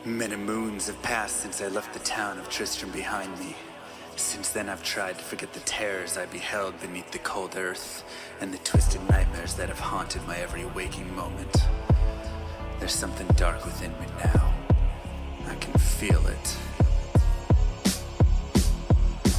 Many moons have passed since I left the town of Tristram behind me. Since then I've tried to forget the terrors I beheld beneath the cold earth and the twisted nightmares that have haunted my every waking moment. There's something dark within me now. I can feel it.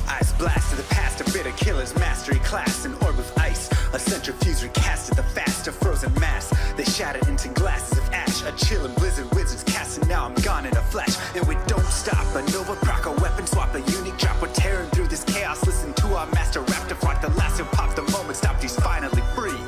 Eyes blast to the past, a bitter killer's mastery class, an orb of ice, a centrifuge recasted the fast, a frozen mass. They shattered into glasses of ash, a chill and blizzard wizards cast, and now I'm gone in a flash. And we don't stop, a nova proc, a weapon swap, a unique drop. We're tearing through this chaos, listen to our master rap to flock. The last who popped the moment stopped, he's finally free.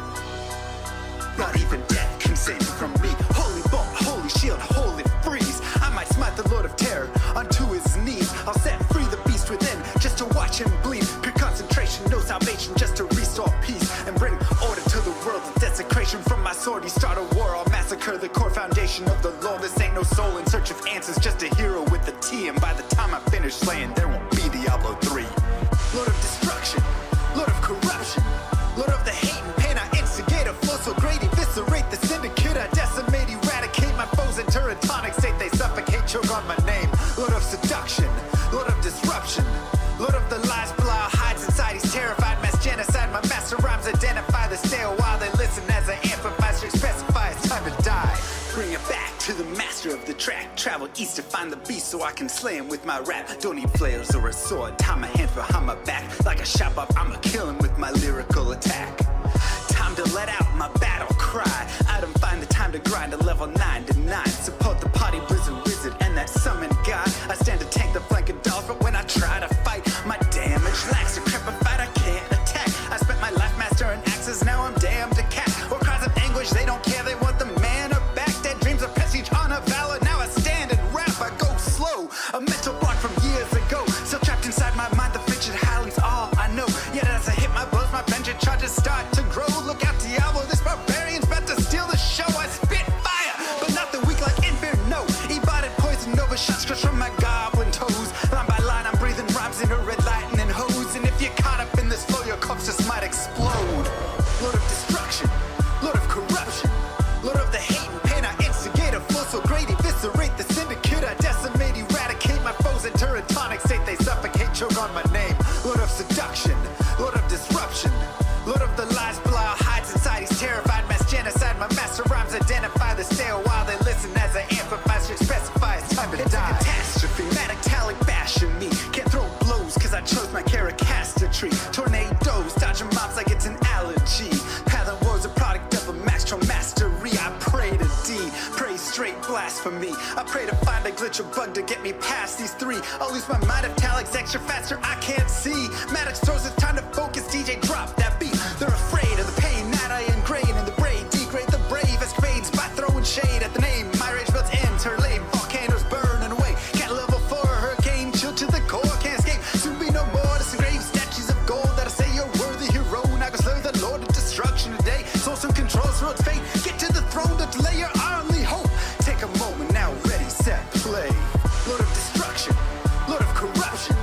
Not even death can save me from me. Holy bolt, holy shield, holy freeze. I might smite the Lord of Terror unto his knees. I'll set free the beast within, just to watch him bleed. Pure concentration, no salvation, just to restore peace and bring order to the world. The desecration from my sword, he start a war. I'll massacre the core foundation of the law. This ain't no soul in search of answers, just a hero with a T. And by the time I finish slaying, there won't be Diablo 3. Lord of destruction, Lord of corruption, Lord of the hate and pain. I instigate a flow so great, eviscerate the syndicate. I decimate, eradicate my foes in tonic state. They suffocate, choke on my name. Lord of seduction, Lord of disruption, Lord of the lies, Blah hides inside. He's terrified, mass genocide. My master rhymes identify the stale while they listen as I amplify, specify it's time to die. Bring it back to the master of the track. Travel east to find the beast so I can slay him with my rap. Don't need flails or a sword, tie my hand behind my back. Like a shop up, I'ma kill him with my lyrical attack. Time to let out my battle cry. I don't find the time to grind a level 9 to 9. Support the party blizzard wizard and that summon god. I stand to tank the flank of dolls, but when I try to fight, my damage lacks a crepified, I can't attack. I spent my life mastering axes, now I'm damned to cat. Or cries of anguish, they don't care, they want the mana back. Dead dreams of prestige, honor, valor, now I stand and rap. I go slow, a mental block from years ago. Still trapped inside my mind, the frigid highlands, all I know. Yet as I hit my blows, my vengeance charges start to grow. Look out, Diablo, this barbarian's about to steal the show. I spit fire, but nothing weak like Inferno. E-bodied poison over shots crushed from my goblin toes. Line by line, I'm breathing rhymes into red lightning hose. And if you're caught up in this flow, your corpse just might explode. Lord of destruction, Lord of corruption, Lord of the hate and pain. I instigate a flow so great, eviscerate the syndicate. I decimate, eradicate my foes in tonic state. They suffocate, choke on my name. Lord of seduction, Lord of disruption, Lord of the lies, Blah hides inside. He's terrified, mass genocide. My master rhymes identify the stale while they listen as I amplify, specify it's time to die. It's a catastrophe, metallic bashing me. Can't throw blows cause I chose my characteristry. Tornadoes, dodging mobs like it's an allergy. Path and woes a product of a master mastery. I pray to D, pray straight blasphemy. I pray to find a glitch or bug to get me past these three. I'll lose my mind if Talik's extra faster, I can't see. Maddox throws it's time to focus, DJ drop that beat. They're afraid of the pain that I ingrain in the brain. Degrade the brave escapades by throwing shade at the name. My rage builds interlay, volcanoes burning away. Cat level 4, hurricane, chill to the core, can't escape. Soon be no more disengrave statues of gold that'll say you're worthy hero. Now go slay the Lord of destruction today. Source and controls road's fate. Get to the throne to delay your only hope. Take a moment now, ready, set, play. Lord of destruction, Lord of corruption,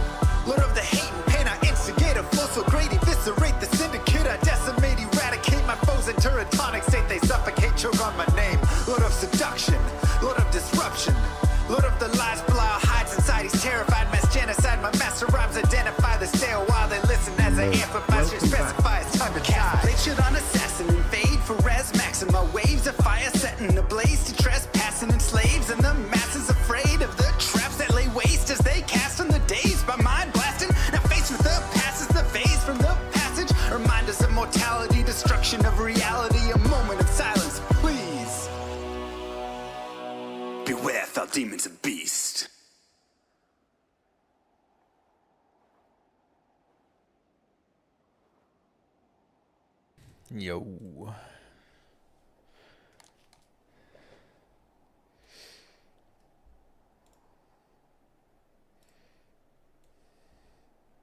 Lord of the hate and pain. I instigate a flow so great, eviscerate the syndicate. I decimate, eradicate my foes in tonic state. They suffocate, choke on my name. Lord of seduction, Lord of disruption, Lord of the lies, Blah hides inside. He's terrified, mass genocide. My master rhymes identify the stale while they listen as I amplify, specify it's time to die. They should on assassin and fade for res maxima. Waves of fire setting ablaze to trespassing and slaves. And the masses afraid of the traps that lay waste as they cast on the days by mind blasting. Now faced with the past is the phase from the passage. Remind us of mortality, destruction of reality. A moment of silence, please. Beware, foul demons and beast. Yo.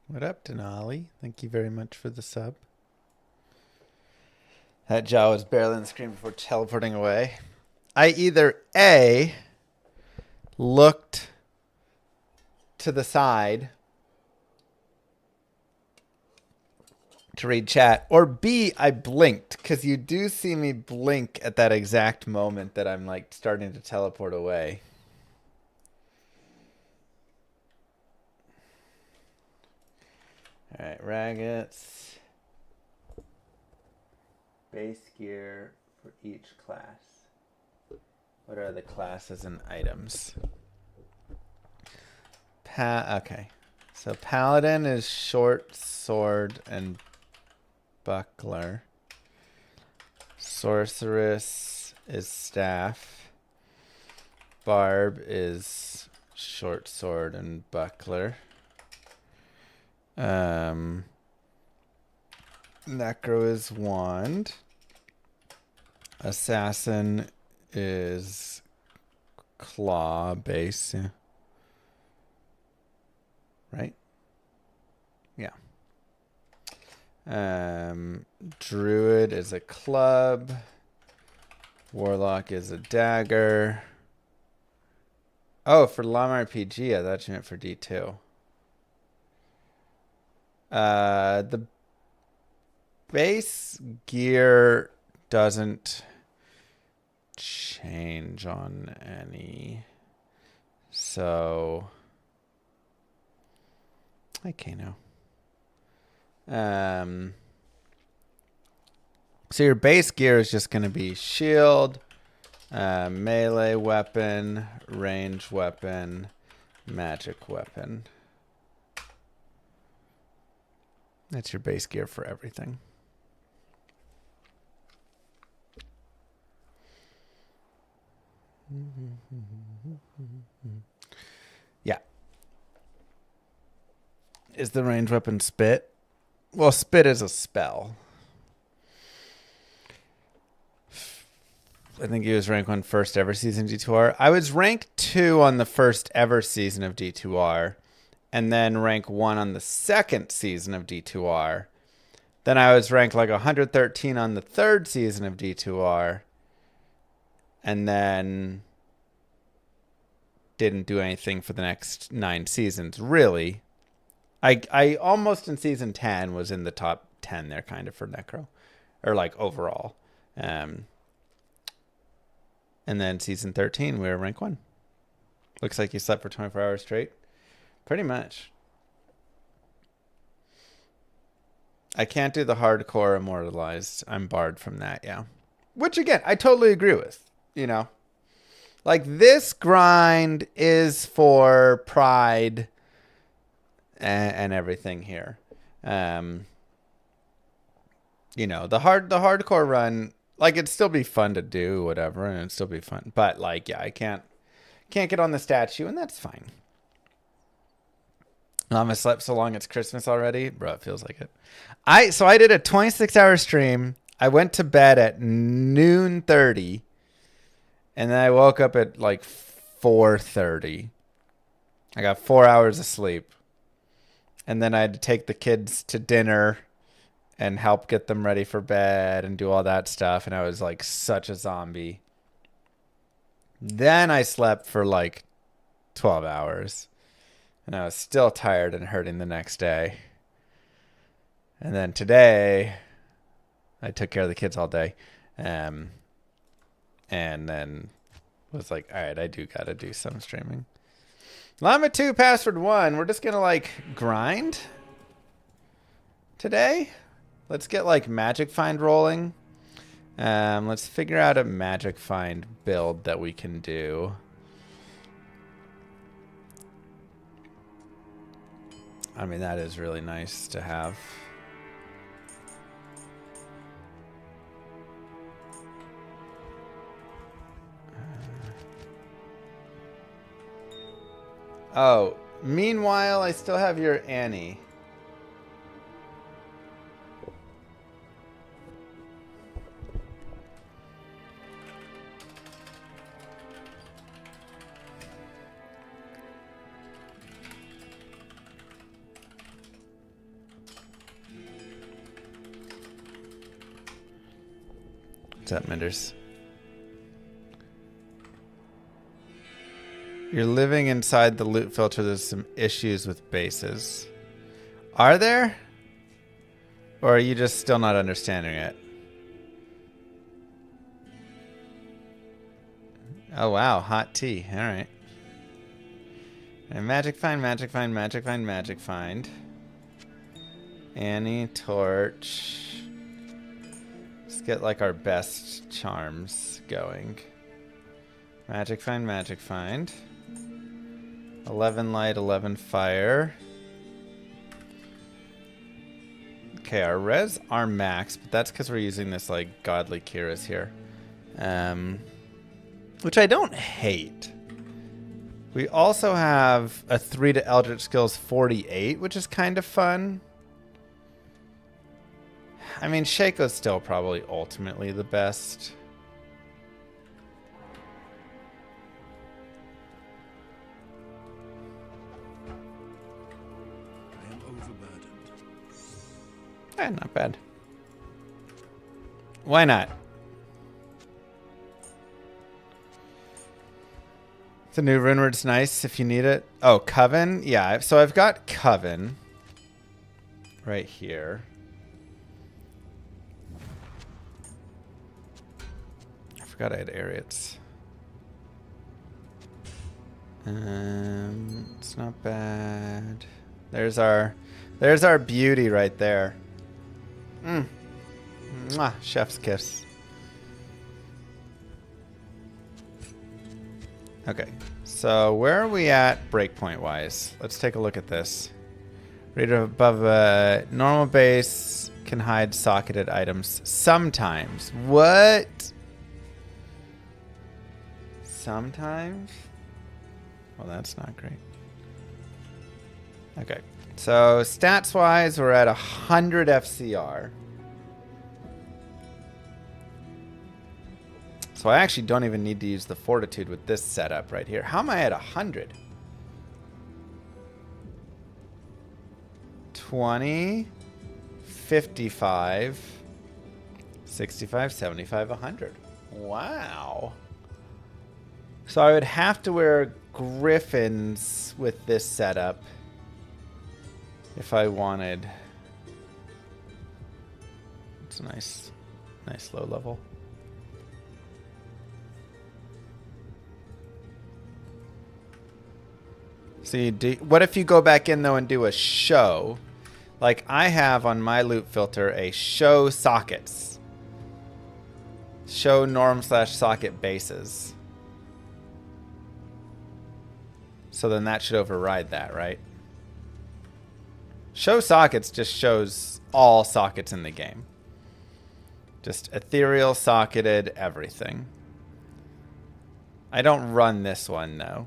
What up, Denali? Thank you very much for the sub. That Jaw was barely on the screen before teleporting away. I either A, looked to the side to read chat, or B, I blinked, because you do see me blink at that exact moment that I'm like starting to teleport away. All right, Raggets. Base gear for each class. What are the classes and items? Okay. So Paladin is short sword and buckler. Sorceress is staff. Barb is short sword and buckler. Necro is wand. Assassin is claw base. Yeah. Right? Yeah. Druid is a club. Warlock is a dagger. Oh, for Llama RPG, I thought you meant for D2. The base gear doesn't change on any. So okay now. So your base gear is just going to be shield, melee weapon, range weapon, magic weapon. That's your base gear for everything. Yeah. Is the range weapon spit? Well, spit is a spell. I think he was rank 1 first ever season of D2R. I was rank 2 on the first ever season of D2R. And then rank 1 on the second season of D2R. Then I was ranked like 113 on the third season of D2R. And then didn't do anything for the next 9 seasons, really. I almost in season 10 was in the top 10 there kind of for Necro. Or like overall. And then season 13, we were rank 1. Looks like you slept for 24 hours straight. Pretty much. I can't do the hardcore immortalized. I'm barred from that, yeah. Which, again, I totally agree with. You know? Like, this grind is for pride and everything here. You know, the hardcore run, like, it'd still be fun to do, whatever, and it'd still be fun. But, like, yeah, I can't get on the statue, and that's fine. Llama slept so long it's Christmas already. Bro, it feels like it. So I did a 26-hour stream. I went to bed at 12:30. And then I woke up at like 4:30. I got 4 hours of sleep. And then I had to take the kids to dinner and help get them ready for bed and do all that stuff. And I was like such a zombie. Then I slept for like 12 hours. And I was still tired and hurting the next day. And then today, I took care of the kids all day. And then was like, all right, I do got to do some streaming. Llama 2, password 1. We're just going to like grind today. Let's get like Magic Find rolling. Let's figure out a Magic Find build that we can do. I mean, that is really nice to have. Oh, meanwhile, I still have your Annie. What's up, Menders? You're living inside the loot filter. There's some issues with bases. Are there? Or are you just still not understanding it? Oh, wow. Hot tea. All right. And magic find, magic find, magic find, magic find. Annie, Torch. Let's get like our best charms going. Magic Find, Magic Find. 11 Light, 11 Fire. Okay, our res are max, but that's because we're using this like godly Kira's here. Which I don't hate. We also have a 3 to Eldritch Skills 48, which is kind of fun. I mean, Shaco's still probably ultimately the best. I am overburdened. Not bad. Why not? The new rune word's nice if you need it. Oh, Coven? Yeah, so I've got Coven right here. I forgot I had Ariats. It's not bad. There's our beauty right there. Mwah, chef's kiss. Okay, so where are we at breakpoint wise? Let's take a look at this. Reader above a normal base can hide socketed items sometimes. What? Sometimes? Well, that's not great. Okay, so stats wise, we're at 100 FCR. So I actually don't even need to use the fortitude with this setup right here. How am I at 100? 20, 55, 65, 75, 100. Wow. So I would have to wear griffins with this setup if I wanted. It's a nice low level. So what if you go back in though and do a show? Like I have on my loot filter a show sockets. Show norm/socket bases. So then that should override that, right? Show sockets just shows all sockets in the game. Just ethereal socketed everything. I don't run this one though.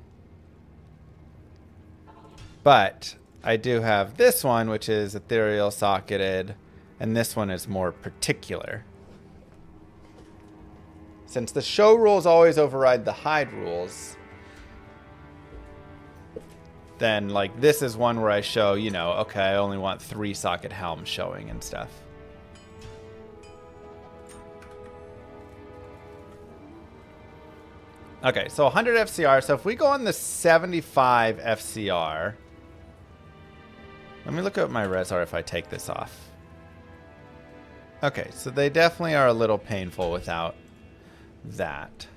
But I do have this one, which is ethereal socketed, and this one is more particular. Since the show rules always override the hide rules, then like this is one where I show, you know, okay, I only want 3 socket helms showing and stuff. Okay, so 100 FCR. So if we go on the 75 FCR, let me look at what my res are if I take this off. Okay, so they definitely are a little painful without that.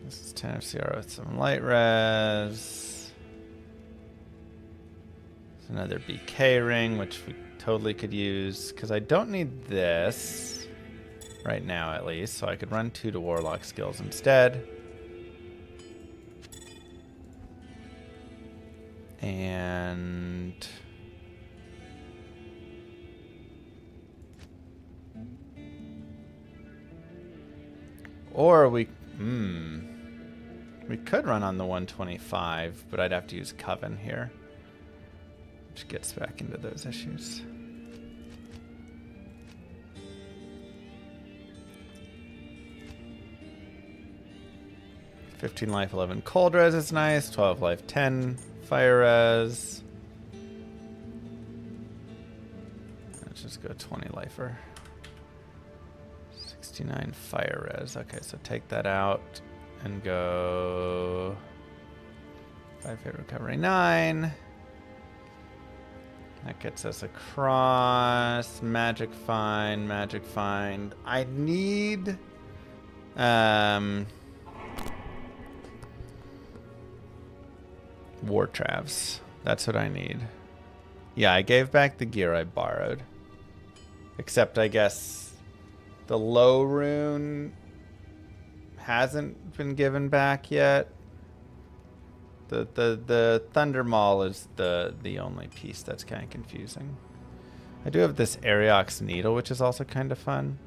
This is 10 FCR with some light res. There's another BK ring, which we totally could use, because I don't need this right now at least, so I could run 2 to Warlock skills instead. And or we could run on the 125, but I'd have to use Coven here, which gets back into those issues. $15 life, 11 cold res is nice. 12 life, 10 fire res. Let's just go 20 lifer. 69 fire res. Okay, so take that out and go 5 hit recovery 9. That gets us across. Magic find, magic find. I need War Travs. That's what I need. Yeah, I gave back the gear I borrowed. Except I guess the low rune hasn't been given back yet. The Thunder Maul is the only piece that's kind of confusing. I do have this Ariox Needle, which is also kind of fun.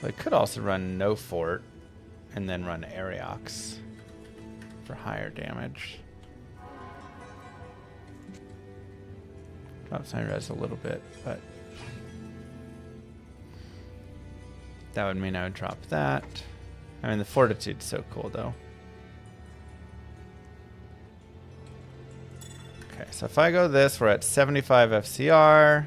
So I could also run No Fort and then run Ariox for higher damage. Drops my res a little bit, but that would mean I would drop that. I mean, the Fortitude's so cool, though. Okay, so if I go this, we're at 75 FCR.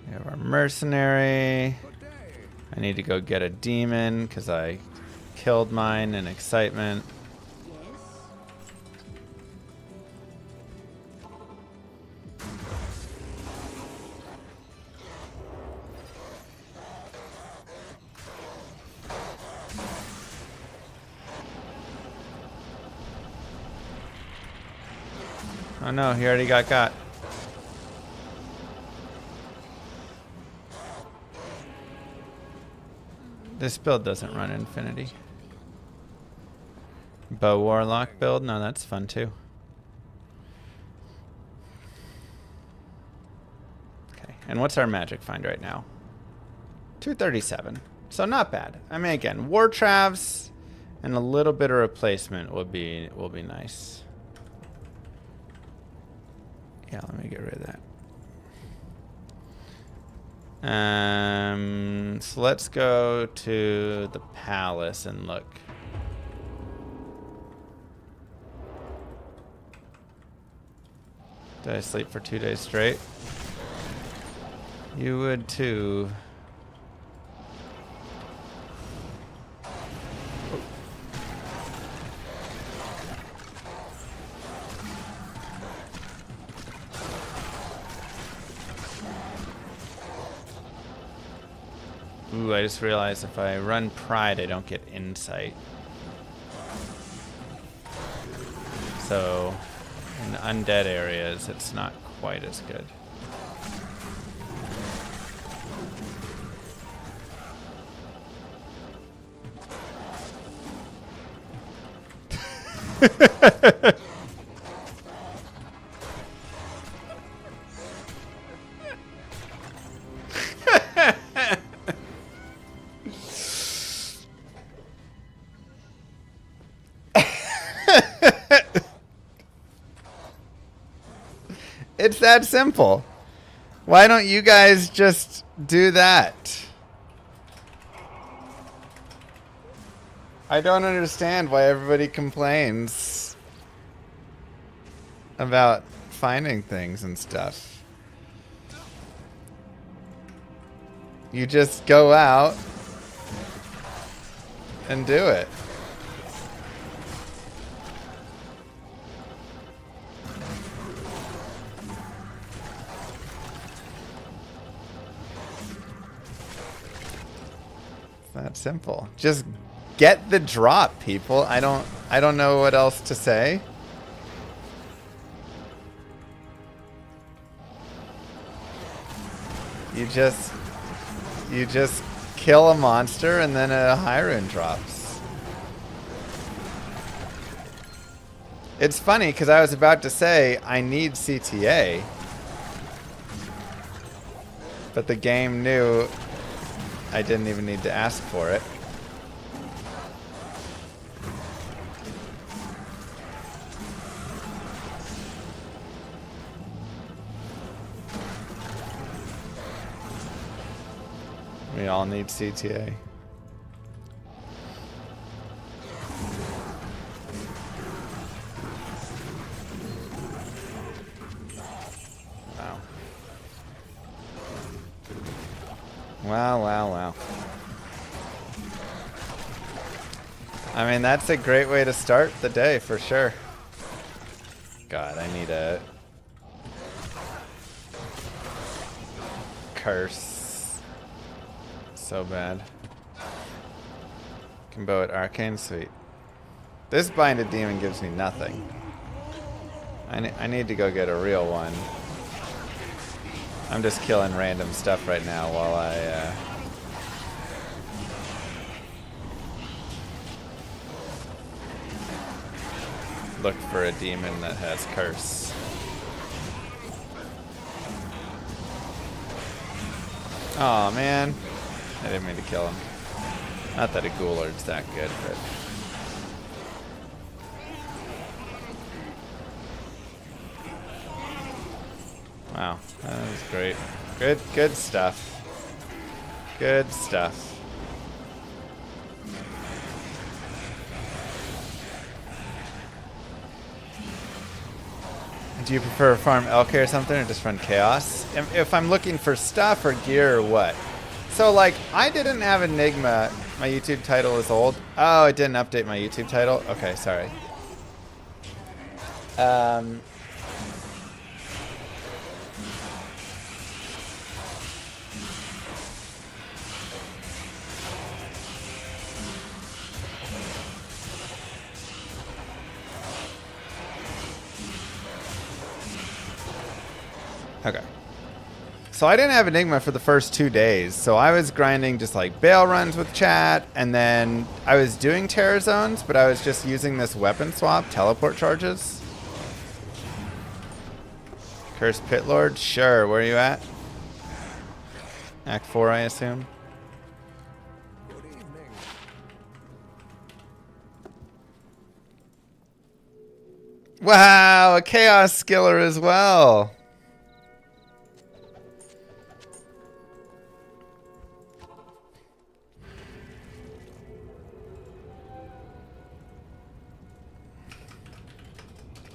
We have our Mercenary. I need to go get a Demon because I killed mine in excitement. Oh no, he already got. This build doesn't run Infinity. Bow Warlock build? No, that's fun too. Okay, and what's our magic find right now? 237. So not bad. I mean, again, War Travs and a little bit of replacement will be nice. Yeah, let me get rid of that. So let's go to the palace and look. Did I sleep for 2 days straight? You would too. Ooh, I just realized if I run Pride, I don't get Insight. So, in undead areas, it's not quite as good. It's that simple. Why don't you guys just do that? I don't understand why everybody complains about finding things and stuff. You just go out and do it. That simple. Just get the drop, people. I don't know what else to say. You just kill a monster and then a Hyrule drops. It's funny because I was about to say I need CTA, but the game knew I didn't even need to ask for it. We all need CTA. Wow. Wow. I mean, that's a great way to start the day for sure. God, I need a curse. so bad. Can bow at arcane, sweet. This binded demon gives me nothing. I need to go get a real one. I'm just killing random stuff right now while I look for a demon that has curse. Oh man, I didn't mean to kill him. Not that a Ghoulard's that good, but wow, that was great. Good stuff. Good stuff. Do you prefer farm LK or something, or just run Chaos? If I'm looking for stuff or gear or what? So, like, I didn't have Enigma. My YouTube title is old. Oh, it didn't update my YouTube title? Okay, sorry. Okay. So I didn't have Enigma for the first 2 days. So I was grinding just like bail runs with chat. And then I was doing terror zones, but I was just using this weapon swap, teleport charges. Cursed Pit Lord? Sure. Where are you at? Act 4, I assume. Good evening. Wow, a Chaos Skiller as well.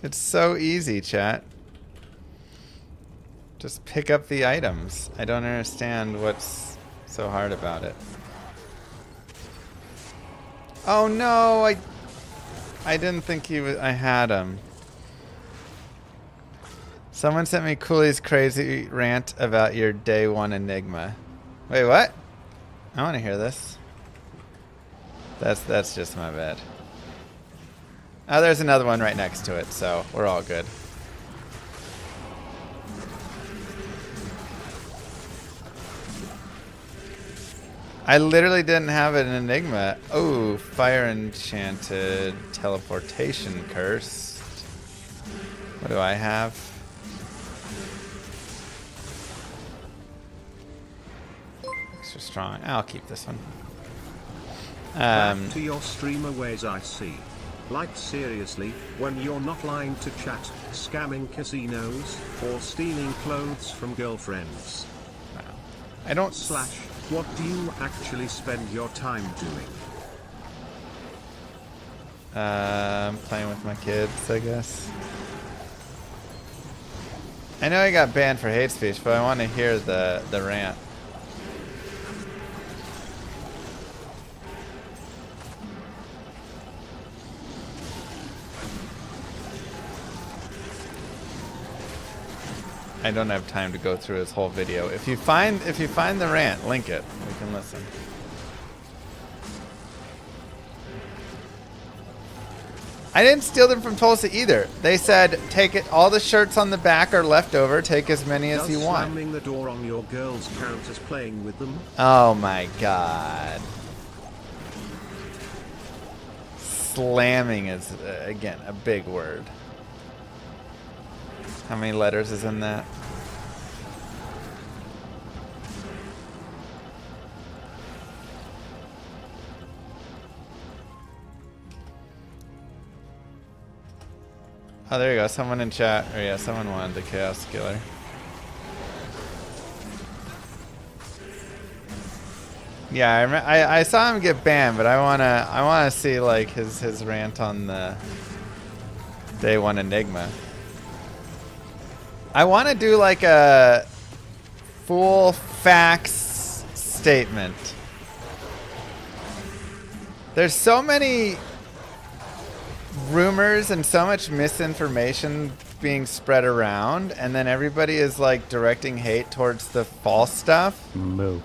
It's so easy, chat. Just pick up the items. I don't understand what's so hard about it. Oh no, I didn't think he was. I had him. Someone sent me Cooley's crazy rant about your day 1 Enigma. Wait, what? I want to hear this. That's just my bad. Oh, there's another one right next to it, so we're all good. I literally didn't have an Enigma. Oh, fire enchanted, teleportation cursed. What do I have? Extra strong. I'll keep this one. Back to your streamer ways, I see. Like seriously, when you're not lying to chat, scamming casinos, or stealing clothes from girlfriends. Wow. I don't... Slash, what do you actually spend your time doing? Playing with my kids, I guess. I know I got banned for hate speech, but I want to hear the rant. I don't have time to go through his whole video. If you find the rant, link it. We can listen. I didn't steal them from Tulsa either. They said, take it. All the shirts on the back are left over. Take as many as you want. Does slamming the door on your girls count as playing with them? Oh my god. Slamming is, again, a big word. How many letters is in that? Oh, there you go. Someone in chat. Or yeah, someone wanted the Chaos Killer. Yeah, I saw him get banned, but I wanna see like his rant on the day 1 Enigma. I want to do like a full facts statement. There's so many rumors and so much misinformation being spread around, and then everybody is like directing hate towards the false stuff. Moo.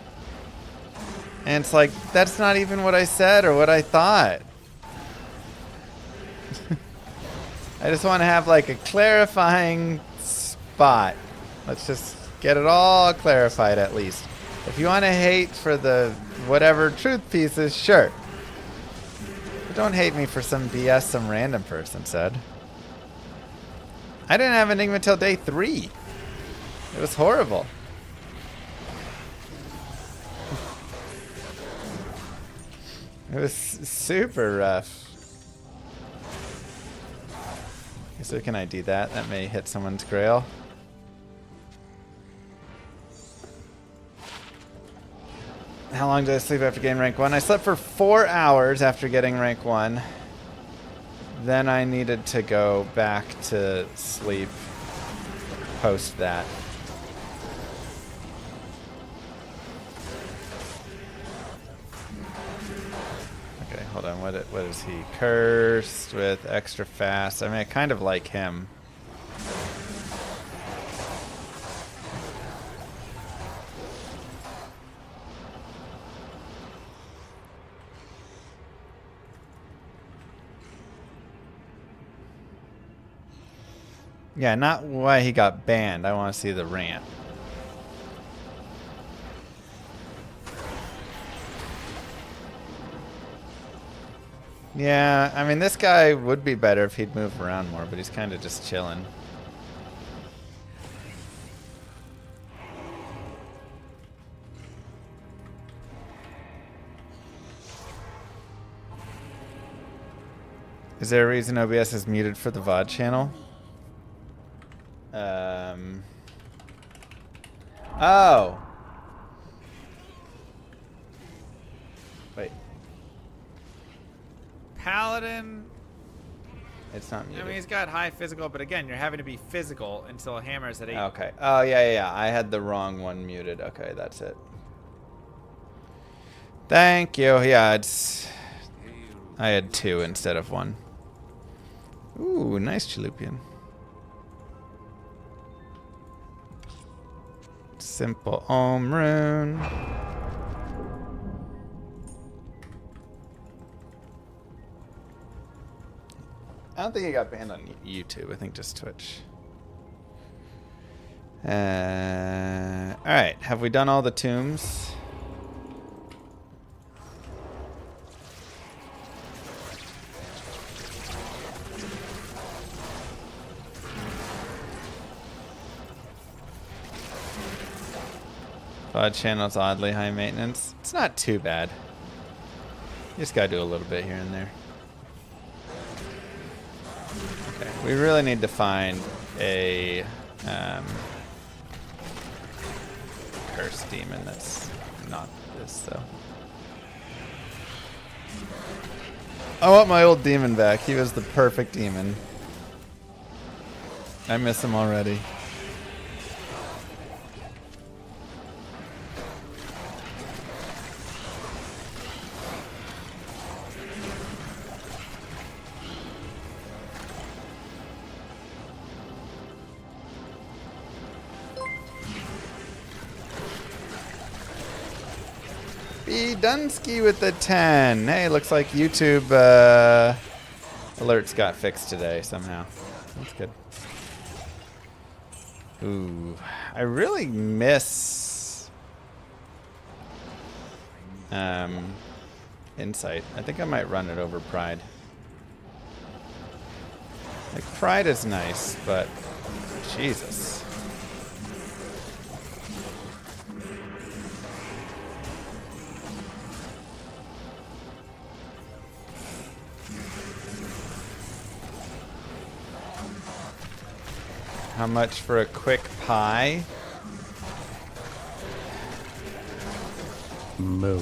And it's like, that's not even what I said or what I thought. I just want to have like a clarifying spot. Let's just get it all clarified at least. If you want to hate for the whatever truth pieces, sure. But don't hate me for some BS some random person said. I didn't have Enigma till day 3. It was horrible. It was super rough. So can I do that? That may hit someone's grail. How long did I sleep after getting rank 1? I slept for 4 hours after getting rank 1. Then I needed to go back to sleep post that. Okay, hold on. What is he? Cursed with extra fast. I mean, I kind of like him. Yeah, not why he got banned. I want to see the rant. Yeah, I mean, this guy would be better if he'd move around more, but he's kind of just chilling. Is there a reason OBS is muted for the VOD channel? Oh. Wait. Paladin. It's not muted. I mean, he's got high physical, but again, you're having to be physical until hammer's at 8. Okay. Oh, yeah. I had the wrong one muted. Okay, that's it. Thank you. Yeah, it's... I had 2 instead of 1. Ooh, nice Chalupian. Simple Om Rune. I don't think he got banned on YouTube. I think just Twitch. Alright, have we done all the tombs? VOD channel's oddly high maintenance. It's not too bad. You just gotta do a little bit here and there. Okay, we really need to find a cursed demon that's not this, though. I want my old demon back. He was the perfect demon. I miss him already. B. Dunsky with the 10. Hey, looks like YouTube alerts got fixed today somehow. That's good. Ooh, I really miss Insight. I think I might run it over Pride. Like, Pride is nice, but Jesus. How much for a quick pie? Moo.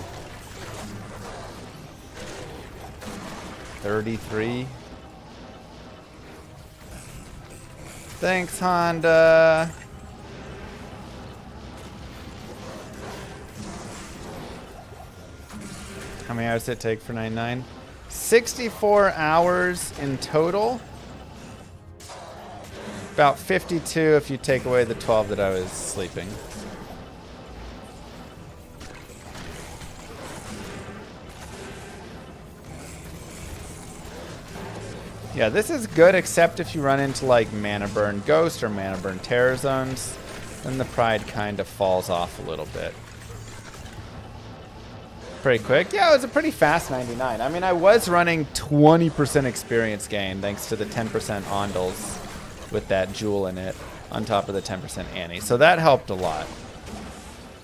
33. Thanks, Honda. How many hours did it take for 99? 64 hours in total. About 52 if you take away the 12 that I was sleeping. Yeah, this is good except if you run into like Mana Burn Ghost or Mana Burn Terror Zones. Then the pride kind of falls off a little bit. Pretty quick. Yeah, it was a pretty fast 99. I mean, I was running 20% experience gain thanks to the 10% Ondals with that jewel in it on top of the 10% Annie. So that helped a lot.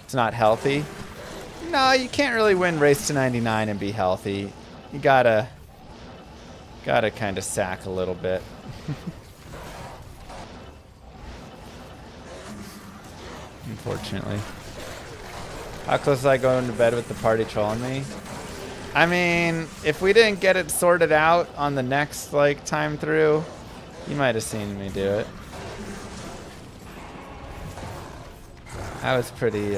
It's not healthy. No, you can't really win race to 99 and be healthy. You gotta kind of sack a little bit. Unfortunately. How close was I going to bed with the party trolling me? I mean, if we didn't get it sorted out on the next like time through, you might have seen me do it. I was pretty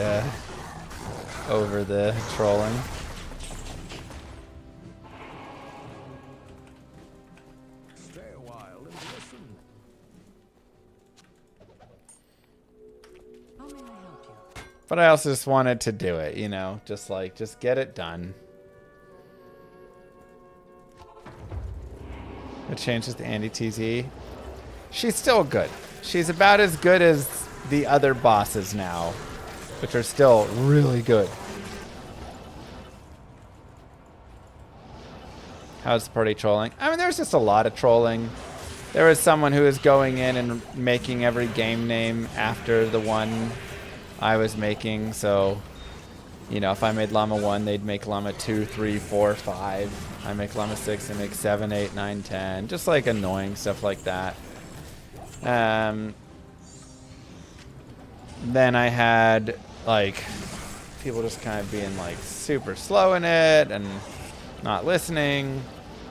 over the trolling. Stay a while and listen. How may I help you? But I also just wanted to do it, you know, just get it done. It changes to Andy TZ. She's still good. She's about as good as the other bosses now, which are still really good. How's the party trolling? I mean, there's just a lot of trolling. There was someone who was going in and making every game name after the one I was making. So, you know, if I made Llama 1, they'd make Llama 2, 3, 4, 5. I make Llama 6, they make 7, 8, 9, 10. Just like annoying stuff like that. Then I had like people just kind of being like super slow in it and not listening.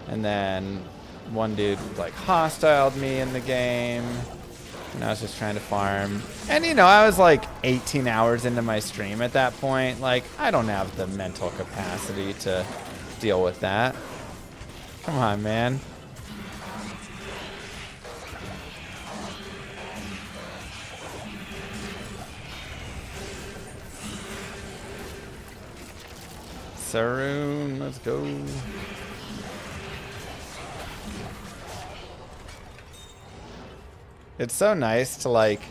And then one dude like hostiled me in the game. And I was just trying to farm. And you know, I was like 18 hours into my stream at that point. Like, I don't have the mental capacity to deal with that. Come on, man. Saroon, let's go. It's so nice to like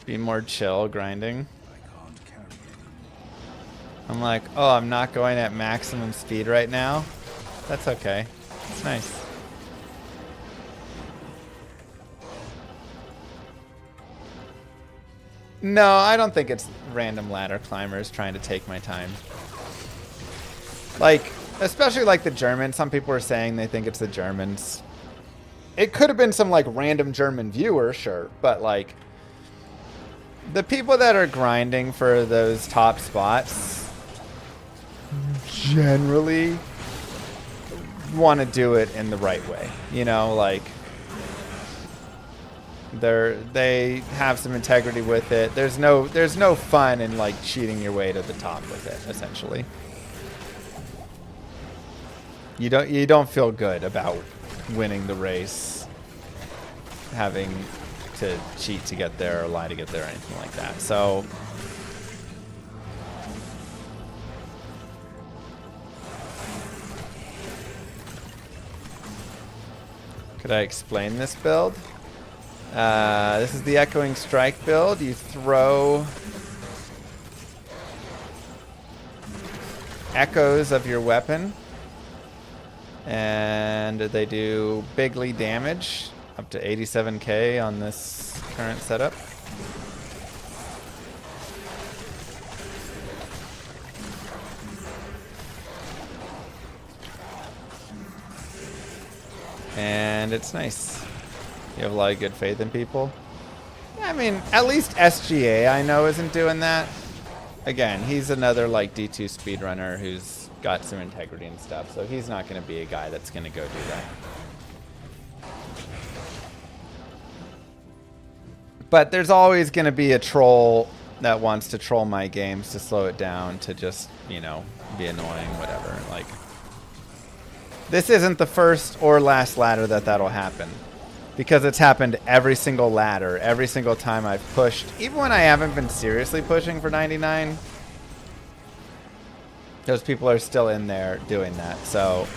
be more chill grinding. I'm like, oh, I'm not going at maximum speed right now. That's okay. It's nice. No, I don't think it's random ladder climbers trying to take my time. Like, especially like the Germans. Some people are saying they think it's the Germans. It could have been some like random German viewer, sure, but like the people that are grinding for those top spots generally want to do it in the right way. You know, like they have some integrity with it. There's no fun in like cheating your way to the top with it, essentially. You don't feel good about winning the race, having to cheat to get there or lie to get there or anything like that. So could I explain this build? This is the Echoing Strike build. You throw echoes of your weapon, and they do bigly damage, up to 87k on this current setup. And it's nice. You have a lot of good faith in people. I mean, at least SGA I know isn't doing that. Again, he's another like D2 speedrunner who's got some integrity and stuff, so he's not going to be a guy that's going to go do that. But there's always going to be a troll that wants to troll my games to slow it down, to just, you know, be annoying, whatever. Like, this isn't the first or last ladder that'll happen, because it's happened every single ladder, every single time I've pushed, even when I haven't been seriously pushing for 99. Those people are still in there doing that, so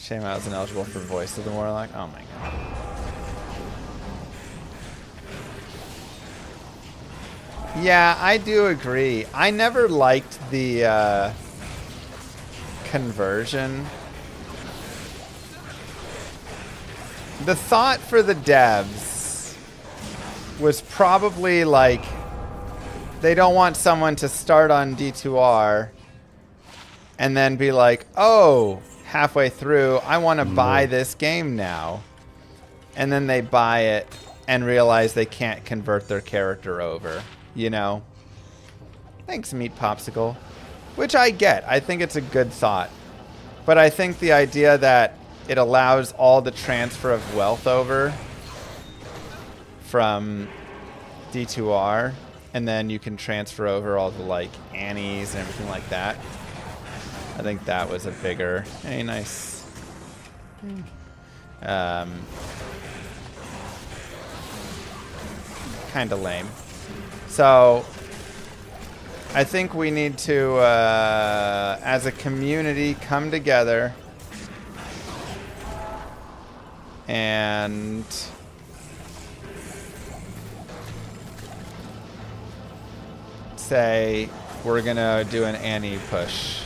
Shame I wasn't eligible for Voice of the Warlock. Oh my god. Yeah, I do agree. I never liked the conversion. The thought for the devs was probably like they don't want someone to start on D2R and then be like, oh, halfway through, I want to buy this game now. And then they buy it and realize they can't convert their character over, you know? Thanks, Meat Popsicle. Which I get. I think it's a good thought. But I think the idea that it allows all the transfer of wealth over from D2R, and then you can transfer over all the, like, Annies and everything like that. I think that was a bigger... Hey, nice. Kind of lame. So, I think we need to, as a community, come together and say we're gonna do an Annie push.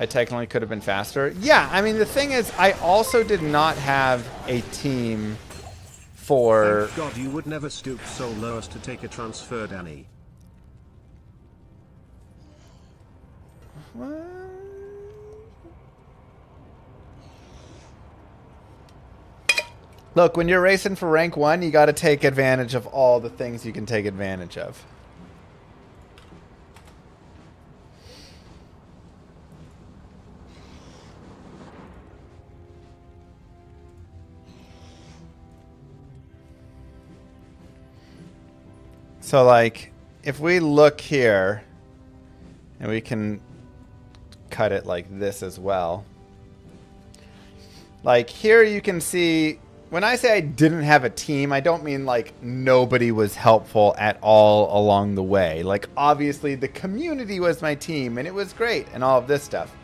I technically could have been faster. Yeah, I mean, the thing is, I also did not have a team for... Thank God you would never stoop so low as to take a transferred Annie. What? Look, when you're racing for rank 1, you got to take advantage of all the things you can take advantage of. So, like, if we look here, and we can cut it like this as well. Like, here you can see, when I say I didn't have a team, I don't mean, like, nobody was helpful at all along the way. Like, obviously, the community was my team, and it was great, and all of this stuff.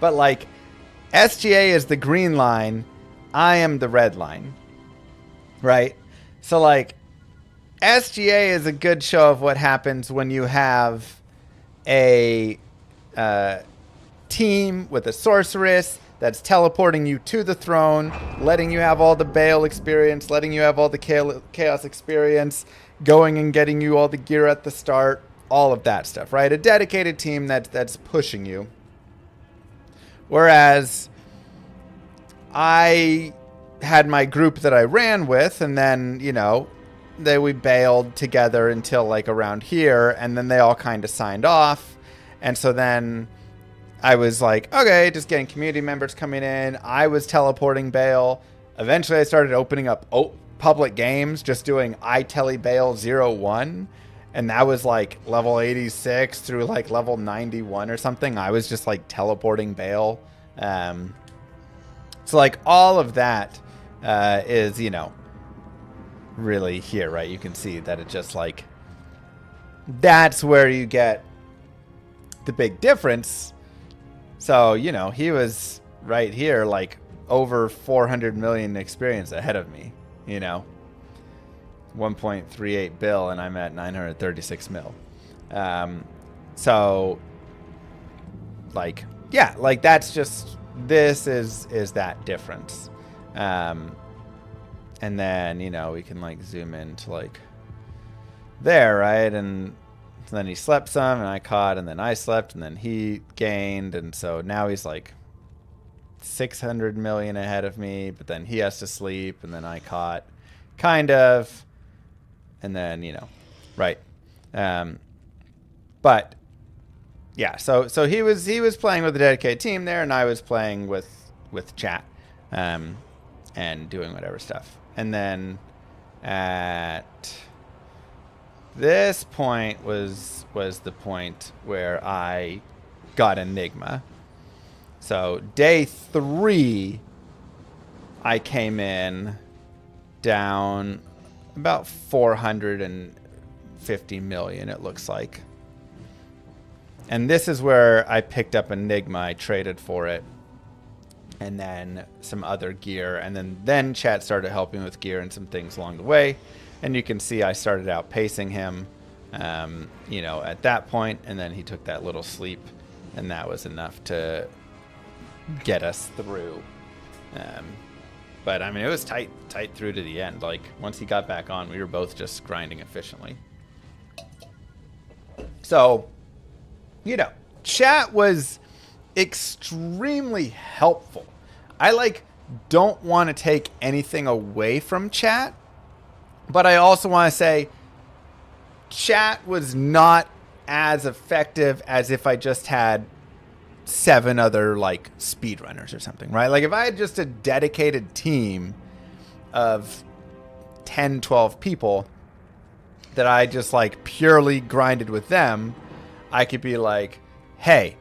But, like, SGA is the green line, I am the red line. Right? So, like... SGA is a good show of what happens when you have a team with a sorceress that's teleporting you to the throne, letting you have all the Bale experience, letting you have all the chaos experience, going and getting you all the gear at the start, all of that stuff, right? A dedicated team that's pushing you. Whereas I had my group that I ran with, and then, you know... we bailed together until like around here, and then they all kind of signed off. And so then I was like, okay, just getting community members coming in. I was teleporting Bale. Eventually I started opening up public games, just doing iTele Bale 01. And that was like level 86 through like level 91 or something. I was just like teleporting Bale. So like all of that is, you know, really here, right? You can see that it just like, that's where you get the big difference. So, you know, he was right here, like over 400 million experience ahead of me, you know, 1.38 bill, and I'm at 936 mil. So like, yeah, like that's just, this is that difference. And then, you know, we can, like, zoom into, like, there, right? And then he slept some, and I caught, and then I slept, and then he gained. And so now he's, like, 600 million ahead of me, but then he has to sleep, and then I caught, kind of. And then, you know, right. But, yeah, so he was playing with a dedicated team there, and I was playing with chat and doing whatever stuff. And then at this point was the point where I got Enigma. So day 3, I came in down about 450 million, it looks like. And this is where I picked up Enigma. I traded for it. And then some other gear. And then chat started helping with gear and some things along the way. And you can see I started outpacing him, at that point. And then he took that little sleep. And that was enough to get us through. But, I mean, it was tight through to the end. Like, once he got back on, we were both just grinding efficiently. So, chat was extremely helpful. I, don't want to take anything away from chat, but I also want to say chat was not as effective as if I just had 7 other speedrunners or something, right? Like if I had just a dedicated team of 10, 12 people that I just purely grinded with them, I could be like, hey,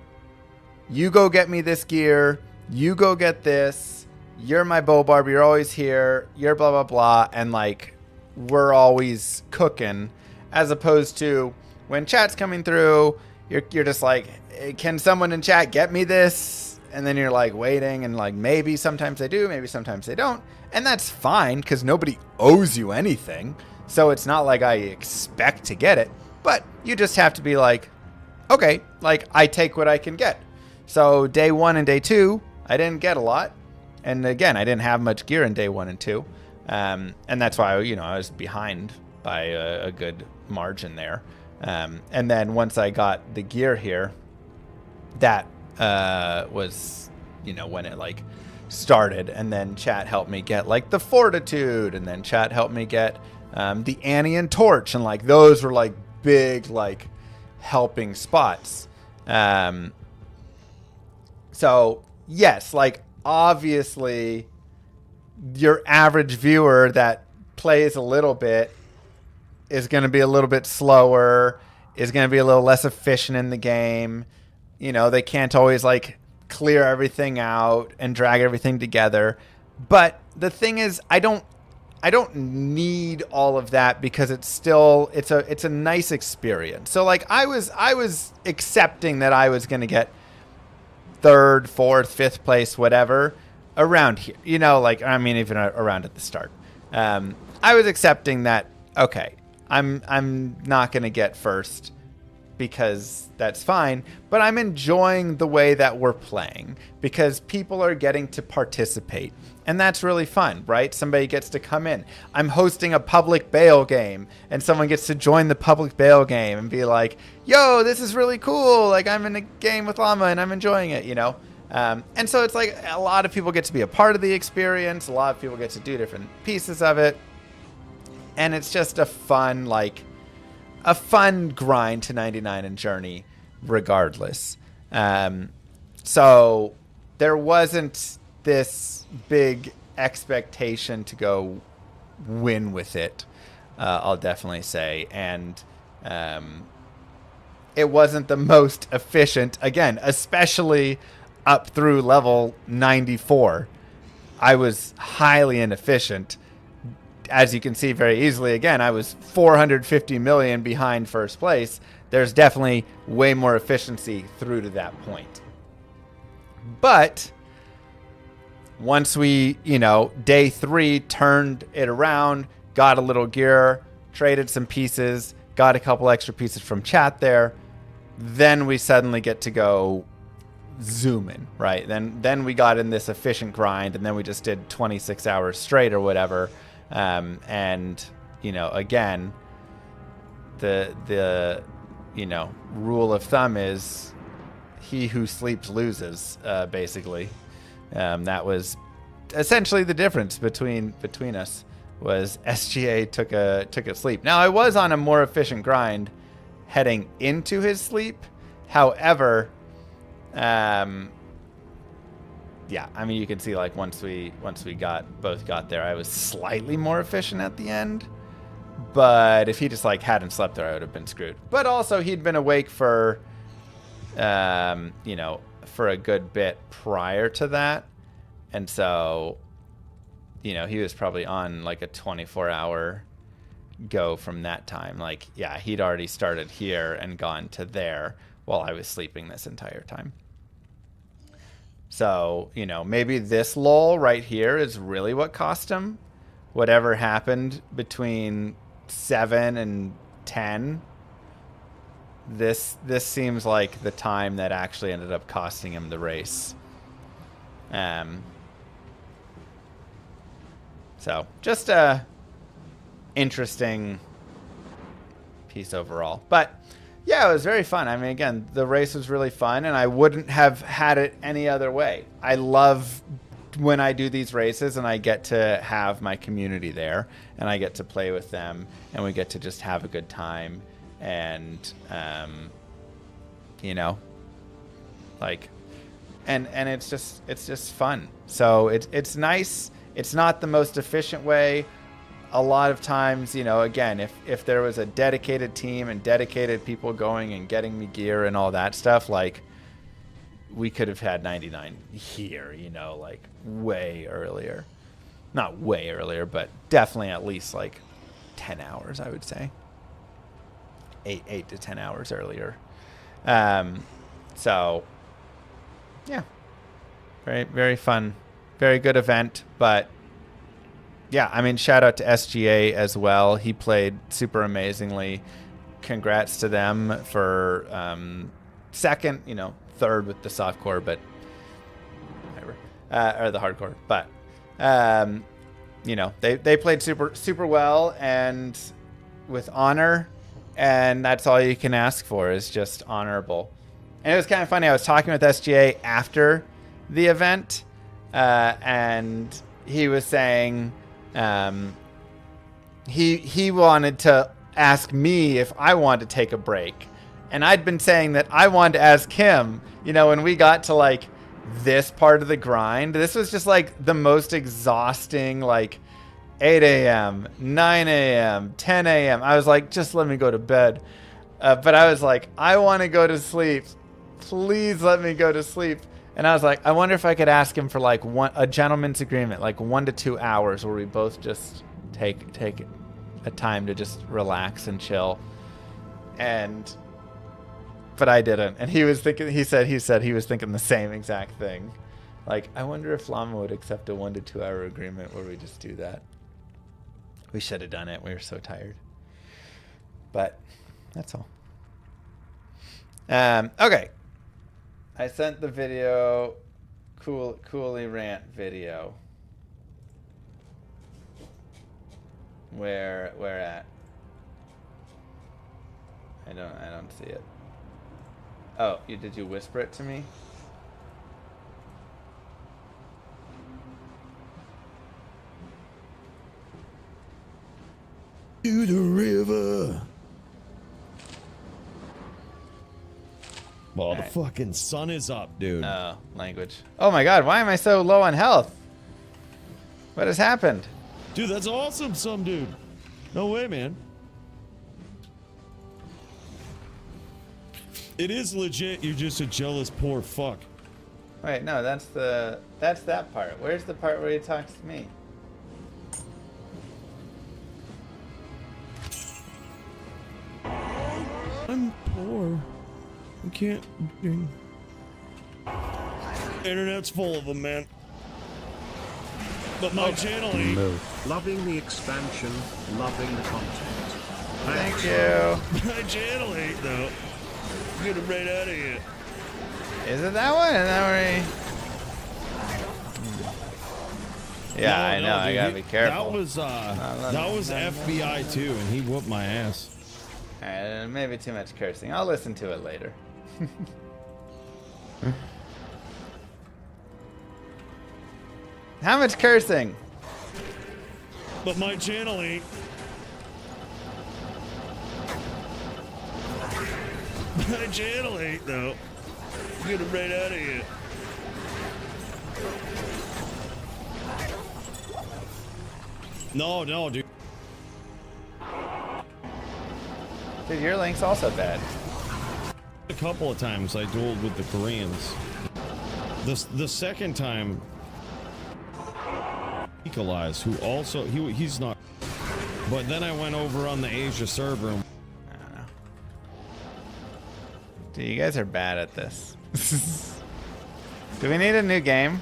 you go get me this gear, you go get this, you're my bow barb, you're always here, you're blah blah blah, and we're always cooking, as opposed to when chat's coming through, you're just like, can someone in chat get me this? And then you're waiting, and maybe sometimes they do, maybe sometimes they don't. And that's fine because nobody owes you anything. So it's not like I expect to get it, but you just have to be okay, I take what I can get. So day 1 and day 2, I didn't get a lot. And again, I didn't have much gear in day 1 and 2. And that's why, I was behind by a good margin there. And then once I got the gear here, that was, when it started. And then chat helped me get the fortitude, and then chat helped me get the Anian torch, and those were big helping spots. So yes, obviously your average viewer that plays a little bit is going to be a little bit slower, is going to be a little less efficient in the game. They can't always clear everything out and drag everything together. But the thing is, I don't need all of that, because it's a nice experience. So I was accepting that I was going to get 3rd, 4th, 5th place, whatever, around here. Even around at the start. I was accepting that, okay, I'm not going to get first, because that's fine, but I'm enjoying the way that we're playing, because people are getting to participate, and that's really fun, right? Somebody gets to come in. I'm hosting a public bail game, and someone gets to join the public bail game and be like, yo, this is really cool, I'm in a game with Llama and I'm enjoying it, and so it's a lot of people get to be a part of the experience, a lot of people get to do different pieces of it, and it's just a fun grind to 99 and journey regardless. So there wasn't this big expectation to go win with it, I'll definitely say. And it wasn't the most efficient, again, especially up through level 94. I was highly inefficient. As you can see very easily, again, I was 450 million behind first place. There's definitely way more efficiency through to that point. But once we, day 3 turned it around, got a little gear, traded some pieces, got a couple extra pieces from chat there, then we suddenly get to go zooming, right? Then we got in this efficient grind, and then we just did 26 hours straight or whatever. And again, the rule of thumb is he who sleeps loses, basically. That was essentially the difference between us, was SGA took a sleep. Now, I was on a more efficient grind heading into his sleep. However, yeah, you can see once we both got there, I was slightly more efficient at the end. But if he just hadn't slept there, I would have been screwed. But also, he'd been awake for for a good bit prior to that, and so you know, he was probably on like a 24-hour go from that time. Like, yeah, he'd already started here and gone to there while I was sleeping this entire time. So, you know, maybe this lull right here is really what cost him. Whatever happened between 7 and 10, this seems like the time that actually ended up costing him the race. So just a interesting piece overall. But yeah, it was very fun. I mean, again, the race was really fun, and I wouldn't have had it any other way. I love when I do these races and I get to have my community there and I get to play with them and we get to just have a good time. And, you know, like, and it's just fun. So it's nice. It's not the most efficient way. A lot of times, you know, again, if there was a dedicated team and dedicated people going and getting me gear and all that stuff, like, we could have had 99 here, you know, like way earlier. Not way earlier, but definitely at least like 10 hours, I would say. 8 to 10 hours earlier. So, yeah. Very, very fun. Very good event, but yeah, I mean, shout out to SGA as well. He played super amazingly. Congrats to them for second, you know, third with the softcore, but whatever, or the hardcore. But you know, they played super well and with honor, and that's all you can ask for is just honorable. And it was kind of funny. I was talking with SGA after the event, and he was saying he wanted to ask me if I wanted to take a break. And I'd been saying that I wanted to ask him, you know, when we got to like this part of the grind, this was just like the most exhausting, like 8 a.m., 9 a.m., 10 a.m. I was like, just let me go to bed. But I was like, I want to go to sleep. Please let me go to sleep. And I was like, I wonder if I could ask him for like a gentleman's agreement, like 1 to 2 hours where we both just take a time to just relax and chill. But I didn't. And he was thinking, he said he was thinking the same exact thing. Like, I wonder if Llama would accept a 1 to 2 hour agreement where we just do that. We should have done it. We were so tired. But that's all. Okay. I sent the video, Coolly Rant video. Where at? I don't see it. Oh, did you whisper it to me? To the river. Well, the fucking sun is up, dude. Oh, language. Oh my god, why am I so low on health? What has happened? Dude, that's awesome, some dude. No way, man. It is legit. You're just a jealous poor fuck. Wait, no, that's that part. Where's the part where he talks to me? I'm poor. I can't. Internet's full of them, man. But my channel ain't. Loving the expansion, loving the content. Thank you. My channel ain't, though. Get it right out of here. Is it that one? Is that where he... Yeah, I know. I gotta be careful. That was FBI too, and he whooped my ass. Alright, maybe too much cursing. I'll listen to it later. How much cursing? But my channel ain't. My channel ain't, though. Get it right out of here. No, dude. Dude, your link's also bad. A couple of times I dueled with the Koreans. The second time, Equalize, who also he's not. But then I went over on the Asia server. I don't know. Dude, you guys are bad at this. Do we need a new game?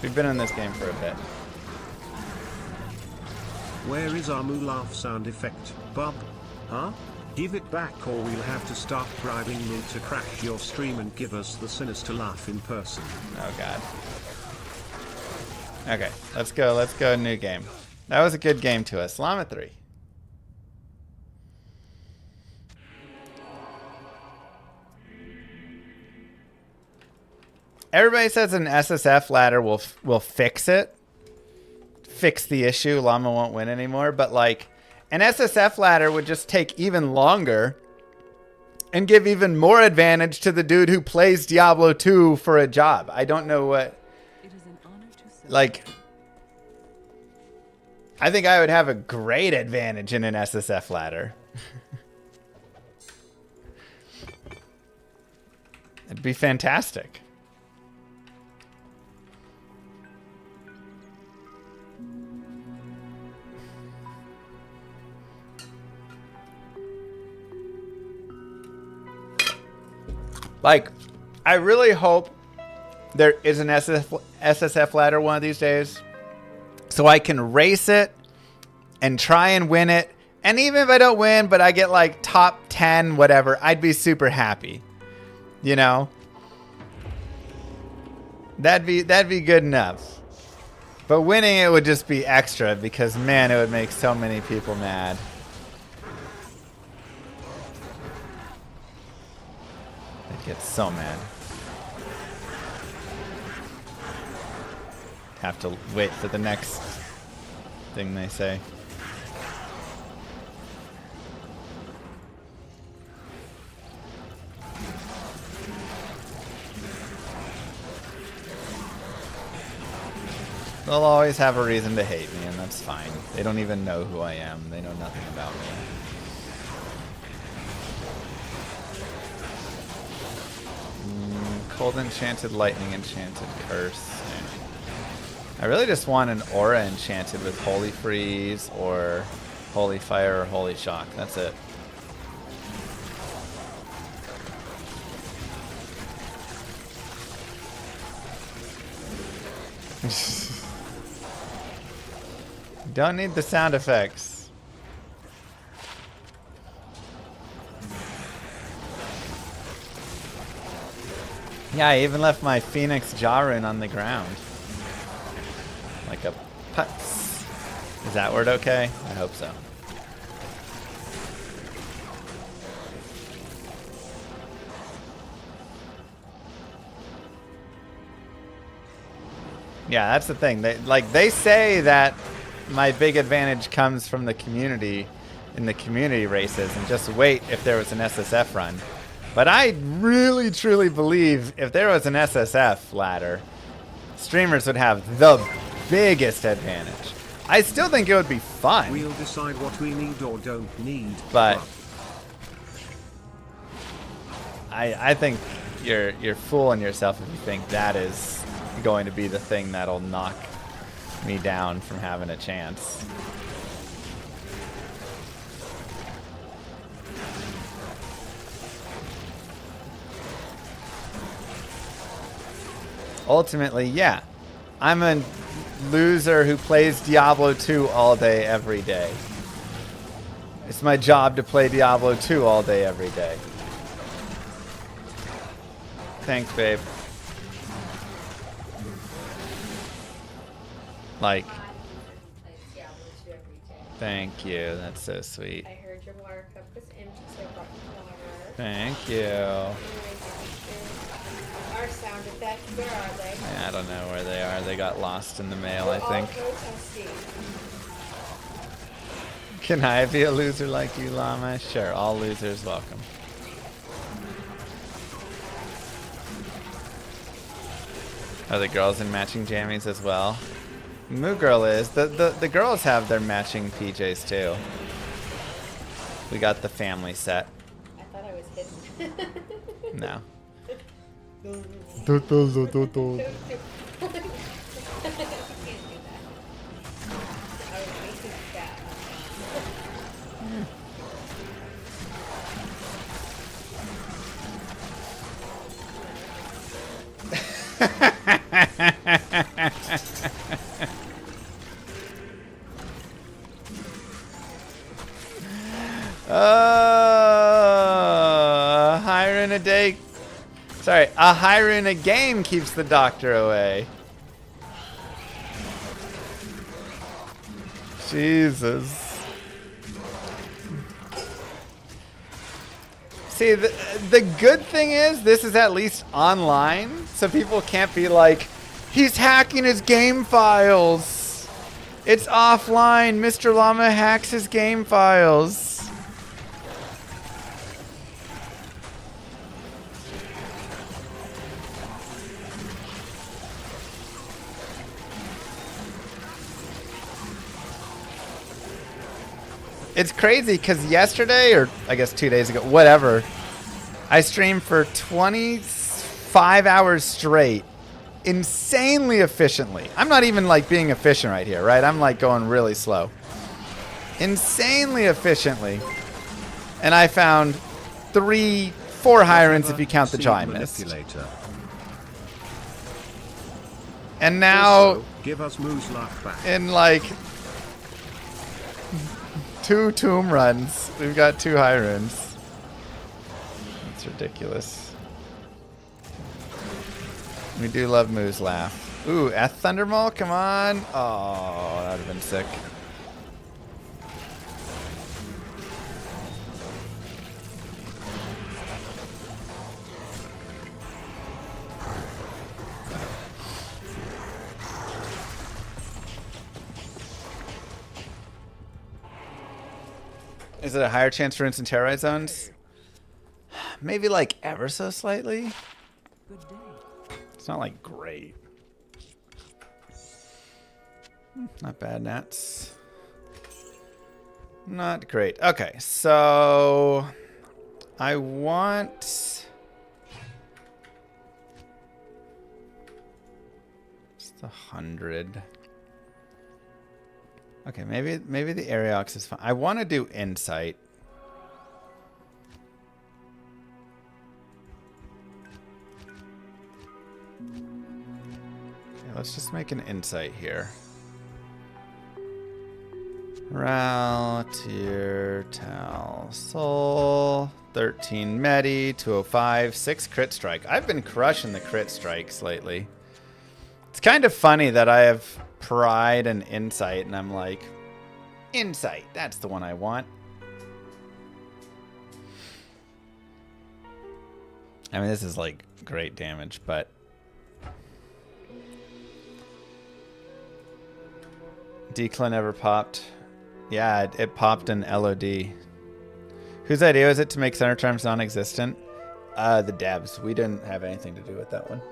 We've been in this game for a bit. Where is our moo laugh sound effect, Bob? Huh? Give it back or we'll have to start bribing Moo to crash your stream and give us the sinister laugh in person. Oh god. Okay, let's go new game. That was a good game to us. Llama 3. Everybody says an SSF ladder will fix it. Fix the issue. Llama won't win anymore. But like, an SSF ladder would just take even longer and give even more advantage to the dude who plays Diablo 2 for a job. I don't know what... Like, I think I would have a great advantage in an SSF ladder. It'd be fantastic. Like, I really hope there is an SSF ladder one of these days, so I can race it and try and win it. And even if I don't win, but I get like top 10, whatever, I'd be super happy. You know? That'd be good enough. But winning it would just be extra because, man, it would make so many people mad. I'd get so mad. Have to wait for the next thing they say. They'll always have a reason to hate me, and that's fine. They don't even know who I am. They know nothing about me. Cold enchanted, lightning enchanted, curse. I really just want an aura enchanted with Holy Freeze or Holy Fire or Holy Shock. That's it. Don't need the sound effects. Yeah, I even left my Phoenix Jarun on the ground. Like a putz. Is that word okay? I hope so. Yeah, that's the thing. They say that my big advantage comes from the community in the community races, and just wait if there was an SSF run. But I really truly believe if there was an SSF ladder, streamers would have the biggest advantage. I still think it would be fun. We'll decide what we need or don't need. But I think you're fooling yourself if you think that is going to be the thing that'll knock me down from having a chance. Ultimately, yeah. I'm a loser who plays Diablo 2 all day, every day. It's my job to play Diablo 2 all day, every day. Thanks, babe. Like, thank you. That's so sweet. I heard your water cup was empty, so I brought you water. Thank you. Our sound effects, where are they? I don't know where they are. They got lost in the mail, I We're think. all protesting. Can I be a loser like you, Llama? Sure, all losers welcome. Are the girls in matching jammies as well? Moo Girl is. The girls have their matching PJs too. We got the family set. I thought I was hidden. No. You can't do that. I would make you fat. Hiring a day. Sorry, a hiring a game keeps the doctor away. Jesus. See, the good thing is this is at least online, so people can't be like, he's hacking his game files. It's offline. Mr. Llama hacks his game files. It's crazy because yesterday, or I guess 2 days ago, whatever, I streamed for 25 hours straight, insanely efficiently. I'm not even like being efficient right here, right? I'm like going really slow. Insanely efficiently. And I found 4 high-runs if you count the jaw I missed. And now, Also, give us Moo's laugh back. in like 2 tomb runs, we've got 2 high runs. That's ridiculous. We do love Moo's laugh. Ooh, a Thundermaul, come on. Oh, that would have been sick. Is it a higher chance for instant terrorize zones? Maybe like ever so slightly. It's not like great. Not bad, Nats. Not great. Okay, so I want just 100. Okay, maybe the Aeriox is fine. I want to do Insight. Okay, let's just make an Insight here. Tier, Tal, Soul, 13 Medi, 205, 6 crit strike. I've been crushing the crit strikes lately. It's kind of funny that I have Pride and Insight, and I'm like, Insight, that's the one I want. I mean, this is like great damage, but Declan never popped. Yeah, it popped in LOD. Whose idea was it to make Center Charms non-existent? The devs. We didn't have anything to do with that one.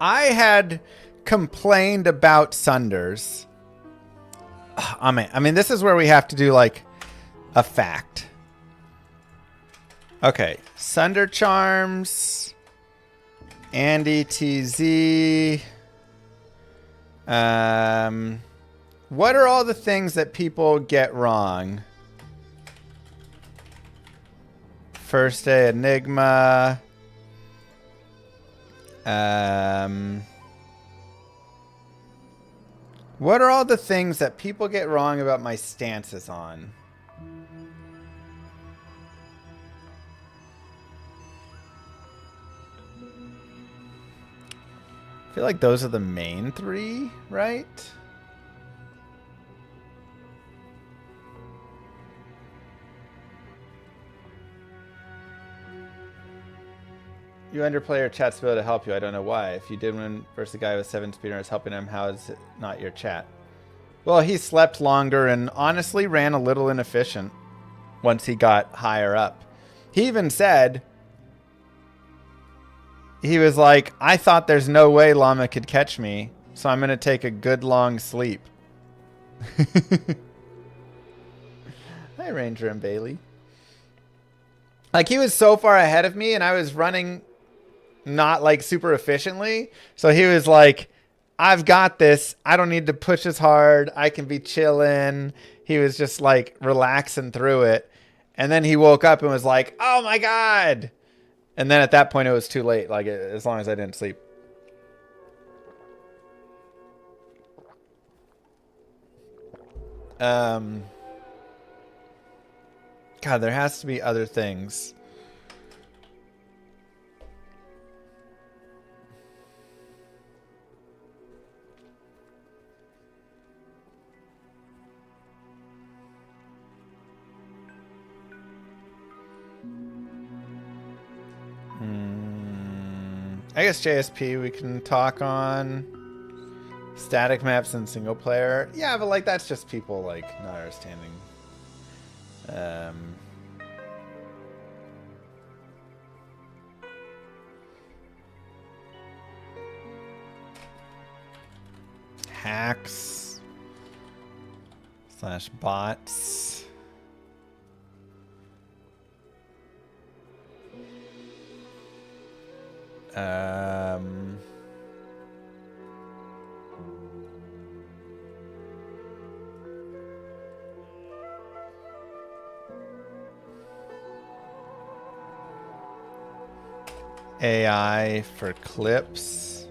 I had complained about Sunders. I mean, this is where we have to do like a fact. Okay, Sunder Charms, Andy TZ. What are all the things that people get wrong? First Day Enigma. What are all the things that people get wrong about my stances on? I feel like those are the main 3, right? You underplay your chat ability to help you. I don't know why. If you did win versus a guy with 7 speedrunners helping him, how is it not your chat? Well, he slept longer and honestly ran a little inefficient once he got higher up. He even said, he was like, I thought there's no way Llama could catch me, so I'm going to take a good long sleep. Hi, Ranger and Bailey. Like, he was so far ahead of me, and I was running not, like, super efficiently. So he was like, I've got this. I don't need to push as hard. I can be chilling. He was just, like, relaxing through it. And then he woke up and was like, oh, my God. And then at that point, it was too late, like, as long as I didn't sleep. God, there has to be other things. I guess JSP we can talk on. Static maps and single player. Yeah, but like that's just people like not understanding. Hacks / bots. AI for clips.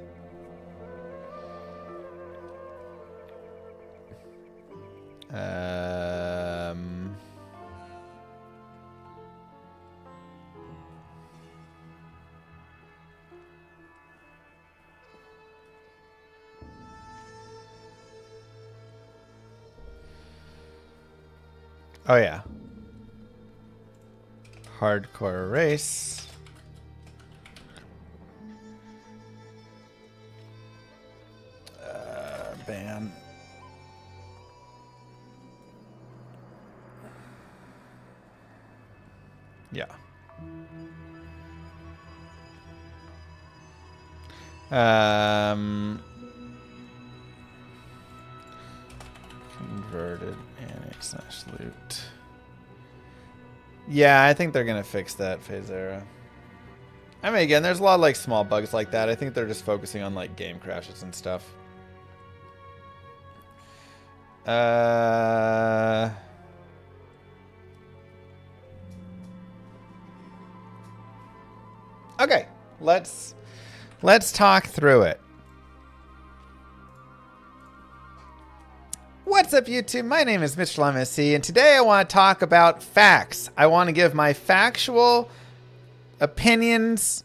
Oh yeah. Hardcore race. Ban. Yeah. Converted annex / loot. Yeah, I think they're gonna fix that phase era. I mean, again, there's a lot of like small bugs like that. I think they're just focusing on like game crashes and stuff. Okay, let's talk through it. What's up, YouTube? My name is Mr. Llama, and today I want to talk about facts. I want to give my factual opinions,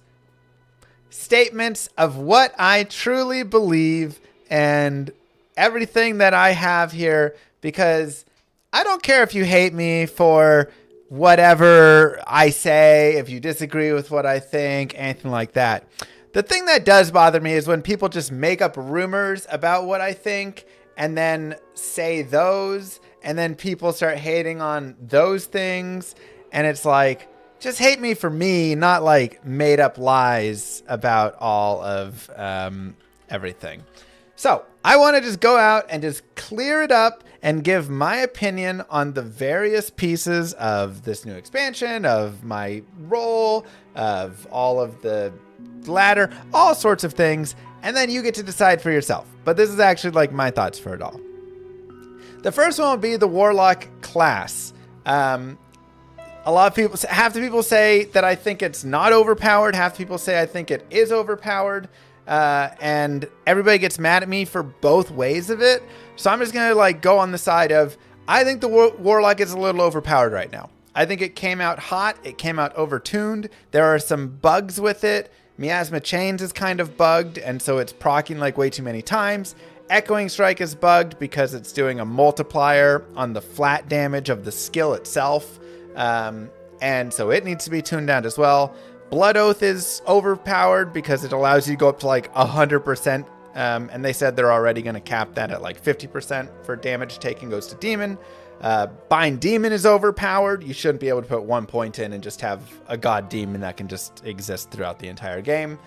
statements of what I truly believe and everything that I have here, because I don't care if you hate me for whatever I say, if you disagree with what I think, anything like that. The thing that does bother me is when people just make up rumors about what I think and then say those, and then people start hating on those things, and it's like, just hate me for me, not like made up lies about all of everything. So I want to just go out and just clear it up and give my opinion on the various pieces of this new expansion, of my role, of all of the ladder, all sorts of things. And then you get to decide for yourself. But this is actually like my thoughts for it all. The first one will be the Warlock class. A lot of people, half the people say that I think it's not overpowered. Half the people say I think it is overpowered. And everybody gets mad at me for both ways of it. So I'm just going to like go on the side of, I think the Warlock is a little overpowered right now. I think it came out hot. It came out overtuned. There are some bugs with it. Miasma Chains is kind of bugged, and so it's proccing like way too many times. Echoing Strike is bugged because it's doing a multiplier on the flat damage of the skill itself. And so it needs to be tuned down as well. Blood Oath is overpowered because it allows you to go up to like 100%. And they said they're already going to cap that at like 50% for damage taken goes to Demon. Bind Demon is overpowered. You shouldn't be able to put 1 point in and just have a god demon that can just exist throughout the entire game.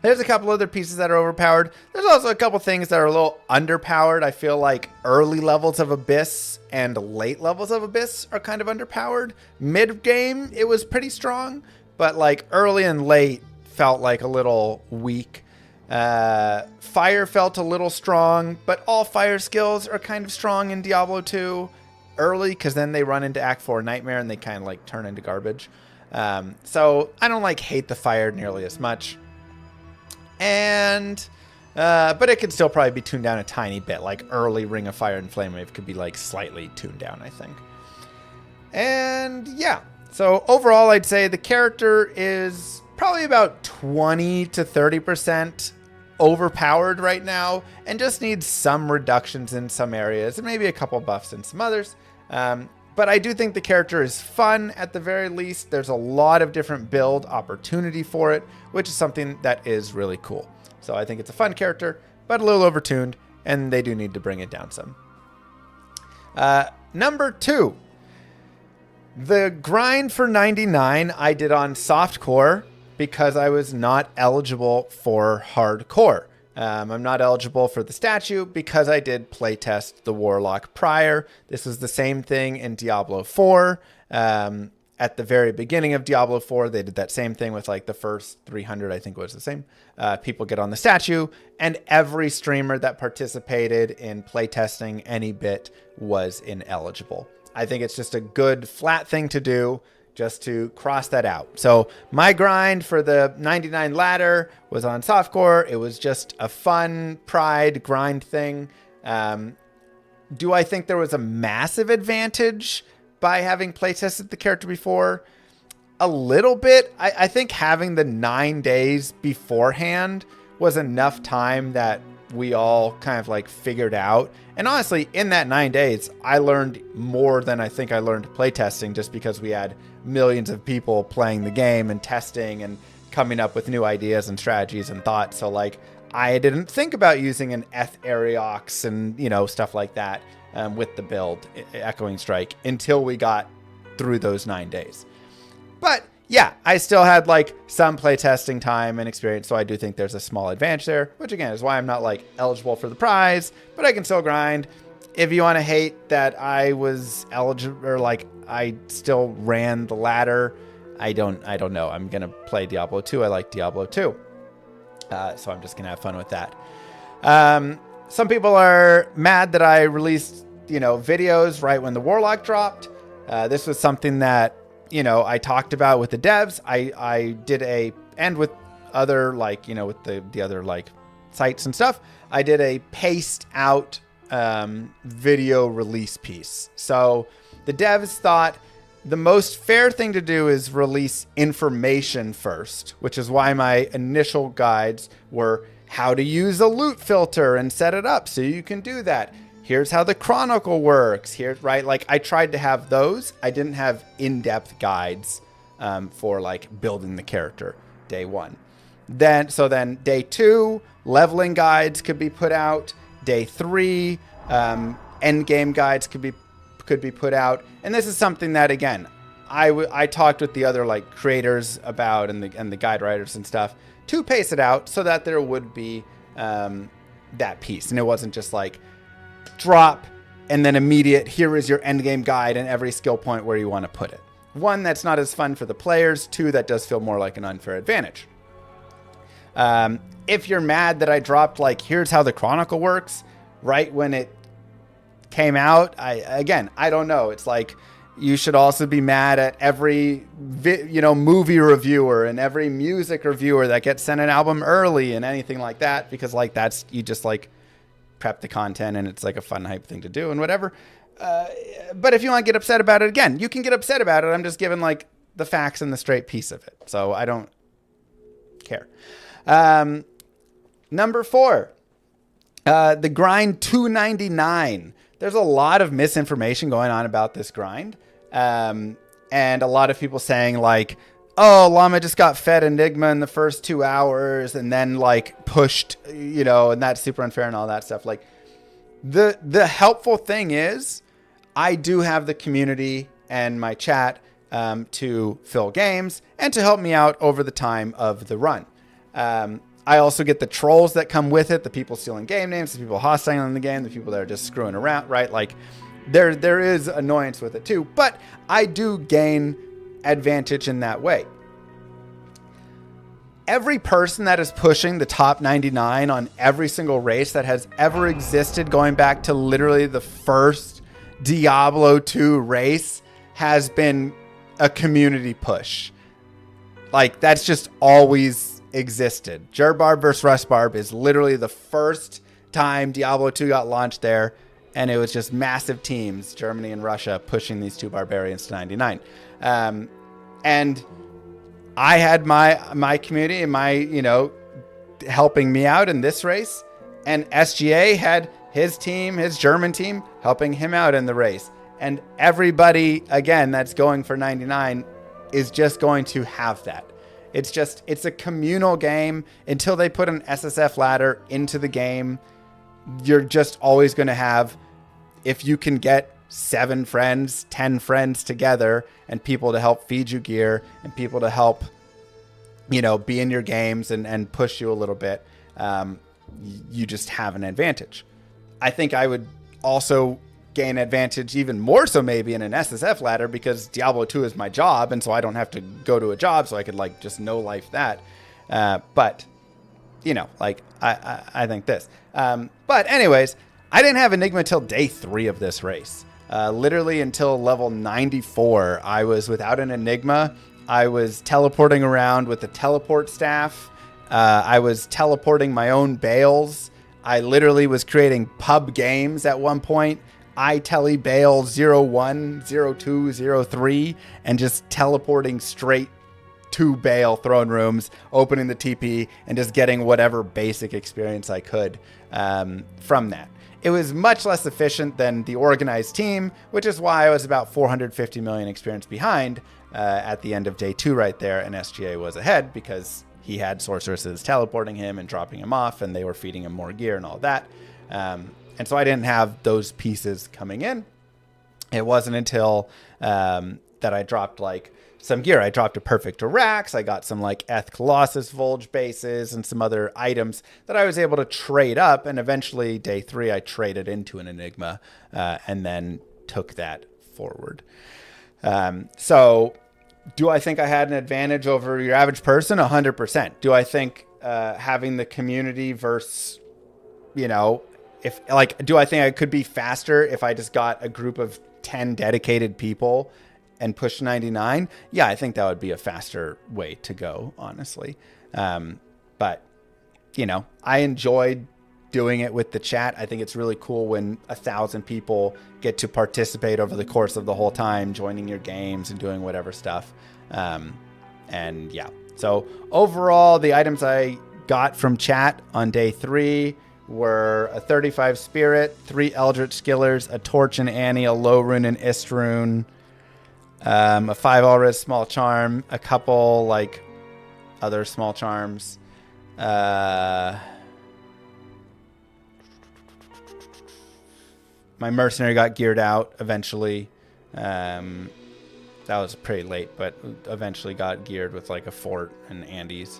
There's a couple other pieces that are overpowered. There's also a couple things that are a little underpowered. I feel like early levels of Abyss and late levels of Abyss are kind of underpowered. Mid game, it was pretty strong, but like early and late felt like a little weak. Fire felt a little strong, but all fire skills are kind of strong in Diablo 2 early, because then they run into Act 4 Nightmare and they kind of like turn into garbage. So I don't like hate the fire nearly as much. And but it could still probably be tuned down a tiny bit. Like early Ring of Fire and Flame Wave could be like slightly tuned down, I think. And yeah, so overall I'd say the character is probably about 20 to 30% overpowered right now, and just needs some reductions in some areas and maybe a couple buffs in some others. But I do think the character is fun at the very least. There's a lot of different build opportunity for it, which is something that is really cool. So I think it's a fun character, but a little overtuned, and they do need to bring it down some. Number 2, the grind for 99 I did on softcore because I was not eligible for hardcore. I'm not eligible for the statue because I did playtest the Warlock prior. This was the same thing in Diablo 4. At the very beginning of Diablo 4, they did that same thing with like the first 300, I think was the same. People get on the statue, and every streamer that participated in playtesting any bit was ineligible. I think it's just a good flat thing to do, just to cross that out. So my grind for the 99 ladder was on softcore. It was just a fun pride grind thing. Do I think there was a massive advantage by having playtested the character before? A little bit. I think having the 9 days beforehand was enough time that we all kind of like figured out. And honestly, in that 9 days, I learned more than I think I learned playtesting, just because we had millions of people playing the game and testing and coming up with new ideas and strategies and thoughts. So like, I didn't think about using an Ariox and, you know, stuff like that with the build Echoing Strike until we got through those 9 days. But yeah, I still had like some playtesting time and experience, so I do think there's a small advantage there, which again is why I'm not like eligible for the prize, but I can still grind. If you want to hate that I was eligible, or like I still ran the ladder, I don't know. I'm gonna play Diablo 2. I like Diablo 2, so I'm just gonna have fun with that. Some people are mad that I released, you know, videos right when the Warlock dropped. This was something that, you know, I talked about with the devs. I did and with other, like, you know, with the other like sites and stuff, I did a paced out video release piece. So the devs thought the most fair thing to do is release information first, which is why my initial guides were how to use a loot filter and set it up so you can do that. Here's how the Chronicle works. Here's right. Like I tried to have those. I didn't have in-depth guides for like building the character day one. Then day 2, leveling guides could be put out. Day 3, end game guides could be put out. And this is something that, again, I talked with the other like creators about and the guide writers and stuff to pace it out so that there would be that piece, and it wasn't just like drop and then immediate, here is your end game guide and every skill point where you want to put it. 1, that's not as fun for the players. 2, that does feel more like an unfair advantage. If you're mad that I dropped like here's how the Chronicle works right when it came out, I don't know. It's like you should also be mad at every movie reviewer and every music reviewer that gets sent an album early and anything like that, because like that's, you just like prep the content and it's like a fun hype thing to do and whatever. But if you want to get upset about it, again, you can get upset about it. I'm just giving like the facts and the straight piece of it, so I don't care. Number 4, the grind 299. There's a lot of misinformation going on about this grind. And a lot of people saying like, oh, Llama just got fed Enigma in the first 2 hours and then like pushed, and that's super unfair and all that stuff. Like the helpful thing is I do have the community and my chat to fill games and to help me out over the time of the run. I also get the trolls that come with it, the people stealing game names, the people hostile in the game, the people that are just screwing around, right? Like, there is annoyance with it too, but I do gain advantage in that way. Every person that is pushing the top 99 on every single race that has ever existed, going back to literally the first Diablo 2 race, has been a community push. Like, that's just always existed. Gerbarb versus Rustbarb is literally the first time Diablo 2 got launched there, and it was just massive teams, Germany and Russia, pushing these two barbarians to 99. And I had my community and my, you know, helping me out in this race, and SGA had his team, his German team, helping him out in the race. And everybody, again, that's going for 99 is just going to have that. It's a communal game. Until they put an SSF ladder into the game, you're just always going to have, if you can get 7 friends, 10 friends together, and people to help feed you gear, and people to help, you know, be in your games and push you a little bit, you just have an advantage. I think I would also gain advantage even more so maybe in an SSF ladder, because Diablo 2 is my job, and so I don't have to go to a job, so I could like just no life that. But you know, like I think this. But anyways, I didn't have Enigma till day 3 of this race. Literally until level 94, I was without an Enigma. I was teleporting around with the teleport staff. I was teleporting my own bales. I literally was creating pub games at one point. I tele bale 01, 02, 03, and just teleporting straight to bale throne rooms, opening the TP, and just getting whatever basic experience I could from that. It was much less efficient than the organized team, which is why I was about 450 million experience behind at the end of day 2 right there, and SGA was ahead because he had sorceresses teleporting him and dropping him off, and they were feeding him more gear and all that. And so I didn't have those pieces coming in. It wasn't until that I dropped like some gear. I dropped a Perfect Arax. I got some like Eth Colossus Volge bases and some other items that I was able to trade up. And eventually day 3, I traded into an Enigma and then took that forward. So do I think I had an advantage over your average person? 100%. Do I think having the community versus, you know, if like, do I think I could be faster if I just got a group of 10 dedicated people and push 99? Yeah, I think that would be a faster way to go, honestly. But, you know, I enjoyed doing it with the chat. I think it's really cool when 1,000 people get to participate over the course of the whole time, joining your games and doing whatever stuff. And yeah, so overall, the items I got from chat on day 3 were a 35 Spirit, 3 Eldritch Skillers, a Torch and Annie, a Low Rune and Ist Rune, a 5 Alriz Small Charm, a couple like other small charms. My Mercenary got geared out eventually. That was pretty late, but eventually got geared with like a Fort and Andes.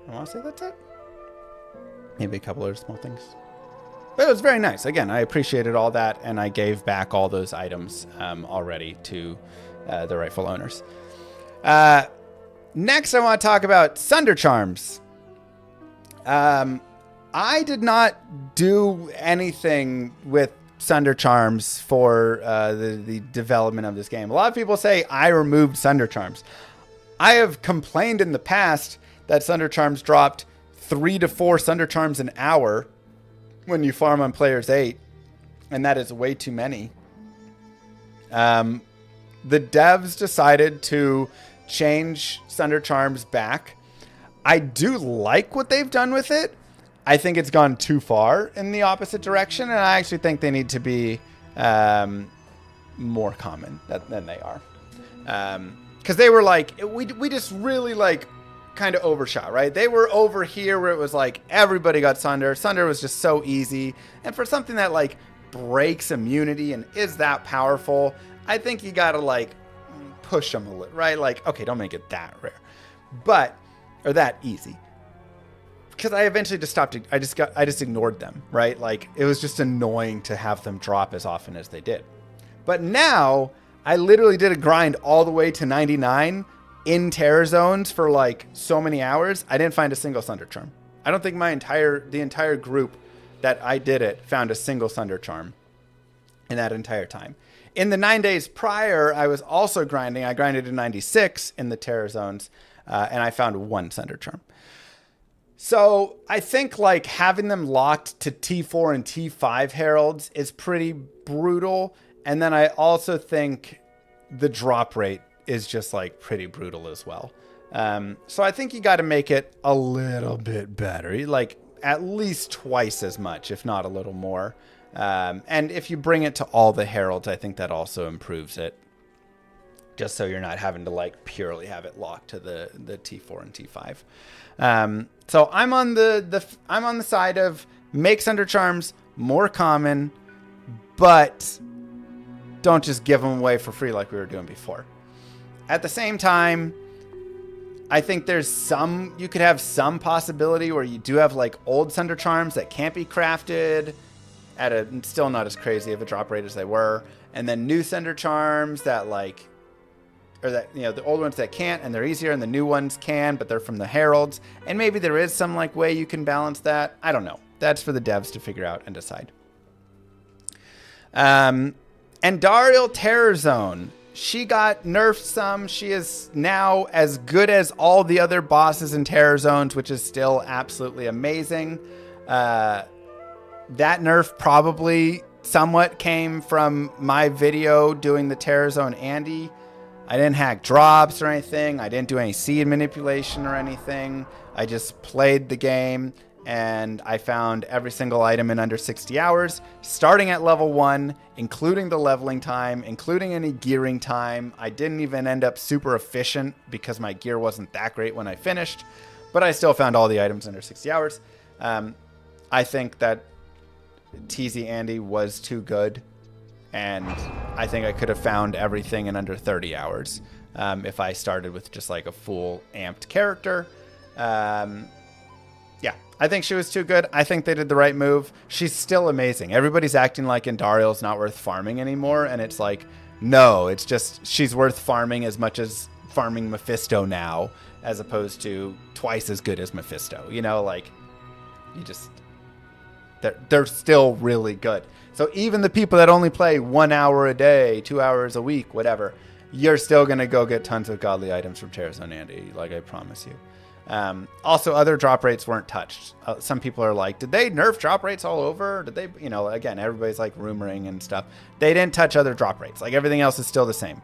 I want to say that's it. Maybe a couple other small things. But it was very nice. Again, I appreciated all that, and I gave back all those items already to the rightful owners. Next, I want to talk about Sunder Charms. I did not do anything with Sunder Charms for the development of this game. A lot of people say I removed Sunder Charms. I have complained in the past that Sunder Charms dropped 3 to 4 Sunder Charms an hour when you farm on players 8, and that is way too many. The devs decided to change Sunder Charms back. I do like what they've done with it. I think it's gone too far in the opposite direction, and I actually think they need to be more common than they are. Because they were like, we just really like kind of overshot, right? They were over here where it was like everybody got Sunder. Sunder was just so easy. And for something that like breaks immunity and is that powerful, I think you got to like push them a little, right? Like, okay, don't make it that rare, or that easy. Because I eventually just stopped. I just ignored them, right? Like, it was just annoying to have them drop as often as they did. But now I literally did a grind all the way to 99 in terror zones for like so many hours. I didn't find a single Thunder Charm. I don't think the entire group that I did it found a single Thunder Charm in that entire time. In the 9 days prior, I was also grinding. I grinded to 96 in the terror zones, and I found one Thunder Charm. So I think like having them locked to T4 and T5 heralds is pretty brutal. And then I also think the drop rate is just like pretty brutal as well. So I think you got to make it a little bit better, like at least twice as much, if not a little more. And if you bring it to all the heralds, I think that also improves it. Just so you're not having to like purely have it locked to the T4 and T5. So I'm on the side of make Thunder Charms more common, but don't just give them away for free like we were doing before. At the same time, I think you could have some possibility where you do have like old Thunder Charms that can't be crafted at still not as crazy of a drop rate as they were. And then new Thunder Charms that like, or that, the old ones that can't and they're easier, and the new ones can, but they're from the heralds. And maybe there is some like way you can balance that. I don't know. That's for the devs to figure out and decide. And Dariel Terror Zone. She got nerfed some. She is now as good as all the other bosses in Terror Zones, which is still absolutely amazing. That nerf probably somewhat came from my video doing the Terror Zone Andy. I didn't hack drops or anything. I didn't do any seed manipulation or anything. I just played the game and I found every single item in under 60 hours, starting at level 1, including the leveling time, including any gearing time. I didn't even end up super efficient because my gear wasn't that great when I finished, but I still found all the items under 60 hours. I think that TZ Andy was too good, and I think I could have found everything in under 30 hours if I started with just like a full amped character. Yeah, I think she was too good. I think they did the right move. She's still amazing. Everybody's acting like Indariel's not worth farming anymore, and it's like, no, it's just she's worth farming as much as farming Mephisto now, as opposed to twice as good as Mephisto. Like, you just... They're still really good. So even the people that only play 1 hour a day, 2 hours a week, whatever, you're still going to go get tons of godly items from Terror Zone Andy, like I promise you. Also, other drop rates weren't touched. Some people are like, did they nerf drop rates all over? Did they, again, everybody's like rumoring and stuff. They didn't touch other drop rates. Like, everything else is still the same.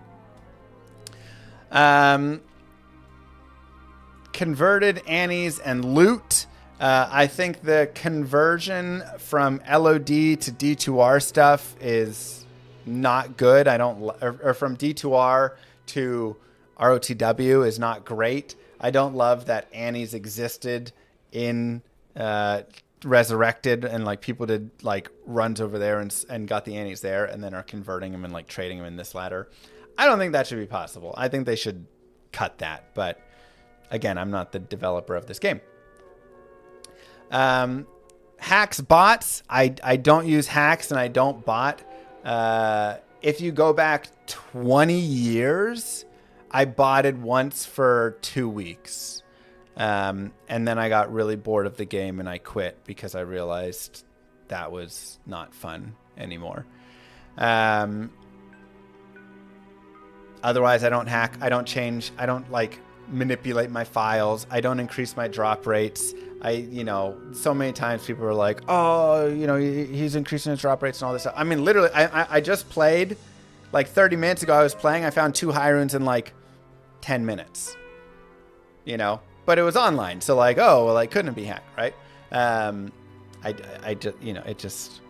Converted Annies and loot. I think the conversion from LOD to D2R stuff is not good. Or from D2R to ROTW is not great. I don't love that Annies existed in Resurrected, and like people did like runs over there and got the Annies there and then are converting them and like trading them in this ladder. I don't think that should be possible. I think they should cut that. But again, I'm not the developer of this game. Hacks, bots. I don't use hacks and I don't bot. If you go back 20 years, I botted once for 2 weeks. And then I got really bored of the game and I quit because I realized that was not fun anymore. Otherwise, I don't hack. I don't change. I don't like manipulate my files. I don't increase my drop rates. So many times people are like, oh, he's increasing his drop rates and all this stuff. I mean, literally, I just played like 30 minutes ago. I was playing. I found 2 high runes in like 10 minutes, but it was online. So like, oh, well, I couldn't be hacked, right? It just,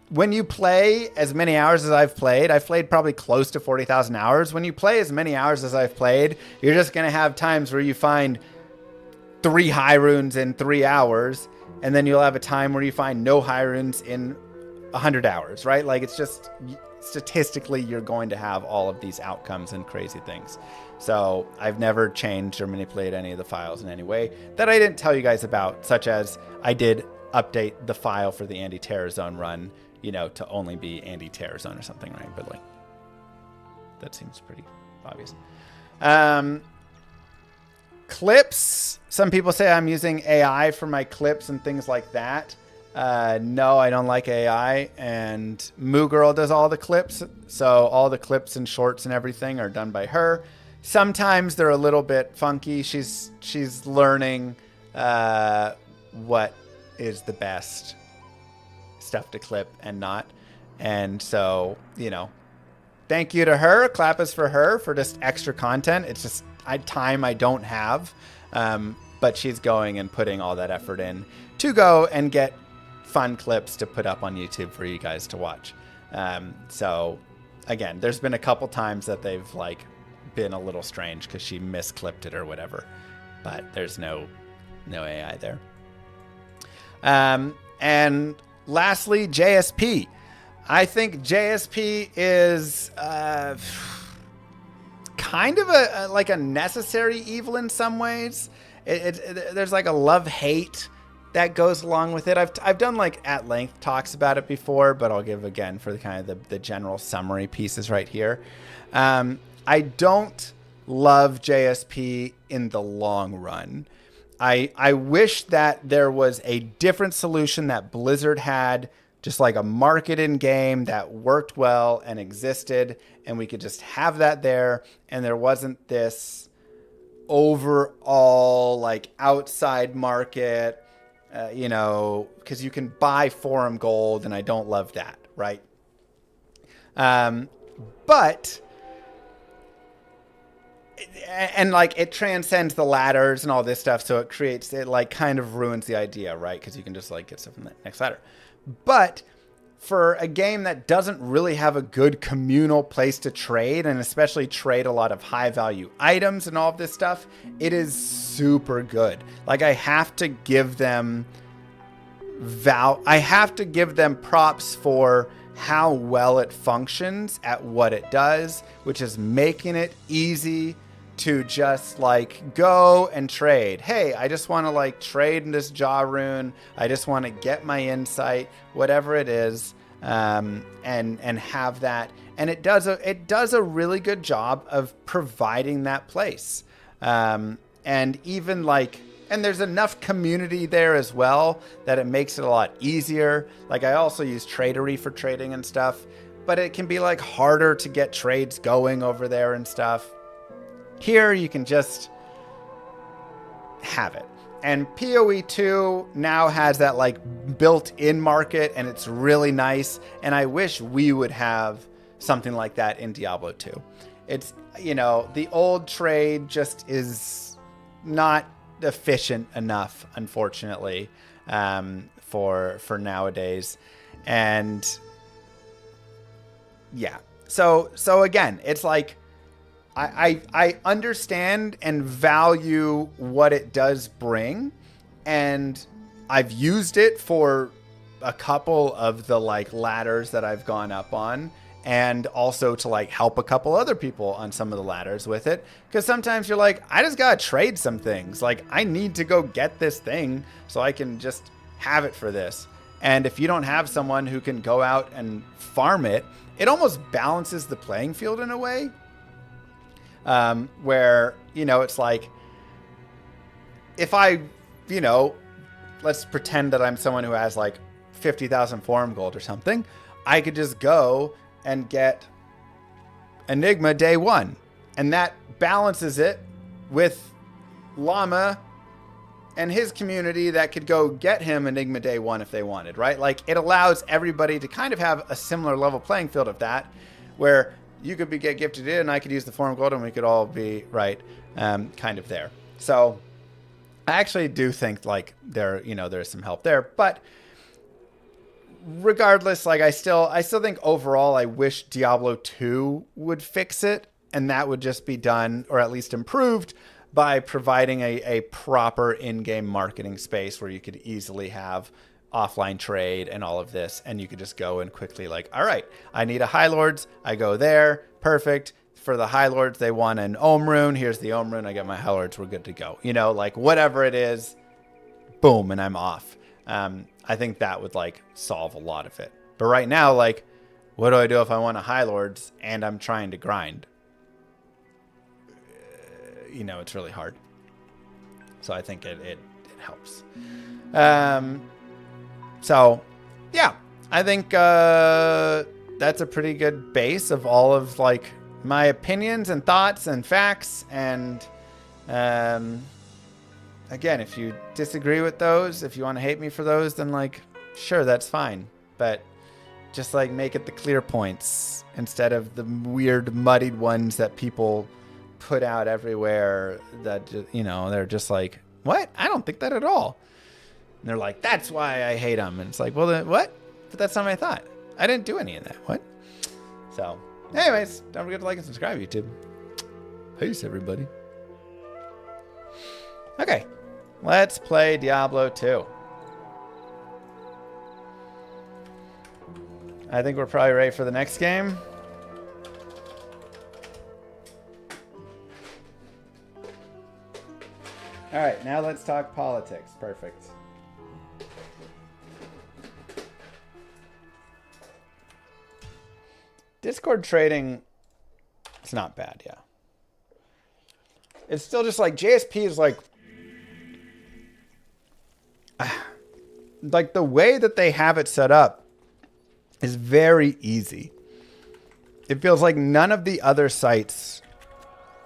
when you play as many hours as I've played probably close to 40,000 hours. When you play as many hours as I've played, you're just going to have times where you find 3 high runes in 3 hours, and then you'll have a time where you find no high runes in 100 hours, right? Like, it's just, statistically you're going to have all of these outcomes and crazy things. So I've never changed or manipulated any of the files in any way that I didn't tell you guys about, such as I did update the file for the anti-terror zone run, to only be anti-terror zone or something, right? But like, that seems pretty obvious. Clips. Some people say I'm using AI for my clips and things like that. No, I don't like AI, and Moo Girl does all the clips. So all the clips and shorts and everything are done by her. Sometimes they're a little bit funky. She's learning what is the best stuff to clip and not. And so, thank you to her. Clap is for her for just extra content. It's just time I don't have. But she's going and putting all that effort in to go and get fun clips to put up on YouTube for you guys to watch. So again, there's been a couple times that they've been a little strange because she misclipped it or whatever, but there's no AI there. And lastly, JSP. I think JSP is kind of a necessary evil in some ways. There's a love-hate that goes along with it. I've done at length talks about it before, but I'll give again for the kind of the general summary pieces right here. I don't love JSP in the long run. I wish that there was a different solution that Blizzard had, just like a market in game that worked well and existed, and we could just have that there, and there wasn't this overall outside market, because you can buy forum gold, and I don't love that, right? But it transcends the ladders and all this stuff, so it kind of ruins the idea, right? Because you can just get stuff from the next ladder. But for a game that doesn't really have a good communal place to trade, and especially trade a lot of high value items and all of this stuff, it is super good. I have to give them props for how well it functions at what it does, which is making it easy to just go and trade. Hey, I just want to trade in this jaw rune. I just want to get my insight, whatever it is, and have that. And it does a really good job of providing that place. And even and there's enough community there as well that it makes it a lot easier. I also use Tradery for trading and stuff, but it can be harder to get trades going over there and stuff. Here you can just have it. And PoE 2 now has that built-in market, and it's really nice. And I wish we would have something like that in Diablo 2. It's, the old trade just is not efficient enough, unfortunately, for nowadays. And yeah. So again, it's I understand and value what it does bring, and I've used it for a couple of the ladders that I've gone up on, and also to help a couple other people on some of the ladders with it, because sometimes you're I just gotta trade some things. I need to go get this thing so I can just have it for this. And if you don't have someone who can go out and farm it, it almost balances the playing field in a way. Where, it's if I, let's pretend that I'm someone who has 50,000 forum gold or something, I could just go and get Enigma day one. And that balances it with Llama and his community that could go get him Enigma day one if they wanted, right? It allows everybody to kind of have a similar level playing field of that, where you could get gifted in, and I could use the forum gold, and we could all be kind of there. So I actually do think there's some help there. But regardless, I still think overall I wish Diablo 2 would fix it, and that would just be done, or at least improved, by providing a proper in-game marketing space where you could easily have offline trade and all of this, and you could just go and quickly like, all right, I need a High Lords. I go there. Perfect. For the High Lords, they want an Ohm Rune. Here's the Ohm Rune. I get my High Lords. We're good to go. You know, like whatever it is, boom, and I'm off. I think that would like solve a lot of it. But right now, like, what do I do if I want a High Lords and I'm trying to grind? You know, it's really hard. So I think it helps. So, yeah, I think that's a pretty good base of all of like my opinions and thoughts and facts. And again, if you disagree with those, if you want to hate me for those, then like, sure, that's fine. But just like make it the clear points instead of the weird muddied ones that people put out everywhere that, you know, they're just like, what? I don't think that at all. And they're like, that's why I hate them. And it's like, well, then what? But that's not my thought. I didn't do any of that. What? So, anyways, don't forget to like and subscribe, YouTube. Peace, everybody. Okay, let's play Diablo 2. I think we're probably ready for the next game. All right, now let's talk politics. Perfect. Discord trading, it's not bad, yeah. It's still just like JSP is like the way that they have it set up is very easy. It feels like none of the other sites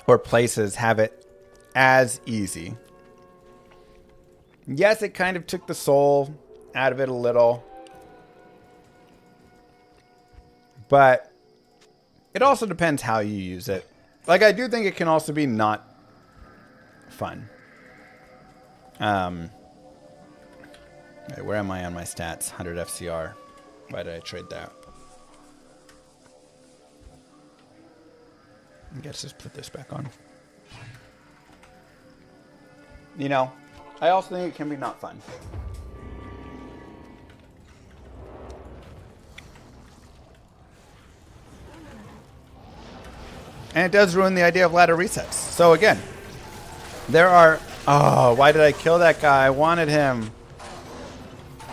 or places have it as easy. Yes, it kind of took the soul out of it a little. But it also depends how you use it. Like, I do think it can also be not fun. Okay, where am I on my stats? 100 FCR. Why did I trade that? I guess just put this back on. You know, I also think it can be not fun. And it does ruin the idea of ladder resets. So again, there are... Oh, why did I kill that guy? I wanted him.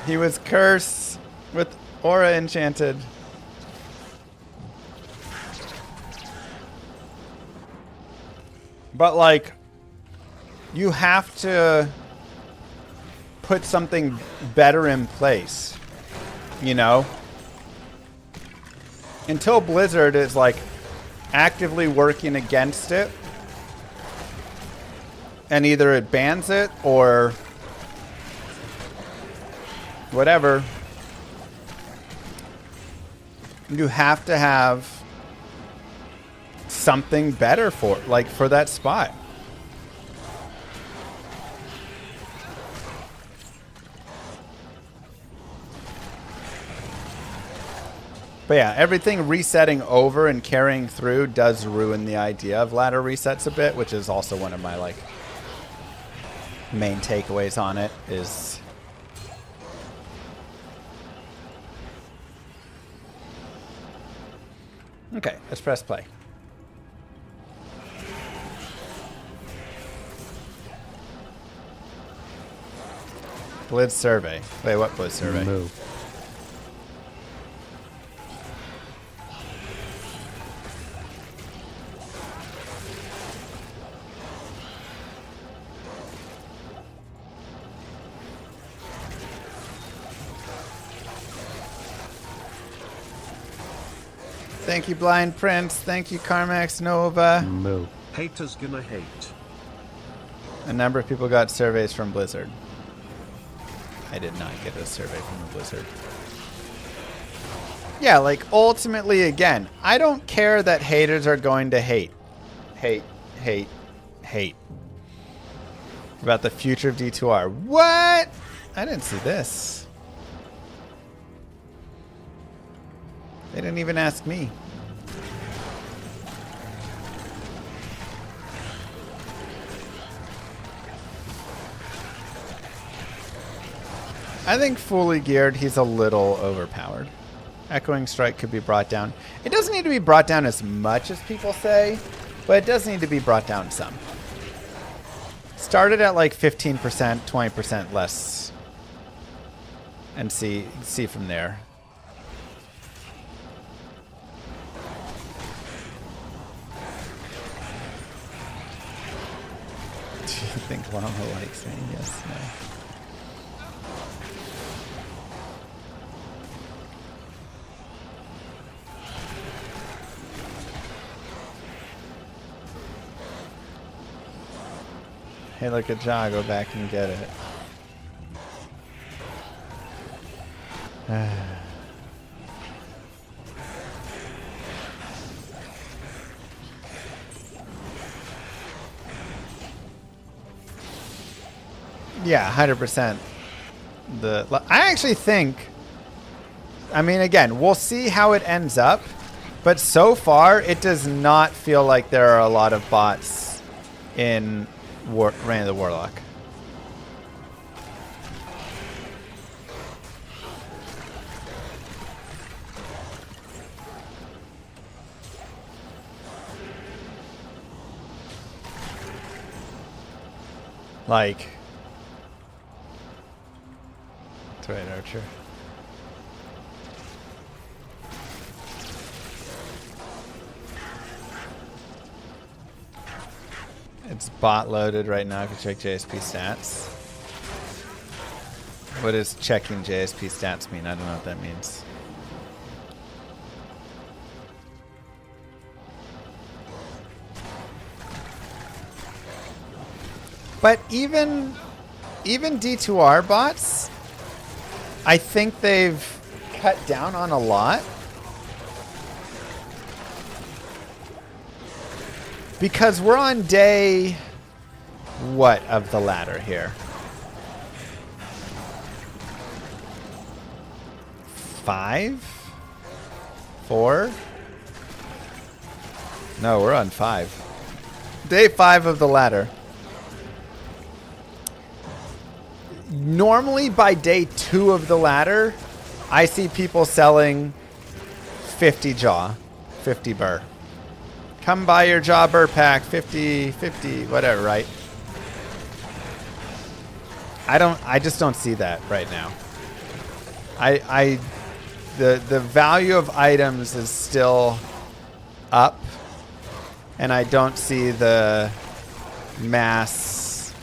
He was cursed with aura enchanted. But like, you have to put something better in place, you know? Until Blizzard is like actively working against it, and either it bans it or whatever, you have to have something better for that spot. But yeah, everything resetting over and carrying through does ruin the idea of ladder resets a bit, which is also one of my like main takeaways on it is okay, let's press play. Blitz survey. Wait, what Blitz survey? Move. Thank you, Blind Prince. Thank you, Carmax Nova. Move. Haters gonna hate. A number of people got surveys from Blizzard. I did not get a survey from the Blizzard. Yeah, like, ultimately, again, I don't care that haters are going to hate. Hate. About the future of D2R. What? I didn't see this. They didn't even ask me. I think fully geared, he's a little overpowered. Echoing Strike could be brought down. It doesn't need to be brought down as much as people say, but it does need to be brought down some. Started at like 15%, 20% less. And see from there. Do you think Llama likes me? Yes, no. Hey, look at Ja, go back and get it. Yeah, 100%. I actually think, I mean, again, we'll see how it ends up, but so far it does not feel like there are a lot of bots in Reign of the Warlock. Like, that's right, Archer. It's bot loaded right now if you check JSP stats. What does checking JSP stats mean? I don't know what that means. But even D2R bots, I think they've cut down on a lot. Because we're on day, what, of the ladder here? 5? 4? No, we're on 5. Day 5 of the ladder. Normally by day 2 of the ladder, I see people selling 50 jaw, 50 burr. Come buy your jaw burr pack, 50, whatever, right? I just don't see that right now. The value of items is still up, and I don't see the mass,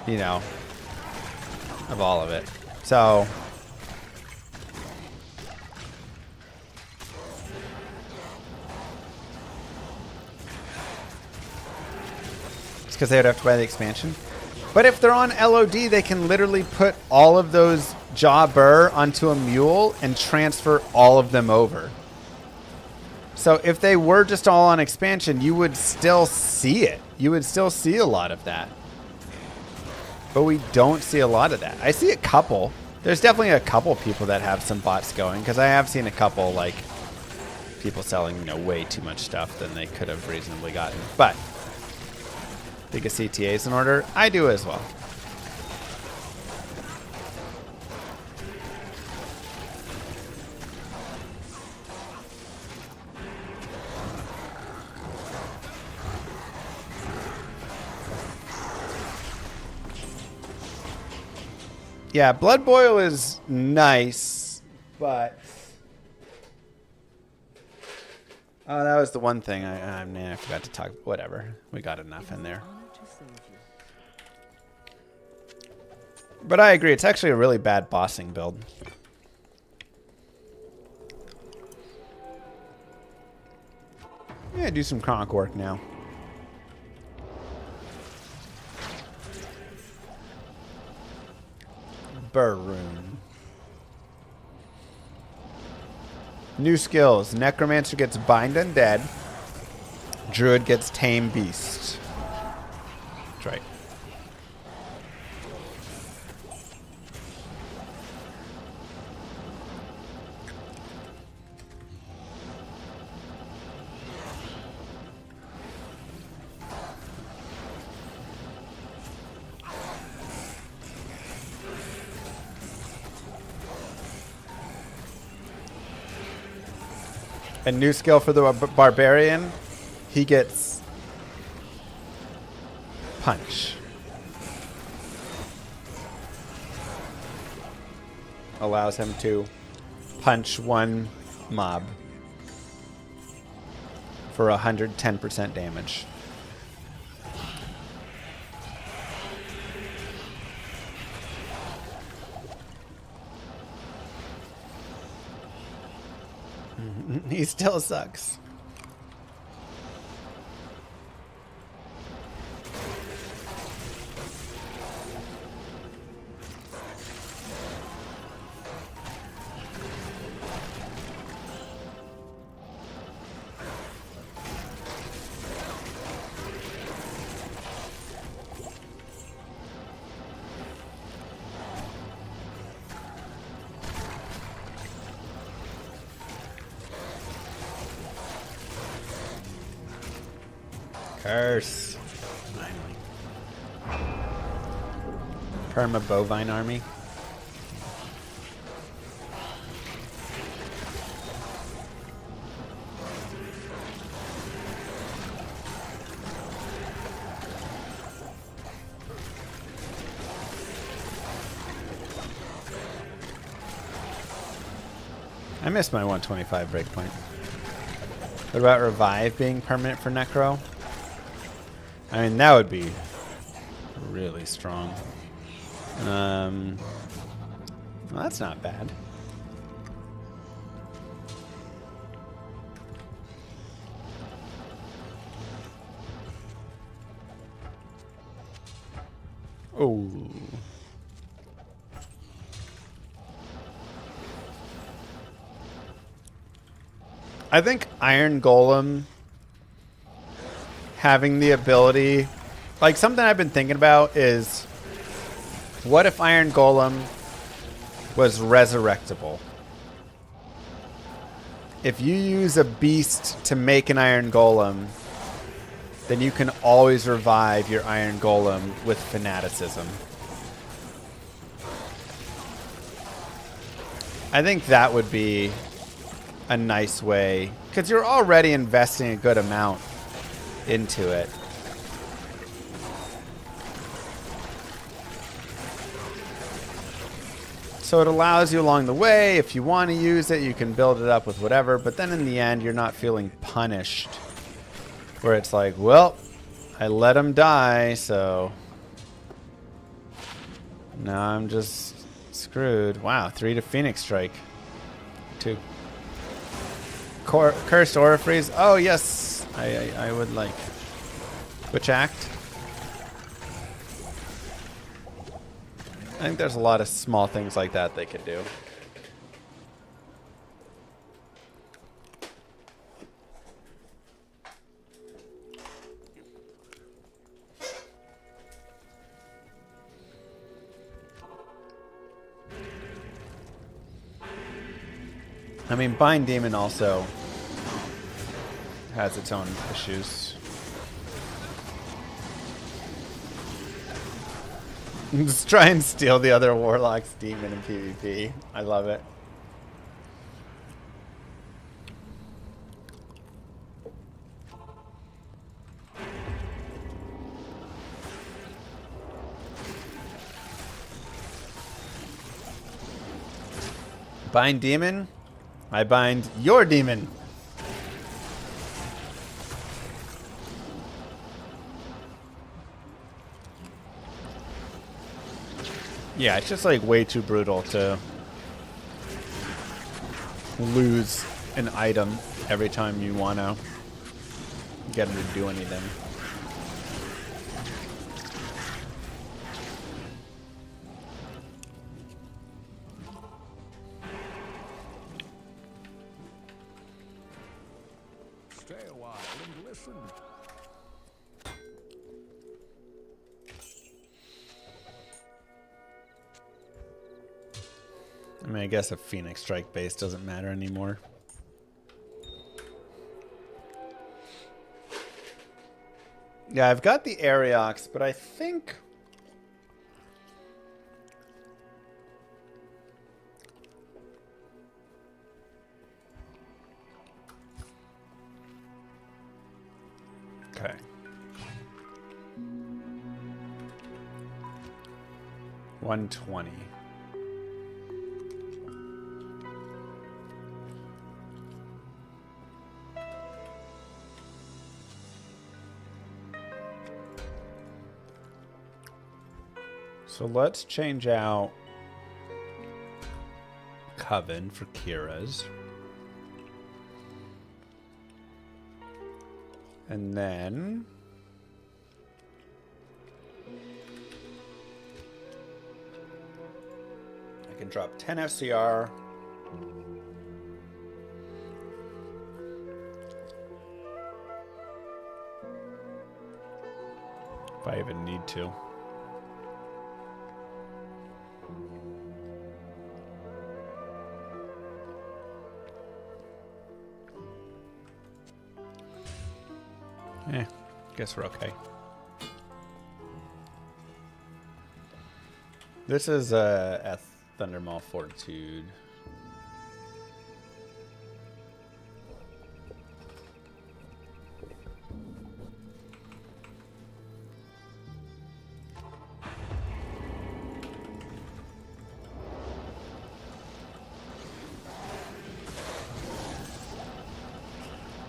you know, of all of it. So it's because they would have to buy the expansion. But if they're on LOD, they can literally put all of those jaw burr onto a mule and transfer all of them over. So if they were just all on expansion, you would still see it. You would still see a lot of that. But we don't see a lot of that. I see a couple. There's definitely a couple people that have some bots going, because I have seen a couple, like, people selling, you know, way too much stuff than they could have reasonably gotten. But think a CTA is in order. I do as well. Yeah, Blood Boil is nice, but oh, that was the one thing I forgot to talk. Whatever, we got enough in there. But I agree, it's actually a really bad bossing build. Yeah, do some chronic work now. Burroon. New skills. Necromancer gets Bind Undead. Druid gets Tame Beast. That's right. A new skill for the barbarian. He gets punch. Allows him to punch one mob for 110% damage. He still sucks. Curse. Finally. Perma bovine army. I missed my 125 breakpoint. What about revive being permanent for Necro? I mean, that would be really strong. Well, that's not bad. Oh. I think Iron Golem having the ability, like something I've been thinking about is, what if Iron Golem was resurrectable? If you use a beast to make an Iron Golem, then you can always revive your Iron Golem with fanaticism. I think that would be a nice way, because you're already investing a good amount into it. So it allows you along the way, if you want to use it, you can build it up with whatever, but then in the end, you're not feeling punished. Where it's like, well, I let him die, so now I'm just screwed. Wow, 3 to Phoenix Strike. 2. Cursed Orifreeze. Oh, yes. I would like. Which act? I think there's a lot of small things like that they could do. I mean, Bind Demon also has its own issues. Just try and steal the other Warlock's Demon in PvP. I love it. Bind Demon. I bind your demon. Yeah, it's just like way too brutal to lose an item every time you want to get him to do anything. Stay a while and listen. I mean, I guess a Phoenix Strike base doesn't matter anymore. Yeah, I've got the Ariox, but I think Okay. $120. So let's change out Coven for Kira's. And then I can drop 10 FCR. If I even need to. Guess we're okay. This is a Thundermaw Fortitude.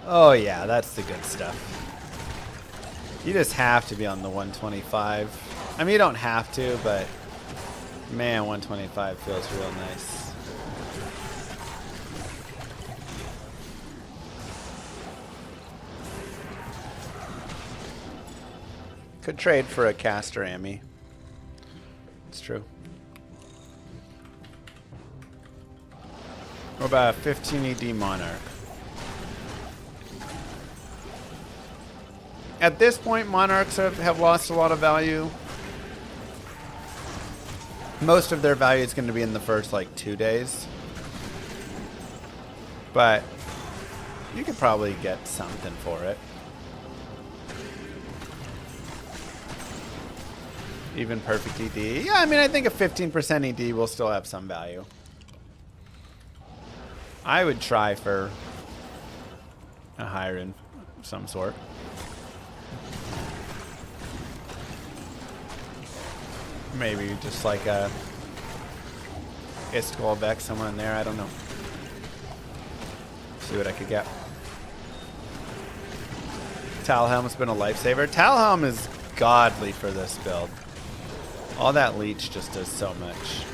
Oh yeah, that's the good stuff. You just have to be on the 125. I mean, you don't have to, but man, 125 feels real nice. Could trade for a caster Amy. It's true. What about a 15 ED Monarch? At this point, Monarchs have lost a lot of value. Most of their value is going to be in the first, like, 2 days. But you could probably get something for it. Even perfect ED. Yeah, I mean, I think a 15% ED will still have some value. I would try for a higher in some sort. Maybe just like a Istgol Vex somewhere in there. I don't know. See what I could get. Talhelm's been a lifesaver. Talhelm is godly for this build. All that leech just does so much.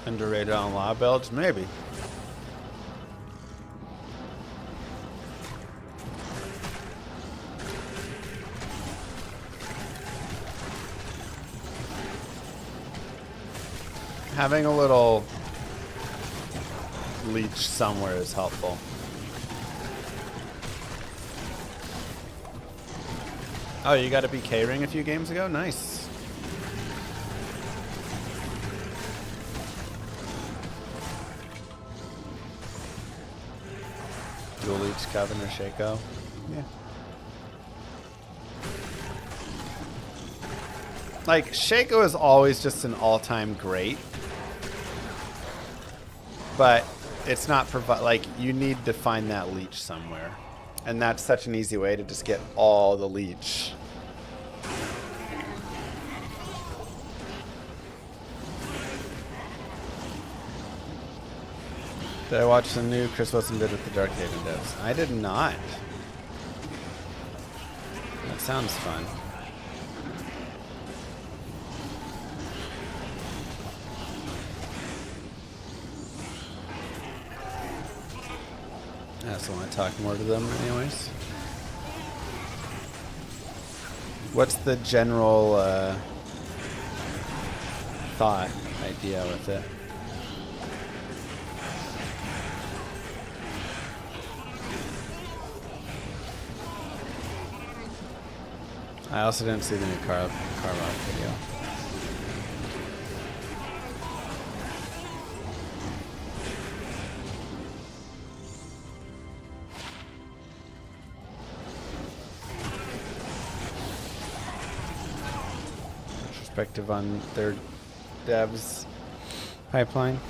Underrated on law builds? Maybe. Having a little leech somewhere is helpful. Oh, you got a BK ring a few games ago? Nice. Dual Leech, Coven, or Shaco. Yeah. Like, Shaco is always just an all-time great. But it's not like, you need to find that leech somewhere. And that's such an easy way to just get all the leech. Did I watch the new Chris Wilson vid with the Dark Haven devs? I did not. That sounds fun. I also want to talk more to them anyways. What's the general thought, idea with it? I also didn't see the new Carlock video. perspective on their devs pipeline.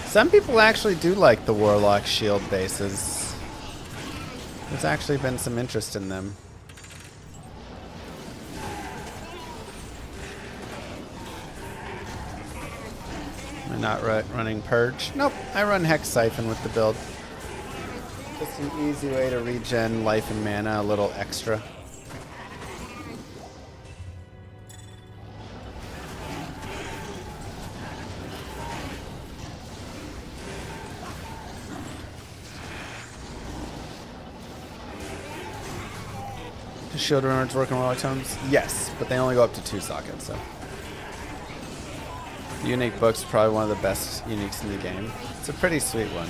Some people actually do like the Warlock shield bases. There's actually been some interest in them. Am I not running Purge? Nope, I run Hex Siphon with the build. Just an easy way to regen life and mana a little extra. Do shield runners work on Warlock tomes? Yes, but they only go up to 2 sockets, so. Unique book's probably one of the best uniques in the game. It's a pretty sweet one.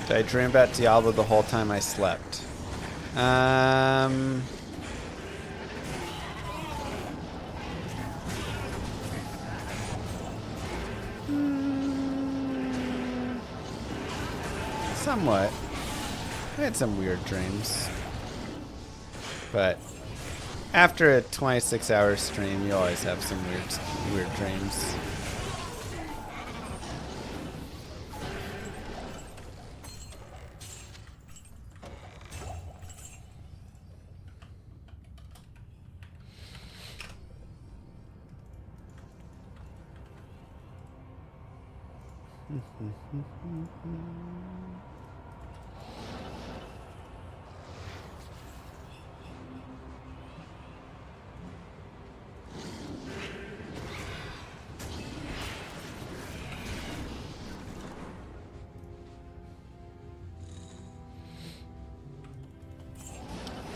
Did I dream about Diablo the whole time I slept? Somewhat. I had some weird dreams. But after a 26-hour stream, you always have some weird dreams.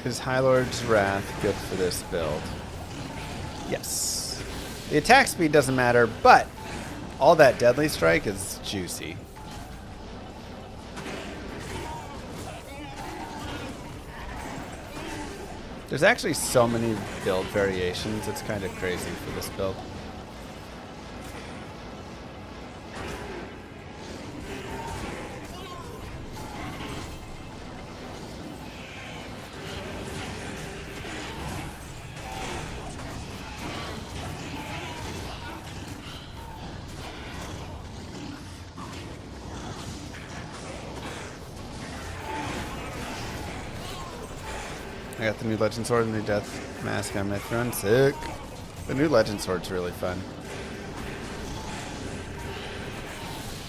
Is High Lord's Wrath good for this build? Yes. The attack speed doesn't matter, but all that Deadly Strike is juicy. There's actually so many build variations, it's kind of crazy for this build. I got the new Legend Sword and the new Death Mask on my throne. Sick. The new Legend Sword's really fun.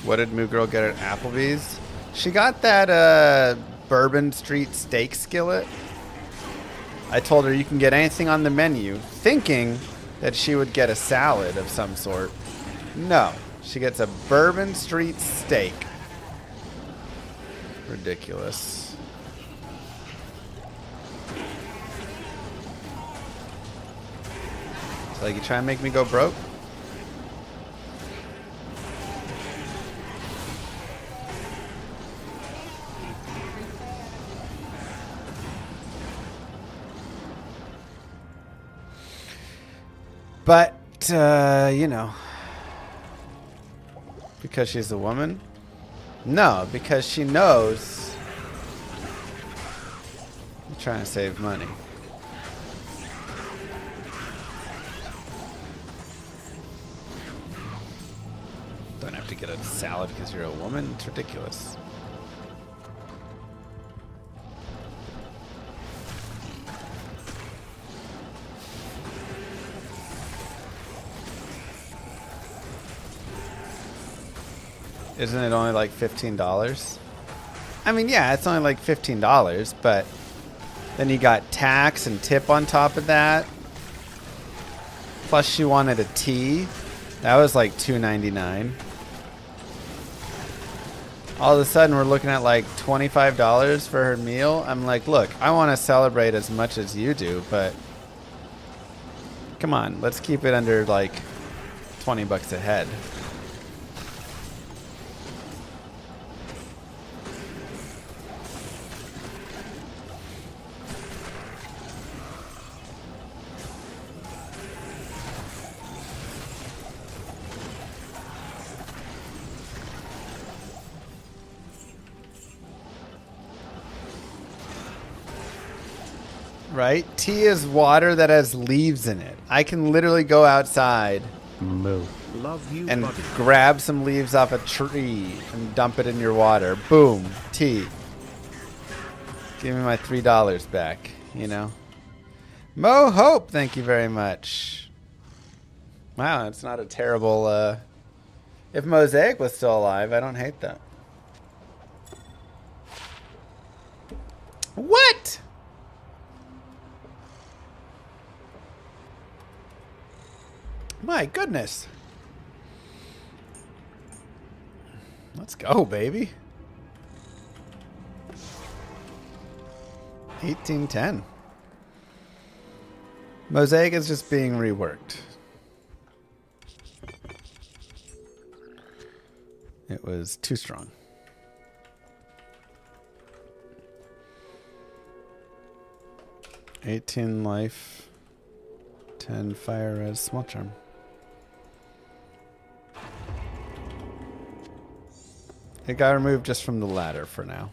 What did Moo Girl get at Applebee's? She got that Bourbon Street steak skillet. I told her you can get anything on the menu, thinking that she would get a salad of some sort. No, she gets a Bourbon Street steak. Ridiculous. Like, you try and make me go broke? But, you know, because she's a woman? No, because she knows you're trying to save money. Don't have to get a salad because you're a woman. It's ridiculous. Isn't it only like $15? I mean, yeah, it's only like $15, but then you got tax and tip on top of that. Plus she wanted a tea. That was like $2.99. All of a sudden we're looking at like $25 for her meal. I'm like, look, I want to celebrate as much as you do, but come on, let's keep it under like 20 bucks a head. Right? Tea is water that has leaves in it. I can literally go outside Love you, and buddy. grab some leaves off a tree and dump it in your water. Boom. Tea. Give me my $3 back, you know? Mo Hope, thank you very much. Wow, it's not a terrible... if Mosaic was still alive, I don't hate that. What? My goodness. Let's go, baby. 1810. Mosaic is just being reworked. It was too strong. 18 life, 10 fire res, small charm. It got removed just from the ladder for now.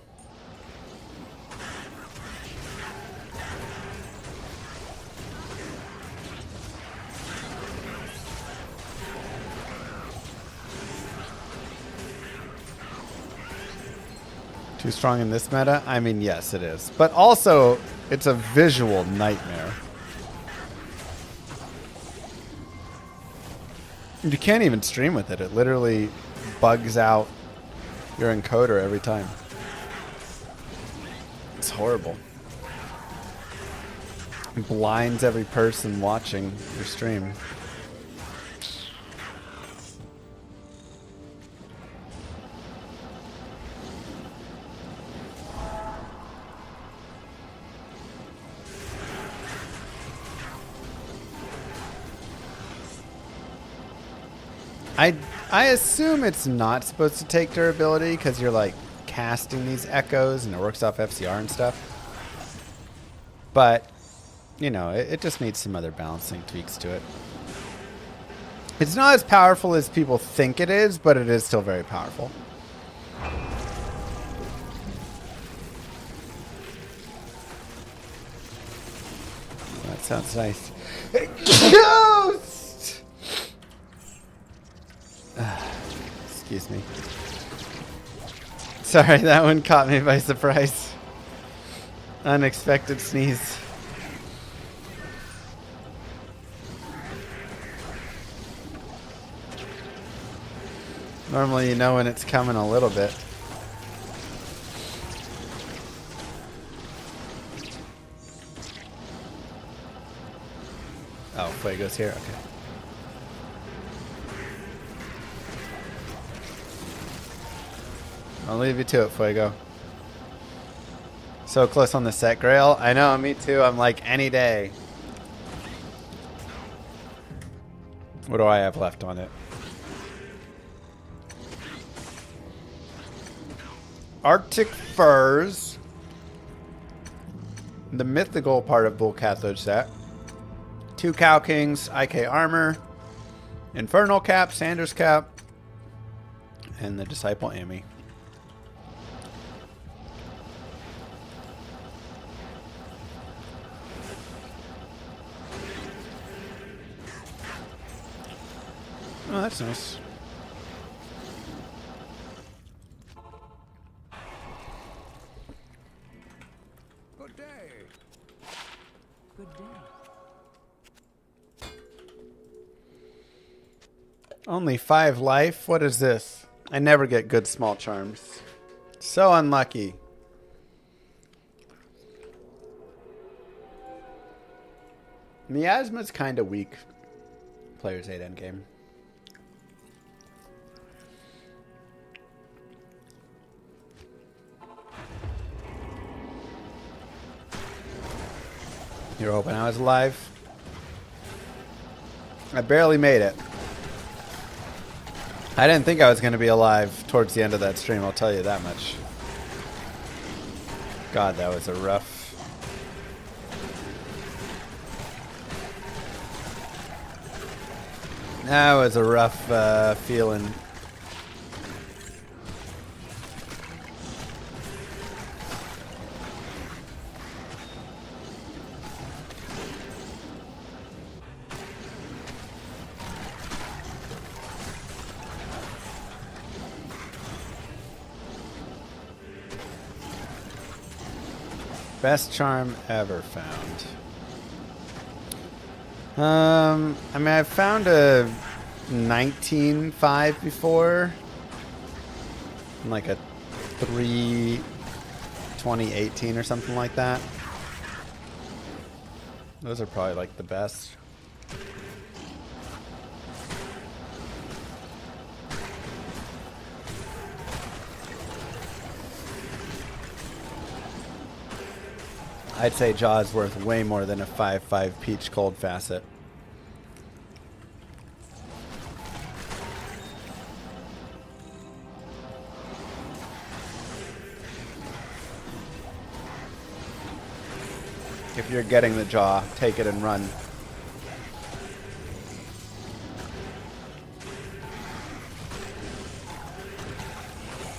Too strong in this meta? I mean, yes, it is. But also, it's a visual nightmare. You can't even stream with it. It literally bugs out your encoder every time. It's horrible. It blinds every person watching your stream. I assume it's not supposed to take durability because you're like casting these echoes and it works off FCR and stuff. But, you know, it just needs some other balancing tweaks to it. It's not as powerful as people think it is, but it is still very powerful. That sounds nice. Ghost! Excuse me. Sorry, that one caught me by surprise. Unexpected sneeze. Normally you know when it's coming a little bit. Oh, Fuego's here? Okay. I'll leave you to it, Fuego. So close on the set grail. I know, me too. I'm like, any day. What do I have left on it? Arctic Furs. The mythical part of Bull Cathode set. 2 Cow Kings, IK Armor. Infernal Cap, Sanders Cap. And the Disciple Amy. Oh, that's nice. Good day. Good day. Only 5 life? What is this? I never get good small charms. So unlucky. Miasma's kind of weak. Players 8 endgame. You're hoping I was alive? I barely made it. I didn't think I was going to be alive towards the end of that stream, I'll tell you that much. God, that was a rough... That was a rough feeling. Best charm ever found. I mean, I've found a 19.5 before. And like a 3/2018 or something like that. Those are probably like the best. I'd say Jaw is worth way more than a 5/5 peach cold facet. If you're getting the Jaw, take it and run.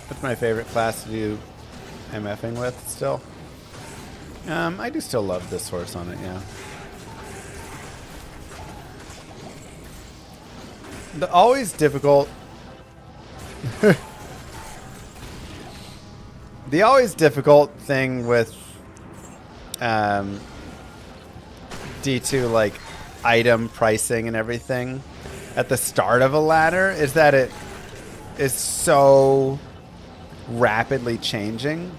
What's my favorite class to do MFing with still? I do still love this horse on it, yeah. The always difficult... the always difficult thing with D2, like, item pricing and everything at the start of a ladder is that it is so rapidly changing.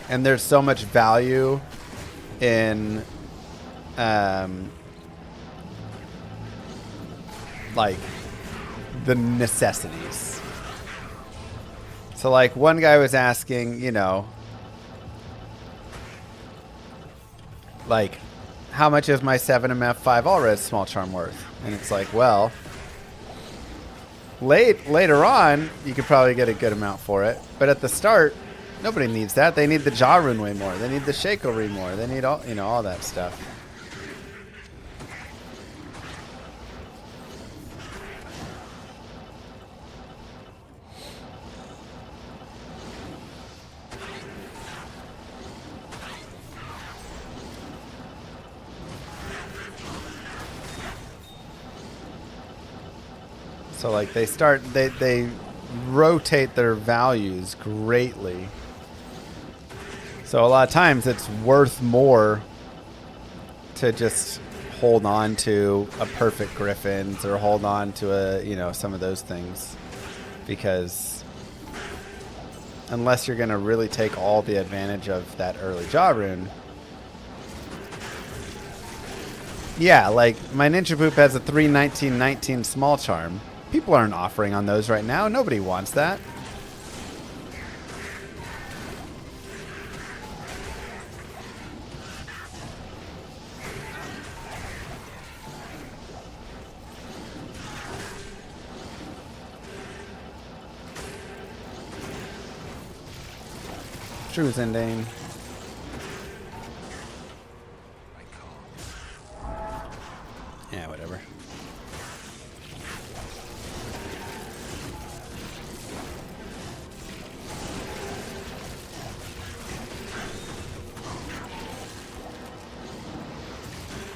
And there's so much value in, like, the necessities. So, like, one guy was asking, you know, like, how much is my 7MF 5 all-res small charm worth? And it's like, well, later on, you could probably get a good amount for it. But at the start... nobody needs that. They need the Jaw rune way more. They need the Shakelry more. They need all, you know, all that stuff. So like they rotate their values greatly. So a lot of times it's worth more to just hold on to a perfect Griffins or hold on to a, you know, some of those things, because unless you're going to really take all the advantage of that early Jaw rune. Yeah, like my Ninja Poop has a 3/19/19 small charm. People aren't offering on those right now. Nobody wants that. True, Zendane. Yeah, whatever.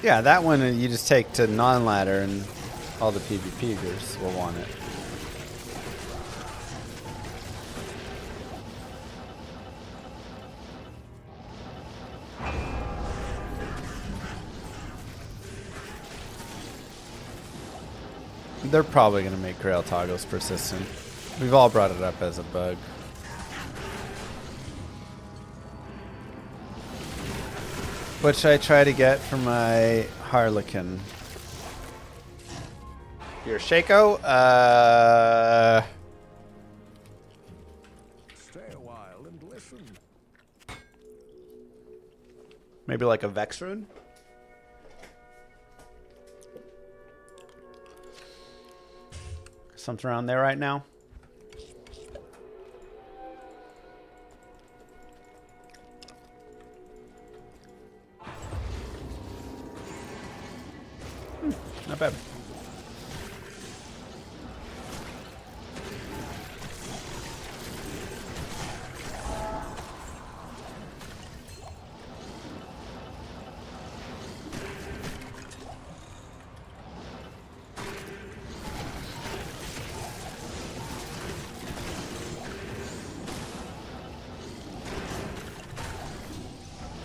Yeah, that one you just take to non-ladder and all the PvPers will want it. They're probably going to make Grail toggles persistent. We've all brought it up as a bug. What should I try to get for my Harlequin? Your Shaco? Stay a while and listen. Maybe like a Vex rune? Something around there right now. Not bad.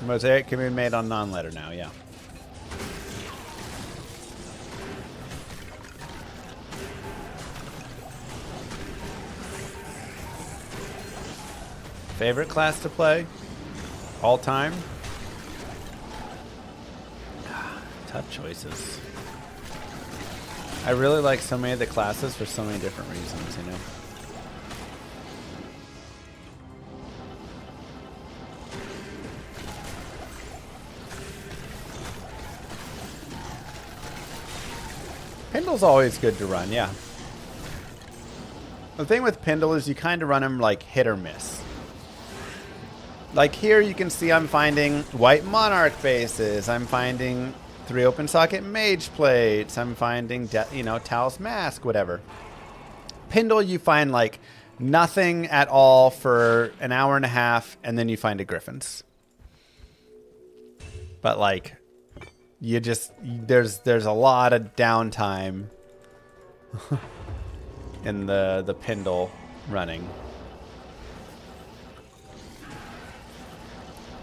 Mosaic can be made on non-letter now, yeah. Favorite class to play? All time? Tough choices. I really like so many of the classes for so many different reasons, you know? Pindle's always good to run, yeah. The thing with Pindle is you kind of run him like hit or miss. Like here you can see I'm finding white Monarch bases. I'm finding 3 open socket mage plates. I'm finding, Taos Mask, whatever. Pindle you find like nothing at all for an hour and a half, and then you find a Griffin's. But like, you just, there's a lot of downtime in the Pindle running.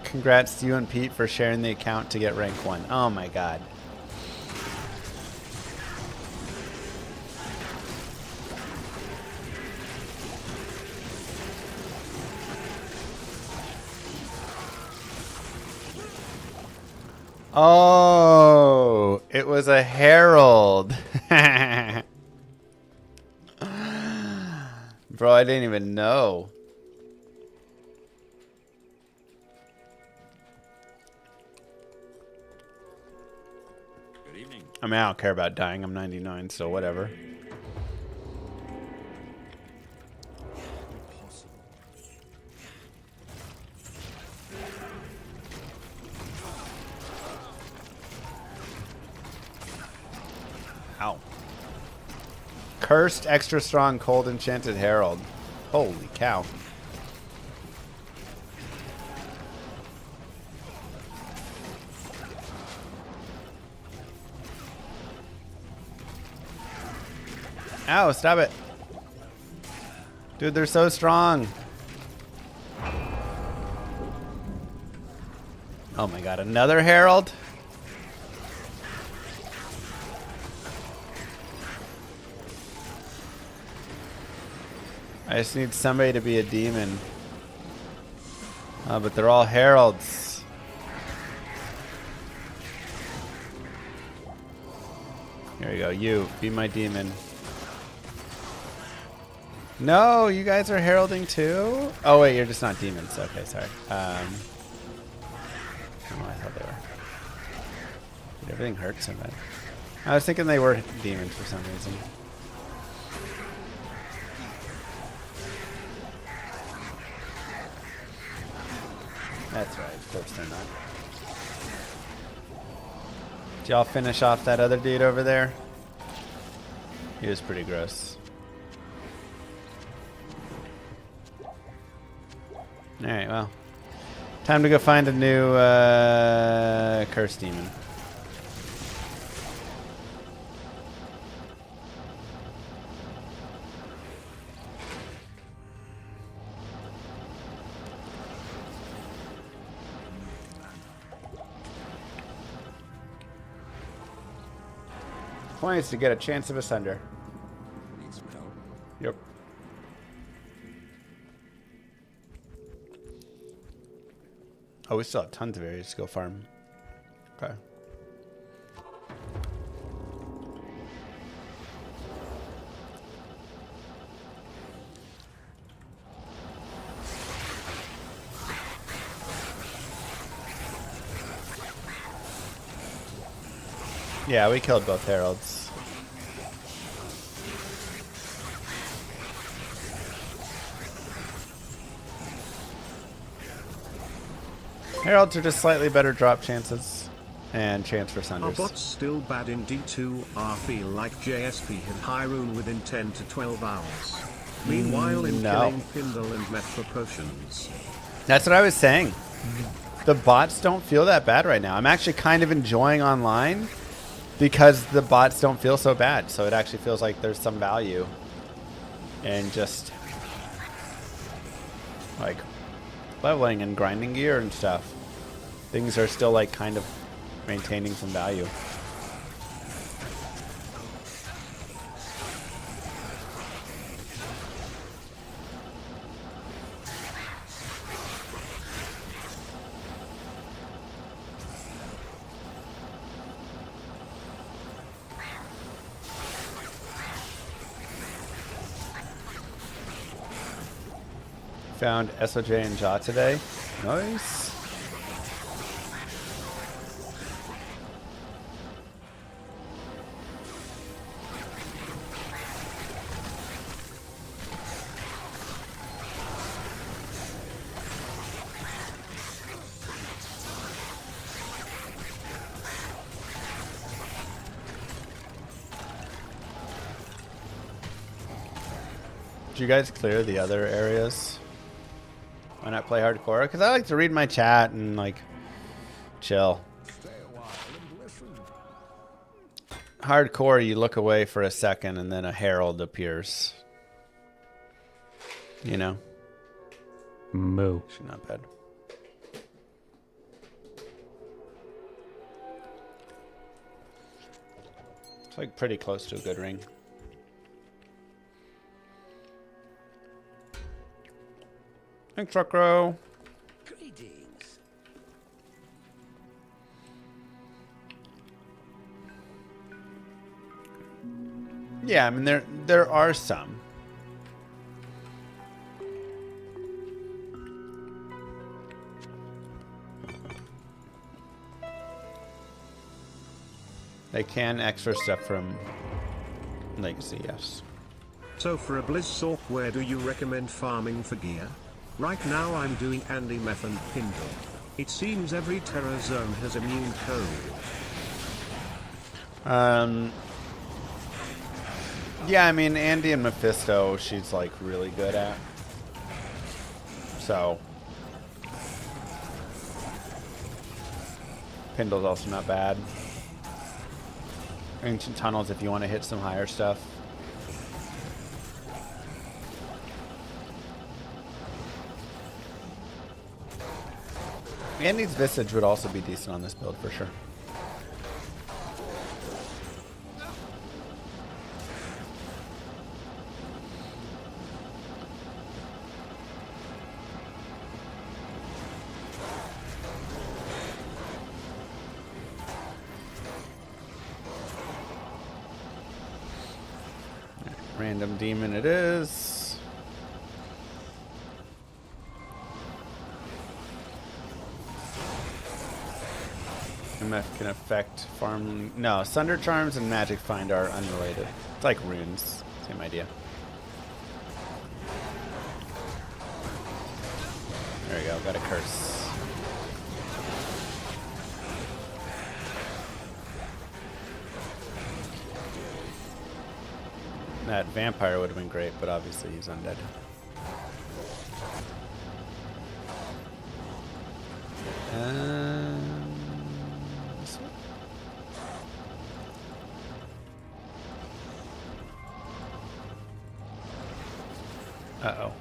Congrats to you and Pete for sharing the account to get rank 1. Oh my god. Oh, it was a herald. Bro, I didn't even know. I mean, I don't care about dying. I'm 99, so whatever. Ow. Cursed, extra strong, cold, enchanted herald. Holy cow. Ow, stop it. Dude, they're so strong. Oh my god, another herald? I just need somebody to be a demon. But they're all heralds. Here we go. You, be my demon. No, you guys are heralding too? Oh wait, you're just not demons. Okay, sorry. Oh, I thought they were. Dude, everything hurts so bad. I was thinking they were demons for some reason. That's right, of course they're not. Did y'all finish off that other dude over there? He was pretty gross. Alright, well. Time to go find a new curse demon. Point is to get a chance of asunder. Need some help. Yep. Oh, we still have tons of areas to go farm. Okay. Yeah, we killed both heralds. Heralds are just slightly better drop chances and chance for Are sunders. bots still bad in D2? I feel like JSP hit high rune within 10 to 12 hours. Meanwhile, in No. killing Pindle and Metro Potions. That's what I was saying. The bots don't feel that bad right now. I'm actually kind of enjoying online because the bots don't feel so bad. So it actually feels like there's some value in just like leveling and grinding gear and stuff. things are still like kind of maintaining some value. Found SOJ and Jaw today. Nice. Did you guys clear the other areas? Why not play hardcore? Because I like to read my chat and like chill. Hardcore, you look away for a second and then a herald appears. You know? Moo. Actually, not bad. It's like pretty close to a good ring. Thanks, Truckrow. Greetings. Yeah, I mean there are some. They can extra stuff from Legacy, yes. So for a Blizzsork, where do you recommend farming for gear? Right now I'm doing Andy Meth and Pindle. It seems every Terra zone has immune code. Yeah, I mean Andy and Mephisto she's like really good at. So Pindle's also not bad. Ancient Tunnels if you want to hit some higher stuff. Andy's Visage would also be decent on this build for sure. Random demon it is. MF can affect farm. No, Sunder Charms and Magic Find are unrelated. It's like runes. Same idea. There we go. Got a curse. That vampire would have been great, but obviously he's undead. This one? Uh-oh.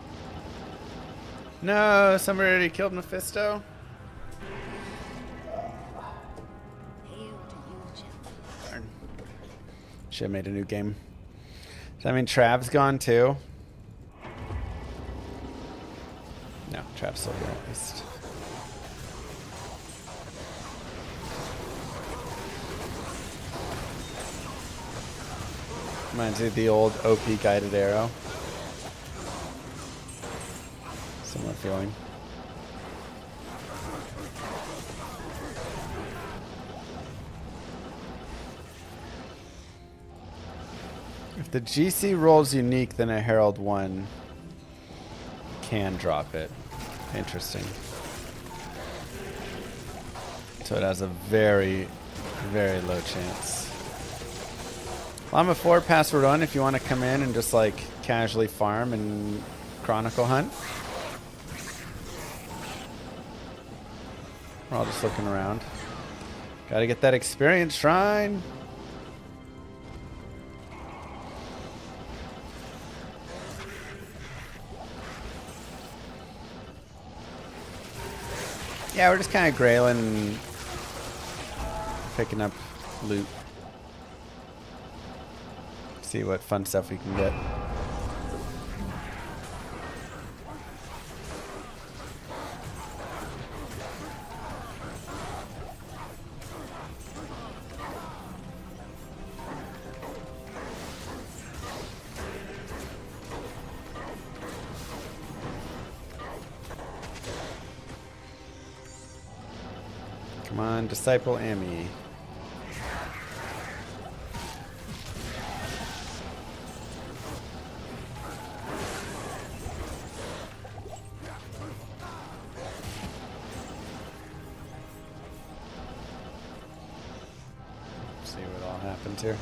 No, somebody already killed Mephisto? Darn. Should have made a new game. Does that mean Trav's gone too? No, Trav's still here at least. Reminds me of the old OP guided arrow. Similar feeling. If the GC rolls unique, then a Herald 1 can drop it. Interesting. So it has a very, very low chance. Llama 4 password on if you want to come in and just like casually farm and chronicle hunt. We're all just looking around. Gotta get that experience shrine. Yeah, we're just kind of grailing, picking up loot. See what fun stuff we can get. Come on, Disciple Amy. See what all happens here.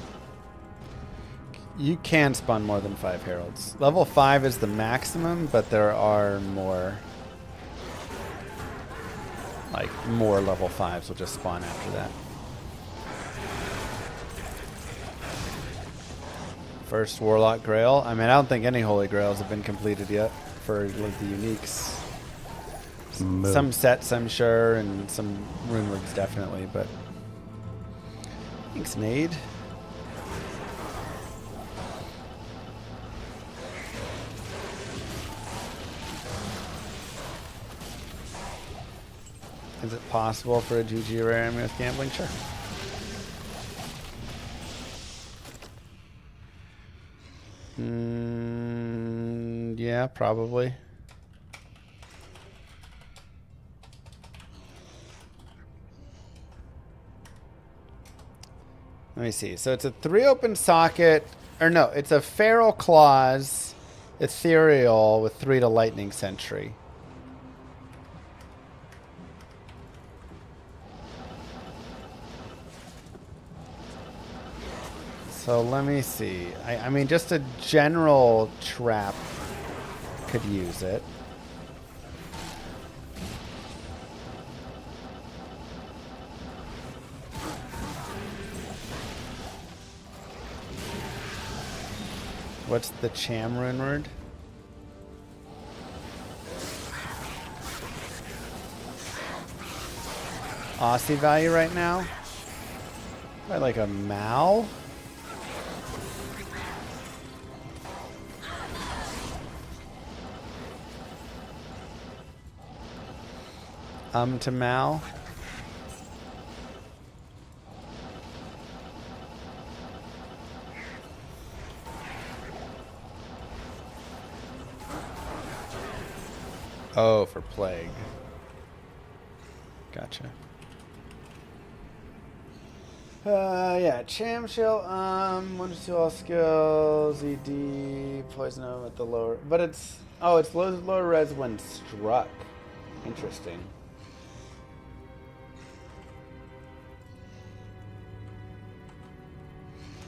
You can spawn more than 5 heralds. Level 5 is the maximum, but there are more. Like, more level 5s will just spawn after that. First Warlock Grail. I mean, I don't think any Holy Grails have been completed yet for like the uniques. Some sets, I'm sure, and some rune words definitely, but... Thanks, Nade. Is it possible for a GG rare enemy with gambling? Sure. Yeah, probably. Let me see. So it's a 3 open socket, or no, it's a Feral Claws Ethereal with 3 to Lightning Sentry. So let me see. I mean, just a general trap could use it. What's the Cham rune word? Aussie value right now? Probably like a Mal? To Mal. Oh, for Plague. Gotcha. Yeah, Cham Shell, 1 to 2 all skills, ED, Poison Ohm at the lower, but it's, oh, it's lower res when struck. Interesting.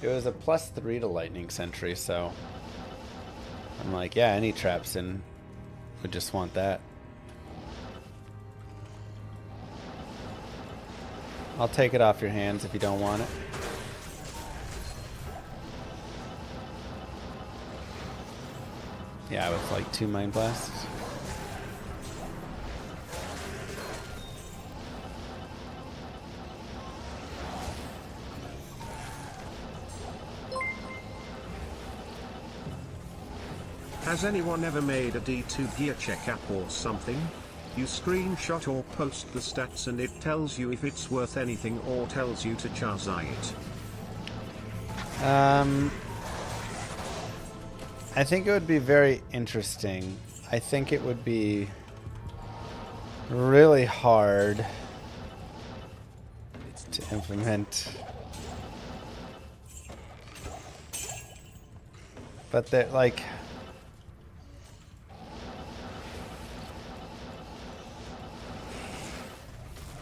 It was a +3 to Lightning Sentry, so I'm like, yeah, any traps in would just want that. I'll take it off your hands if you don't want it. Yeah, with like 2 Mind Blasts. Has anyone ever made a D2 gear check app or something? You screenshot or post the stats and it tells you if it's worth anything or tells you to chazai it. I think it would be very interesting. I think it would be really hard to implement. But they're like...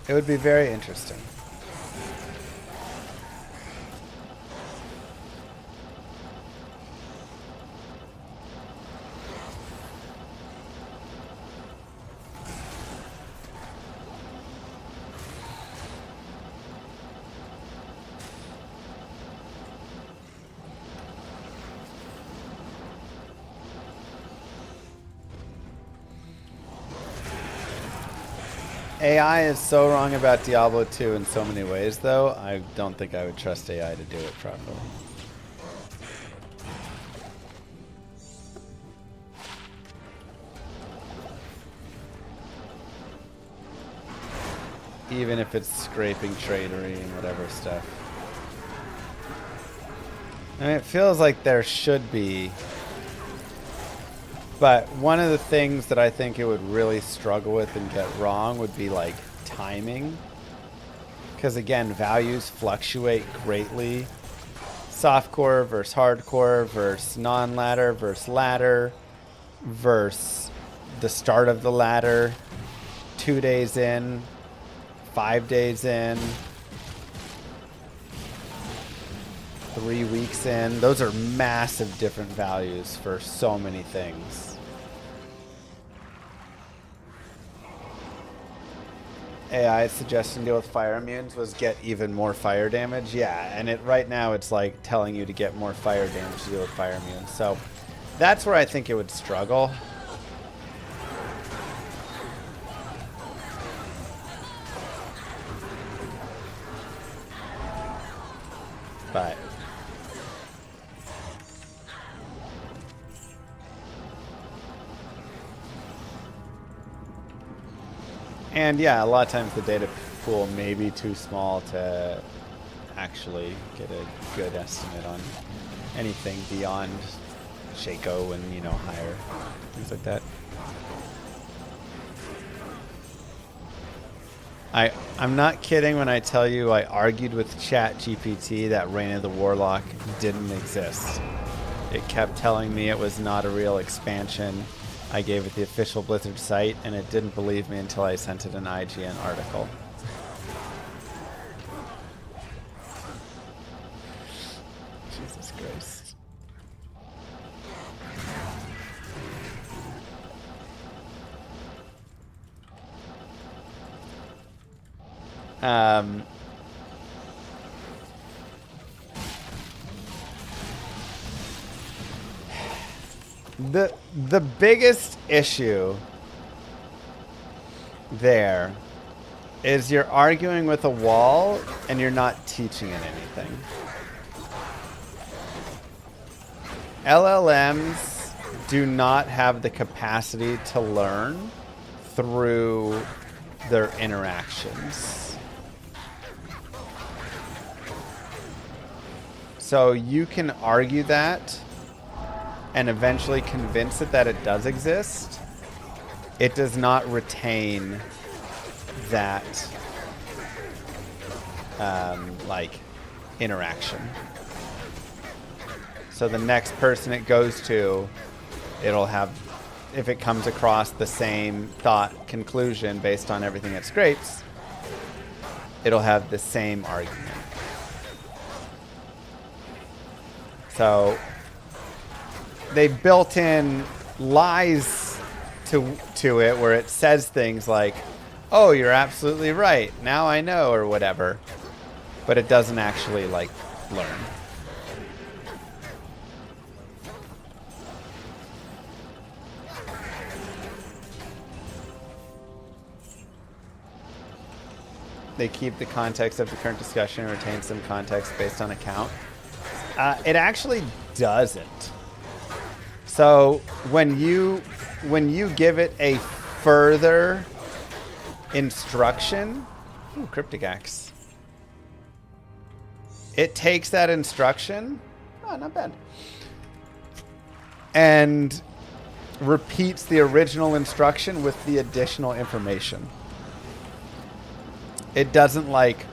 It would be very interesting. AI is so wrong about Diablo 2 in so many ways, though. I don't think I would trust AI to do it properly. Even if it's scraping tradery and whatever stuff. I mean, it feels like there should be. But one of the things that I think it would really struggle with and get wrong would be like timing. Because again, values fluctuate greatly. Softcore versus hardcore versus non-ladder versus ladder versus the start of the ladder, 2 days in, 5 days in, 3 weeks in. Those are massive different values for so many things. AI's suggestion to deal with fire immunes was get even more fire damage. Yeah, and right now it's like telling you to get more fire damage to deal with fire immunes. So that's where I think it would struggle. But and yeah, a lot of times the data pool may be too small to actually get a good estimate on anything beyond Shaco and, you know, higher, things like that. I'm not kidding when I tell you I argued with ChatGPT that Reign of the Warlock didn't exist. It kept telling me it was not a real expansion. I gave it the official Blizzard site, and it didn't believe me until I sent it an IGN article. Jesus Christ. The biggest issue there is you're arguing with a wall and you're not teaching it anything. LLMs do not have the capacity to learn through their interactions. So you can argue that and eventually convince it that it does exist. It does not retain that like interaction. So the next person it goes to, it'll have, if it comes across the same thought conclusion based on everything it scrapes, it'll have the same argument. So they built in lies to it where it says things like, oh, you're absolutely right, now I know, or whatever. But it doesn't actually, like, learn. They keep the context of the current discussion and retain some context based on account. It actually doesn't. So when you give it a further instruction, ooh, Cryptic Axe. It takes that instruction, oh, not bad, and repeats the original instruction with the additional information. It doesn't like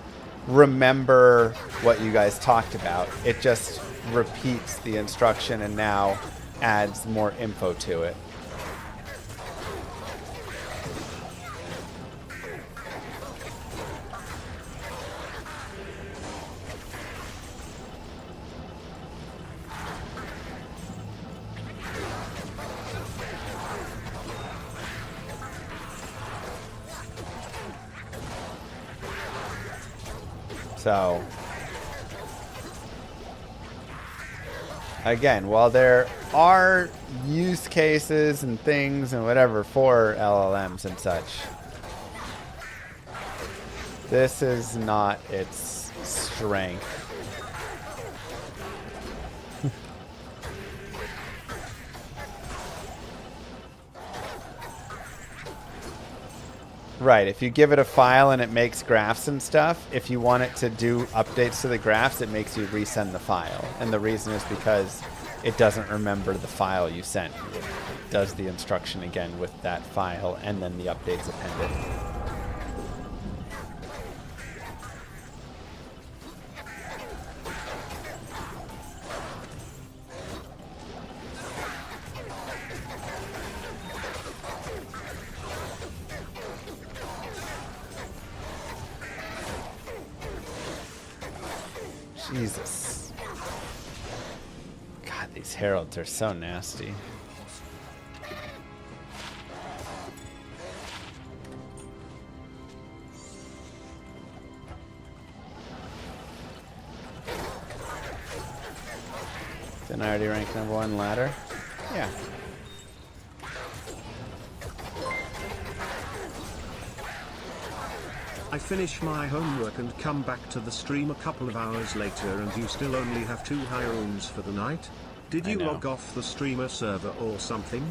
remember what you guys talked about. It just repeats the instruction and now adds more info to it. So, again, while there are use cases and things and whatever for LLMs and such, This is not its strength. Right, if you give it a file and it makes graphs and stuff, if you want it to do updates to the graphs, it makes you resend the file. And the reason is because it doesn't remember the file you sent. It does the instruction again with that file and then the updates appended. Jesus. God, these heralds are so nasty. Didn't I already rank #1 ladder? Yeah. I finish my homework and come back to the stream a couple of hours later and you still only have 2 high rooms for the night? Did you log off the streamer server or something?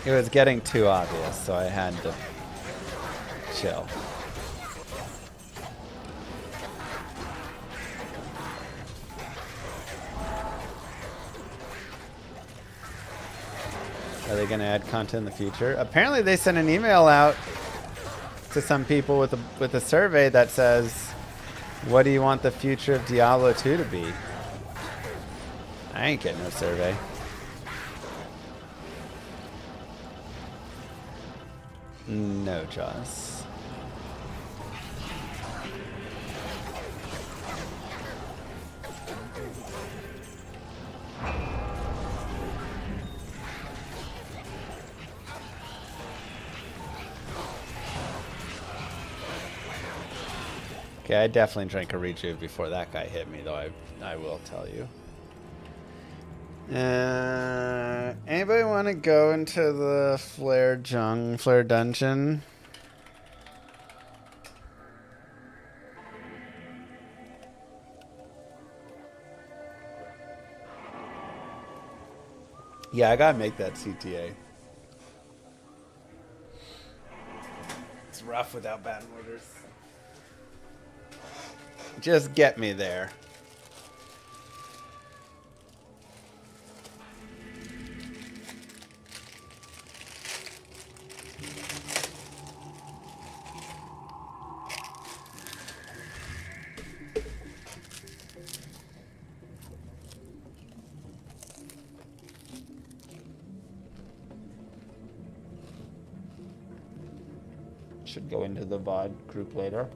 It was getting too obvious, so I had to chill. Are they going to add content in the future? Apparently they sent an email out to some people with a survey that says, what do you want the future of Diablo 2 to be? I ain't getting no survey. No, Joss. Okay, I definitely drank a rejuve before that guy hit me, though I will tell you. Anybody want to go into the Flare dungeon? Yeah, I gotta make that CTA. It's rough without bad orders. Just get me there. Should go into the VOD group later.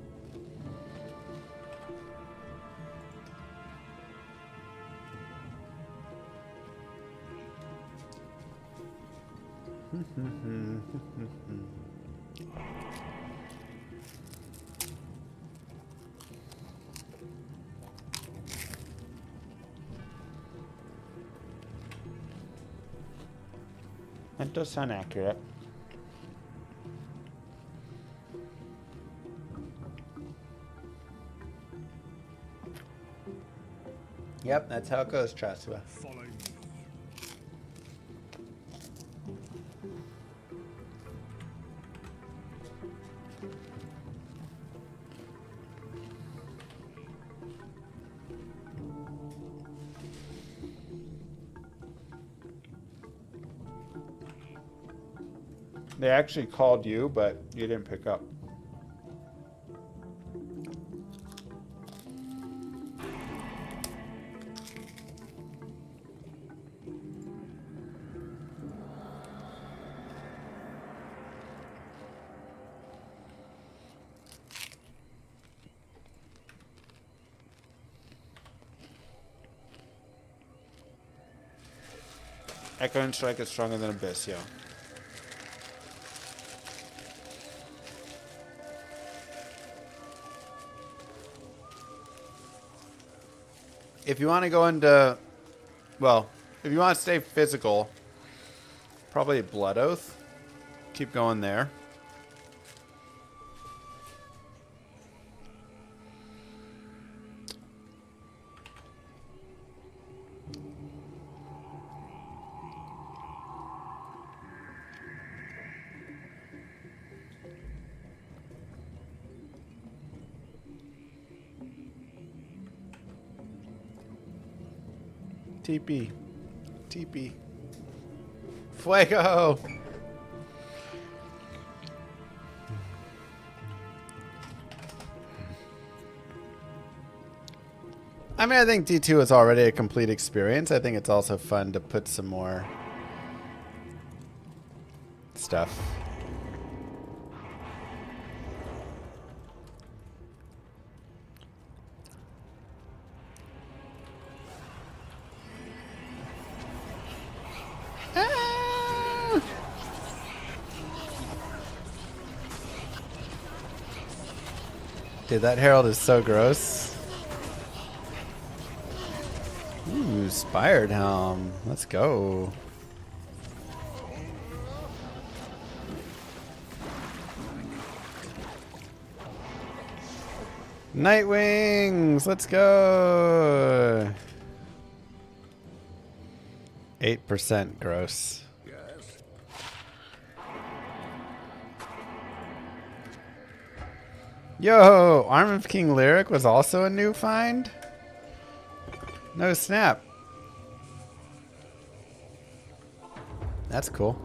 That does sound accurate. Yep, that's how it goes, Trasua. They actually called you, but you didn't pick up. Echoing Strike is stronger than Abyss, yo. If you want to go into, well, if you want to stay physical, probably Blood Oath. Keep going there. TP. TP. Fuego! I mean, I think D2 is already a complete experience. I think it's also fun to put some more stuff. Dude, that herald is so gross. Ooh, Spired Helm. Let's go. Nightwings. Let's go. 8% gross. Yo, Arm of King Lyric was also a new find? No snap. That's cool.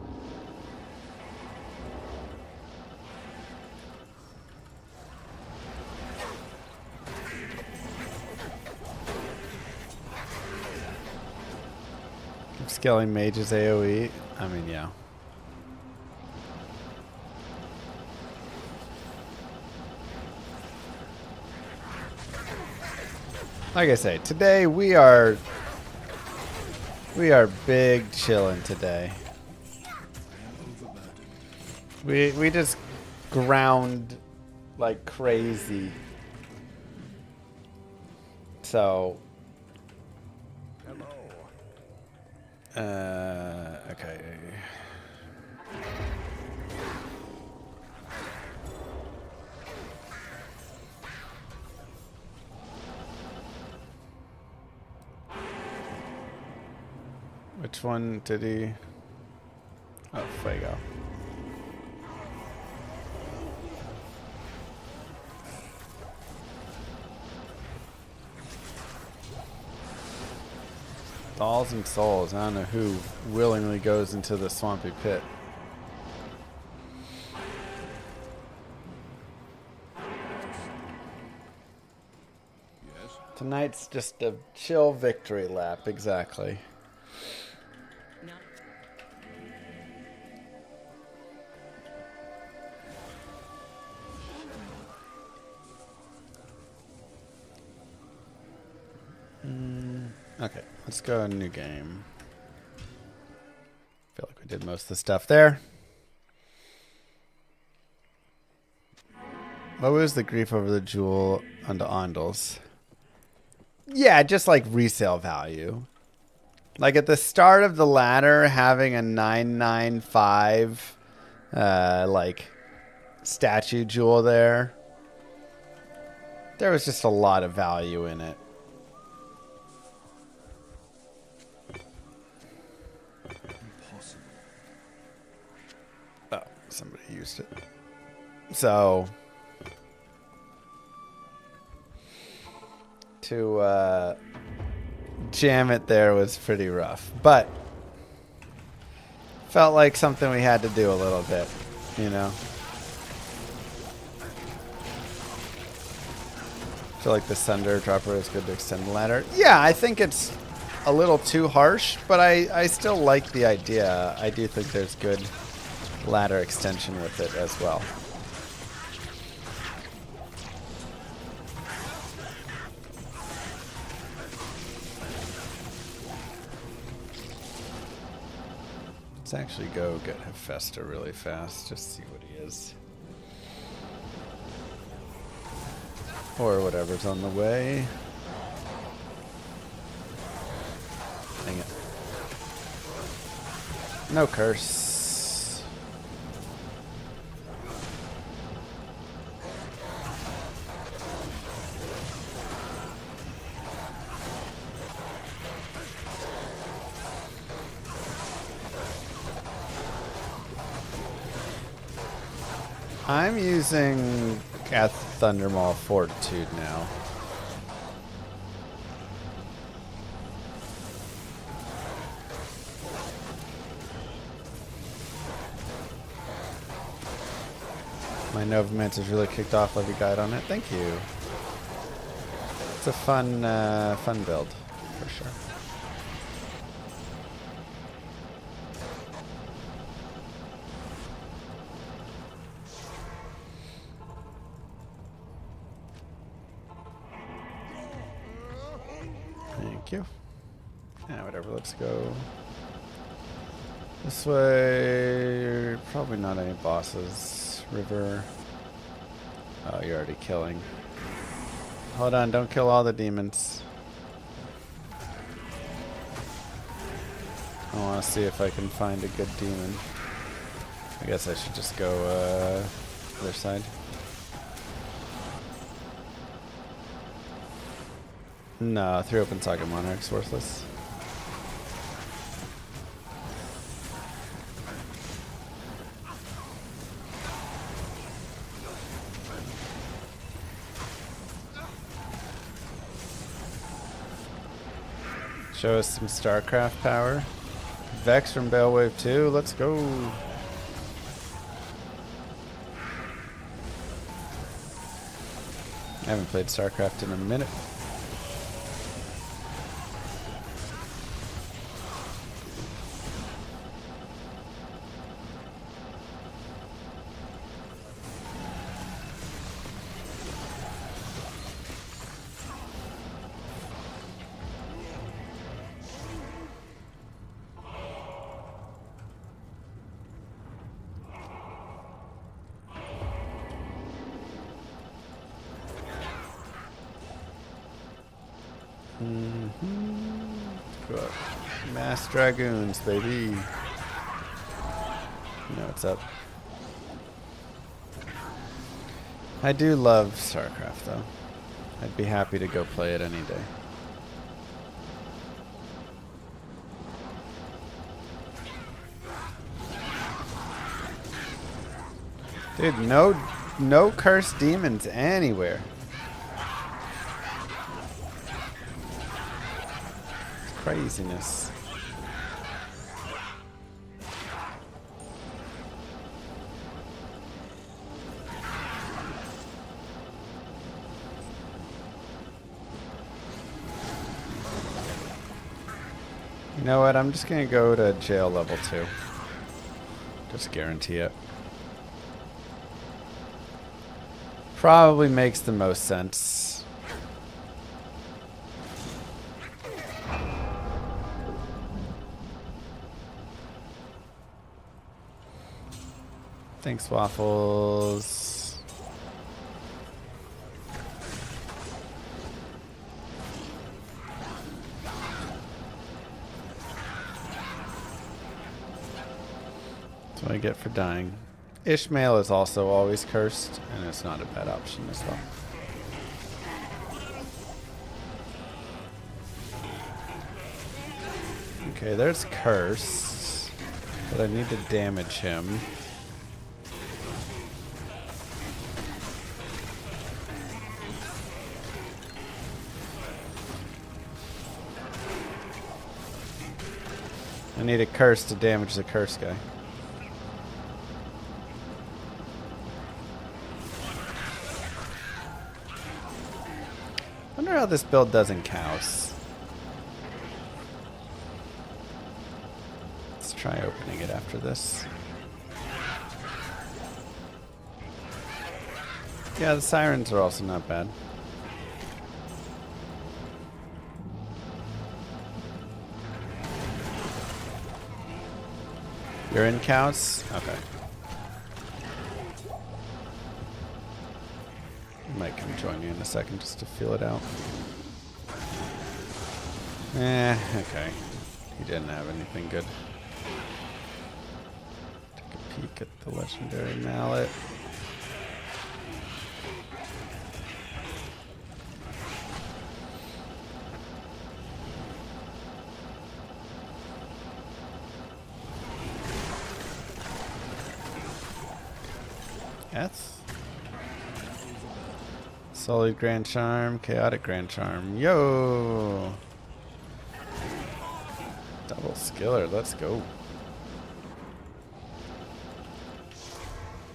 Scaling mages AoE. I mean, yeah. Like I say, today we are big chillin' today. We just ground like crazy. So okay. Which one did he? Oh, Fuego. Dolls and souls. I don't know who willingly goes into the swampy pit. Tonight's just a chill victory lap, exactly. Okay, let's go a new game. Feel like we did most of the stuff there. What was the grief over the jewel onto Ondals? Yeah, just like resale value. Like at the start of the ladder, having a 995 like statue jewel there. There was just a lot of value in it. Oh, somebody used it. So to jam it there was pretty rough, but felt like something we had to do a little bit, you know. Feel like the Sunder dropper is good to extend the ladder. Yeah, I think it's a little too harsh, but I still like the idea. I do think there's good ladder extension with it as well. Let's actually go get Hephaestus really fast, just see what he is. Or whatever's on the way. Dang it. No curse. I'm using at Thundermaw Fortitude now. My Novamance has really kicked off. Love your guide on it. Thank you. It's a fun build for sure. Thank you. Yeah, whatever. Let's go this way. Probably not any bosses. River. Oh, you're already killing. Hold on, don't kill all the demons. I want to see if I can find a good demon. I guess I should just go other side. No, 3 open Saga Monarch's worthless. Show us some StarCraft power. Vex from Balewave 2, let's go. I haven't played StarCraft in a minute. Good. Mass Dragoons, baby. You know what's up. I do love StarCraft, though. I'd be happy to go play it any day. Dude, no cursed demons anywhere. Craziness. You know what? I'm just gonna go to jail level 2. Just guarantee it. Probably makes the most sense. Thanks, Waffles. That's what I get for dying. Ishmael is also always cursed, and it's not a bad option as well. Okay, there's cursed, but I need to damage him. I need a curse to damage the curse guy. Wonder how this build does in cows. Let's try opening it after this. Yeah, the sirens are also not bad. You're in counts? Okay. Might come join you in a second just to feel it out. Okay. He didn't have anything good. Take a peek at the legendary mallet. Death. Solid Grand Charm, Chaotic Grand Charm. Yo! Double Skiller, let's go.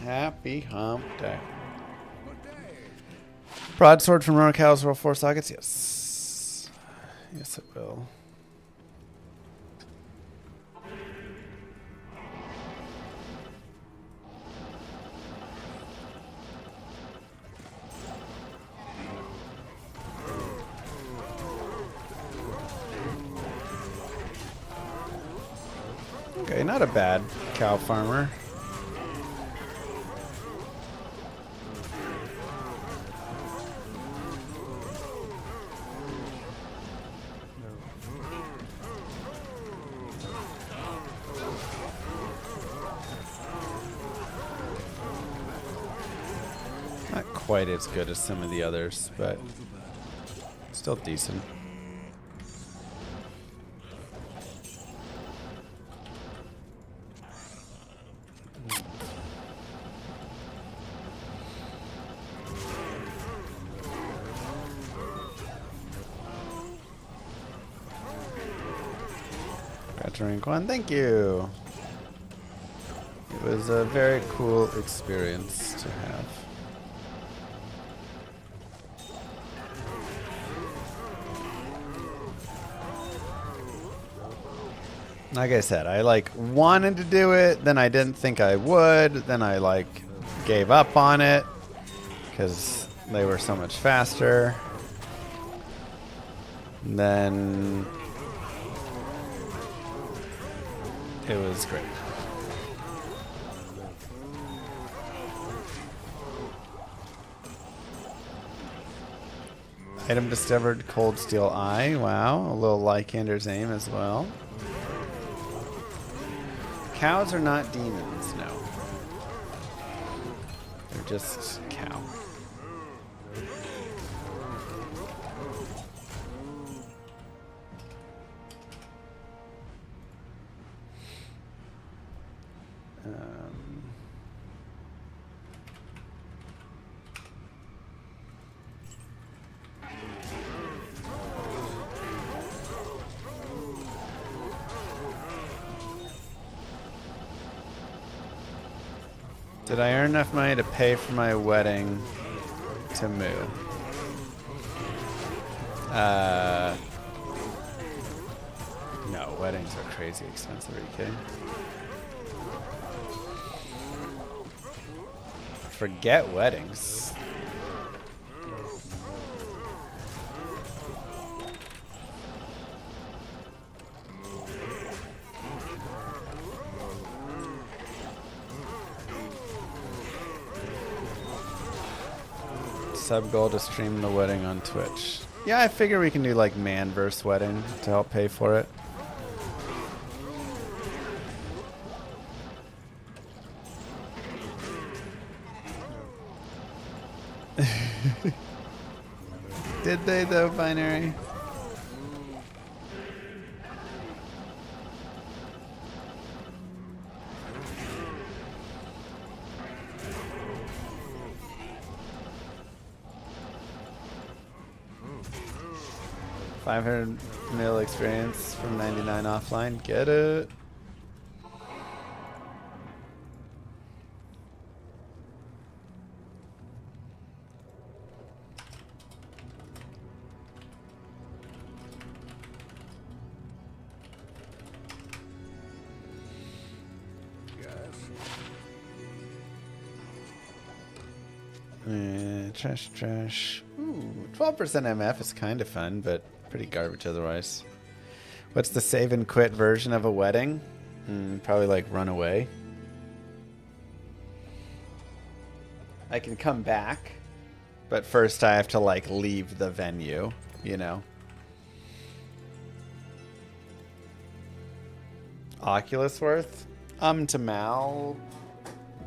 Happy Hump Day. Broadsword from Rorcal's roll 4 sockets? Yes. Yes, it will. Okay, not a bad cow farmer. Not quite as good as some of the others, but still decent. Got to rank 1, thank you. It was a very cool experience to have. Like I said, I like wanted to do it, then I didn't think I would, then I like gave up on it because they were so much faster. And then it was great. Item discovered, Cold Steel Eye. Wow, a little Lycander's Aim as well. Cows are not demons, no. They're just cow. Did I earn enough money to pay for my wedding to move? No, weddings are crazy expensive. Are you kidding? Forget weddings. Sub goal to stream the wedding on Twitch. Yeah, I figure we can do like man versus wedding to help pay for it. Did they though, Binary? $500 mil experience from 99 offline. Get it. Trash. Ooh, 12% MF is kind of fun, but pretty garbage otherwise. What's the save and quit version of a wedding? Probably like run away. I can come back, but first I have to like leave the venue, you know. Oculus worth? To Mal.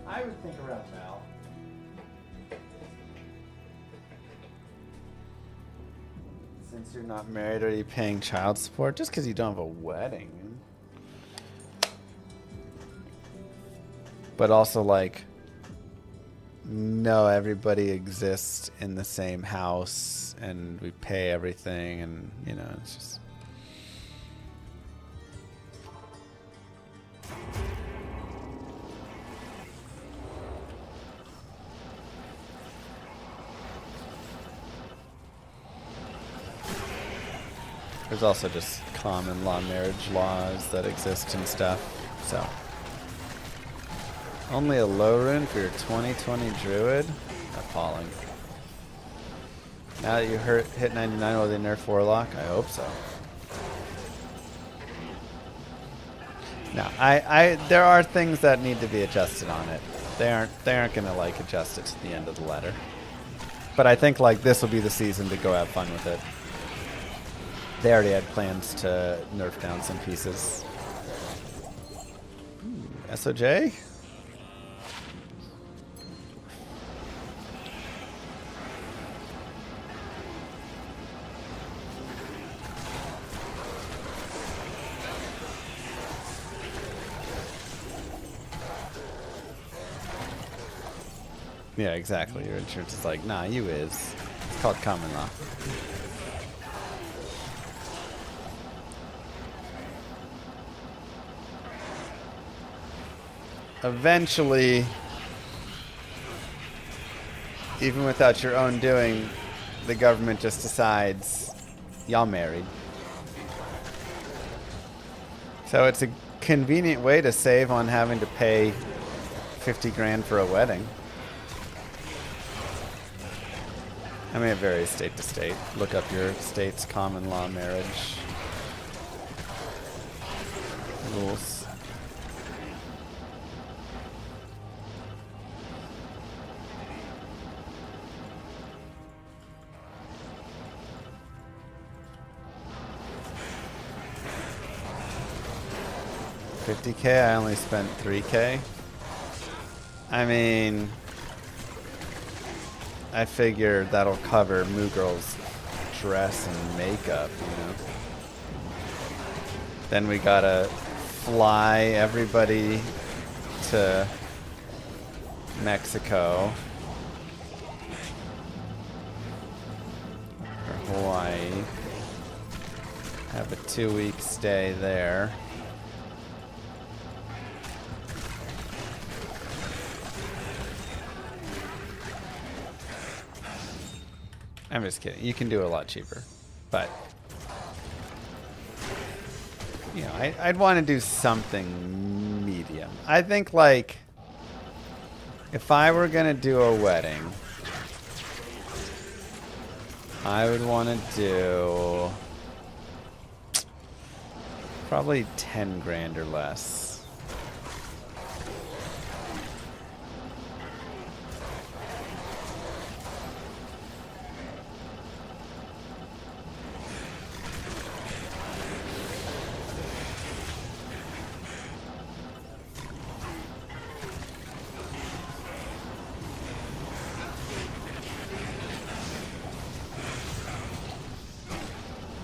I would think around Mal. Since you're not married, are you paying child support? Just because you don't have a wedding. But also, like, no, everybody exists in the same house and we pay everything, and you know, it's just. There's also just common law marriage laws that exist and stuff, so. Only a low rune for your 2020 druid? Appalling. Now that you hit 99, will they nerf Warlock? I hope so. No, there are things that need to be adjusted on it. They aren't gonna like adjust it to the end of the letter. But I think like this will be the season to go have fun with it. They already had plans to nerf down some pieces. Ooh, SOJ? Yeah, exactly. Your insurance is like, nah, you is. It's called common law. Eventually, even without your own doing, the government just decides y'all married. So it's a convenient way to save on having to pay 50 grand for a wedding. I mean, it varies state to state. Look up your state's common law marriage rules. $50K, I only spent $3K. I mean, I figure that'll cover Moo Girl's dress and makeup, you know. Then we gotta fly everybody to Mexico or Hawaii. Have a 2-week stay there. I'm just kidding. You can do it a lot cheaper. But, you know, I'd want to do something medium. I think, like, if I were going to do a wedding, I would want to do probably 10 grand or less.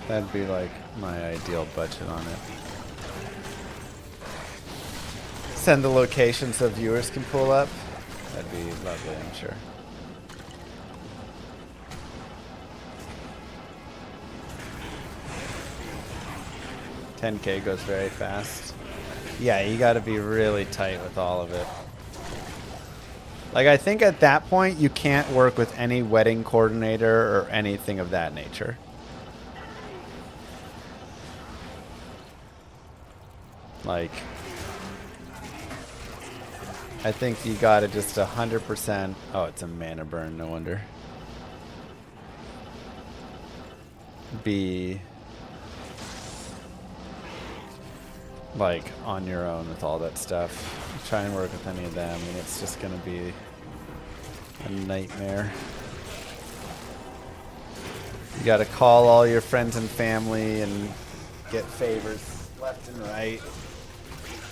That'd be like my ideal budget on it. Send the location so viewers can pull up. That'd be lovely, I'm sure. $10K goes very fast. Yeah, you gotta be really tight with all of it. Like, I think at that point, you can't work with any wedding coordinator or anything of that nature. Like, I think you gotta just 100%. Oh, it's a mana burn, no wonder. Be like on your own with all that stuff. Try and work with any of them, and it's just gonna be a nightmare. You gotta call all your friends and family and get favors left and right.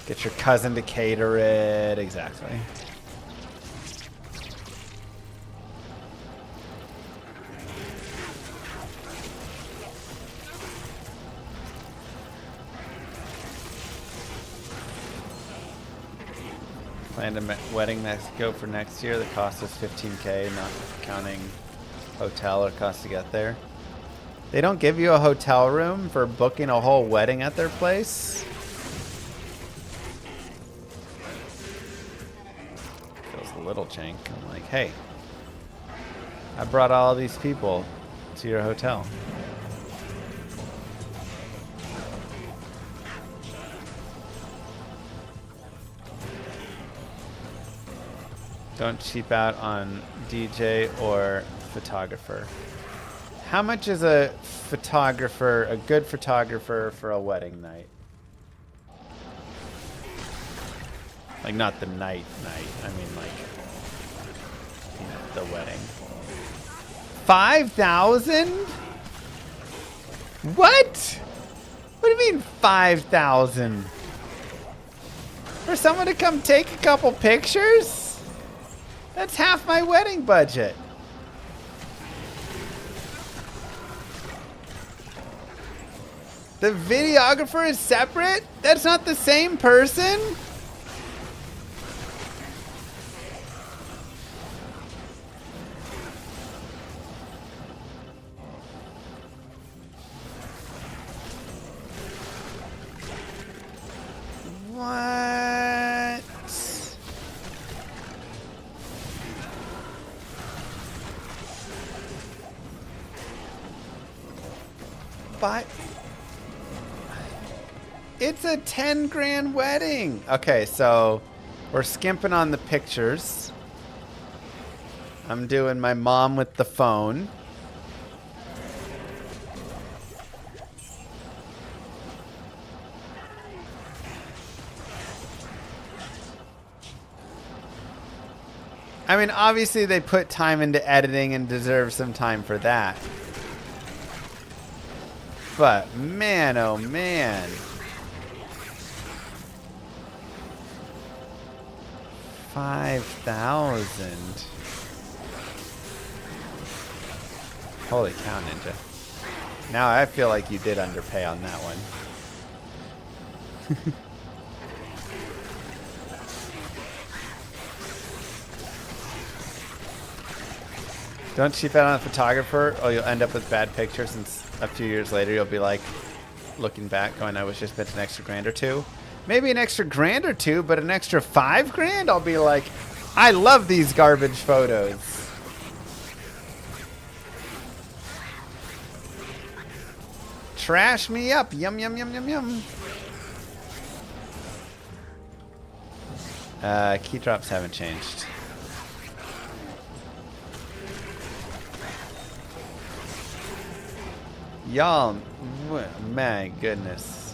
Get your cousin to cater it. Exactly. Planned a wedding Mexico for next year. The cost is $15K, not counting hotel or cost to get there. They don't give you a hotel room for booking a whole wedding at their place? Feels a little jank. I'm like, hey, I brought all these people to your hotel. Don't cheap out on DJ or photographer. How much is a photographer, a good photographer for a wedding night? Like not the night. I mean like, you know, the wedding. 5,000? What? What do you mean 5,000? For someone to come take a couple pictures? That's half my wedding budget. The videographer is separate? That's not the same person? What? But it's a 10 grand wedding. Okay, so we're skimping on the pictures. I'm doing my mom with the phone. I mean, obviously they put time into editing and deserve some time for that. But man, oh man. 5,000. Holy cow, Ninja. Now I feel like you did underpay on that one. Don't cheap out on a photographer or you'll end up with bad pictures and a few years later you'll be like looking back going, I wish I spent an extra grand or two. Maybe an extra grand or two, but an extra 5 grand? I'll be like, I love these garbage photos. Trash me up. Yum, yum, yum, yum, yum. Key drops haven't changed. Y'all, my goodness.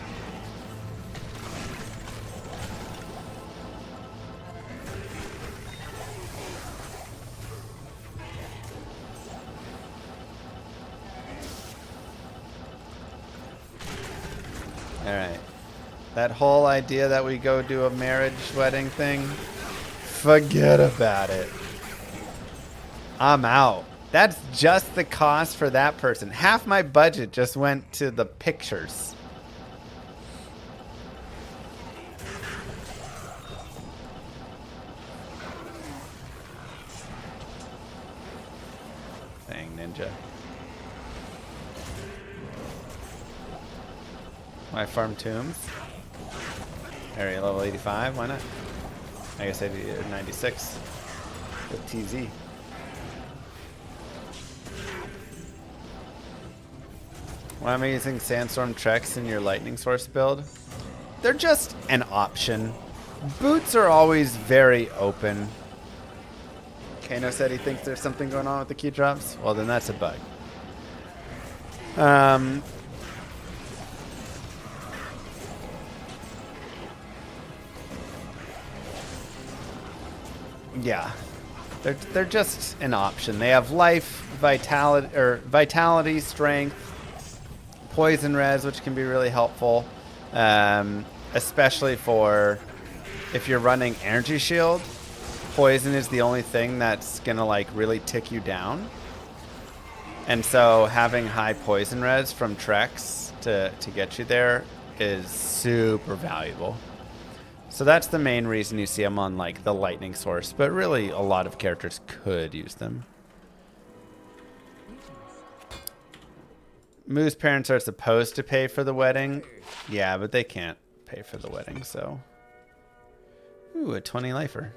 All right. That whole idea that we go do a marriage wedding thing, forget about it. I'm out. That's just the cost for that person. Half my budget just went to the pictures. Dang, Ninja. Why farm tombs? Area level 85, why not? I guess I did 96 with TZ. Why am I using Sandstorm Treks in your Lightning Source build? They're just an option. Boots are always very open. Kano said he thinks there's something going on with the key drops. Well, then that's a bug. Yeah. They're just an option. They have life, vitality, strength, poison res, which can be really helpful, especially for if you're running energy shield. Poison is the only thing that's gonna like really tick you down, and so having high poison res from Trex to get you there is super valuable. So that's the main reason you see them on like the lightning source, but really a lot of characters could use them. Moo's parents are supposed to pay for the wedding. Yeah, but they can't pay for the wedding, so. Ooh, a 20 lifer.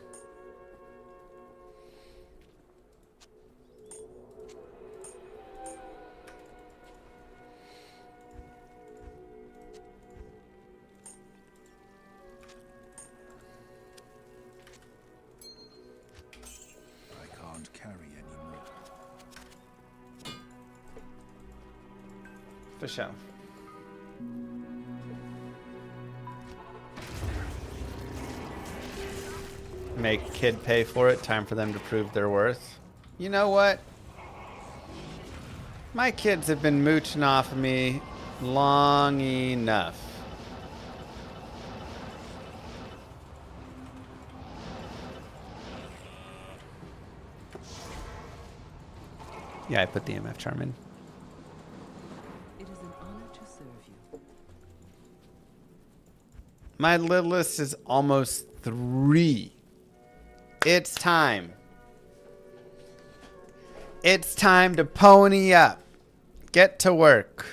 For sure. Make kid pay for it. Time for them to prove their worth. You know what? My kids have been mooching off of me long enough. Yeah, I put the MF charm in. My littlest is almost 3. It's time. It's time to pony up. Get to work.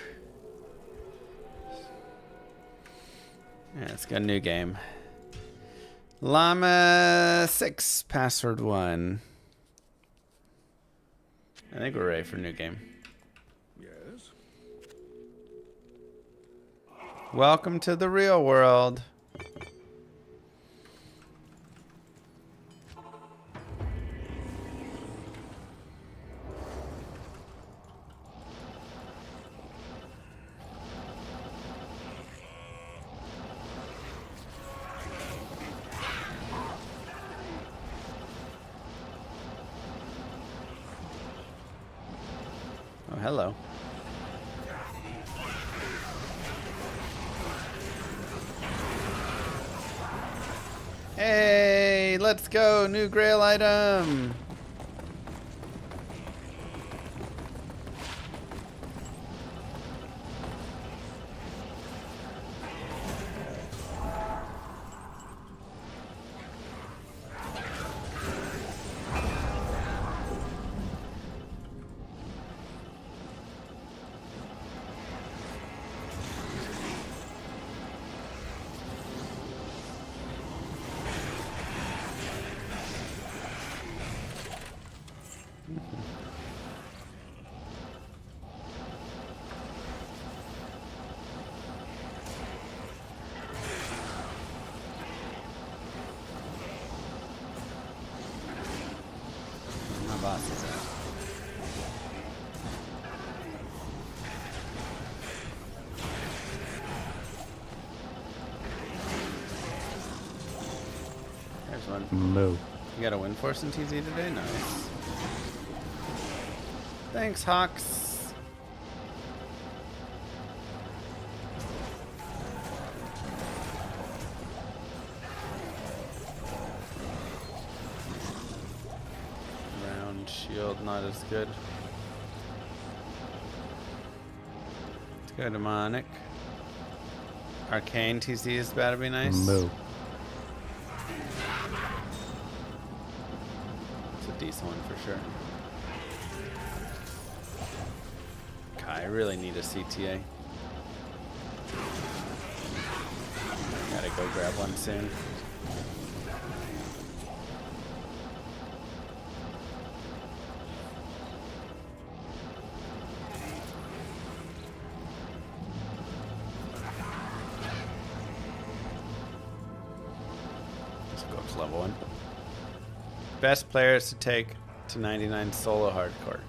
Yeah, let's get a new game. Llama 6, password 1. I think we're ready for a new game. Yes. Welcome to the real world. Oh, hello. Hey, let's go. New grail item. My boss is out. There's one. Moo. You got a win force in TZ today? Nice. Thanks, Hawks. Round shield, not as good. Let's go demonic. Arcane TZ is about to be nice. Moo. It's a decent one for sure. God, I really need a CTA. Gotta go grab one soon. Let's go up to level 1. Best players to take to 99 solo hardcore.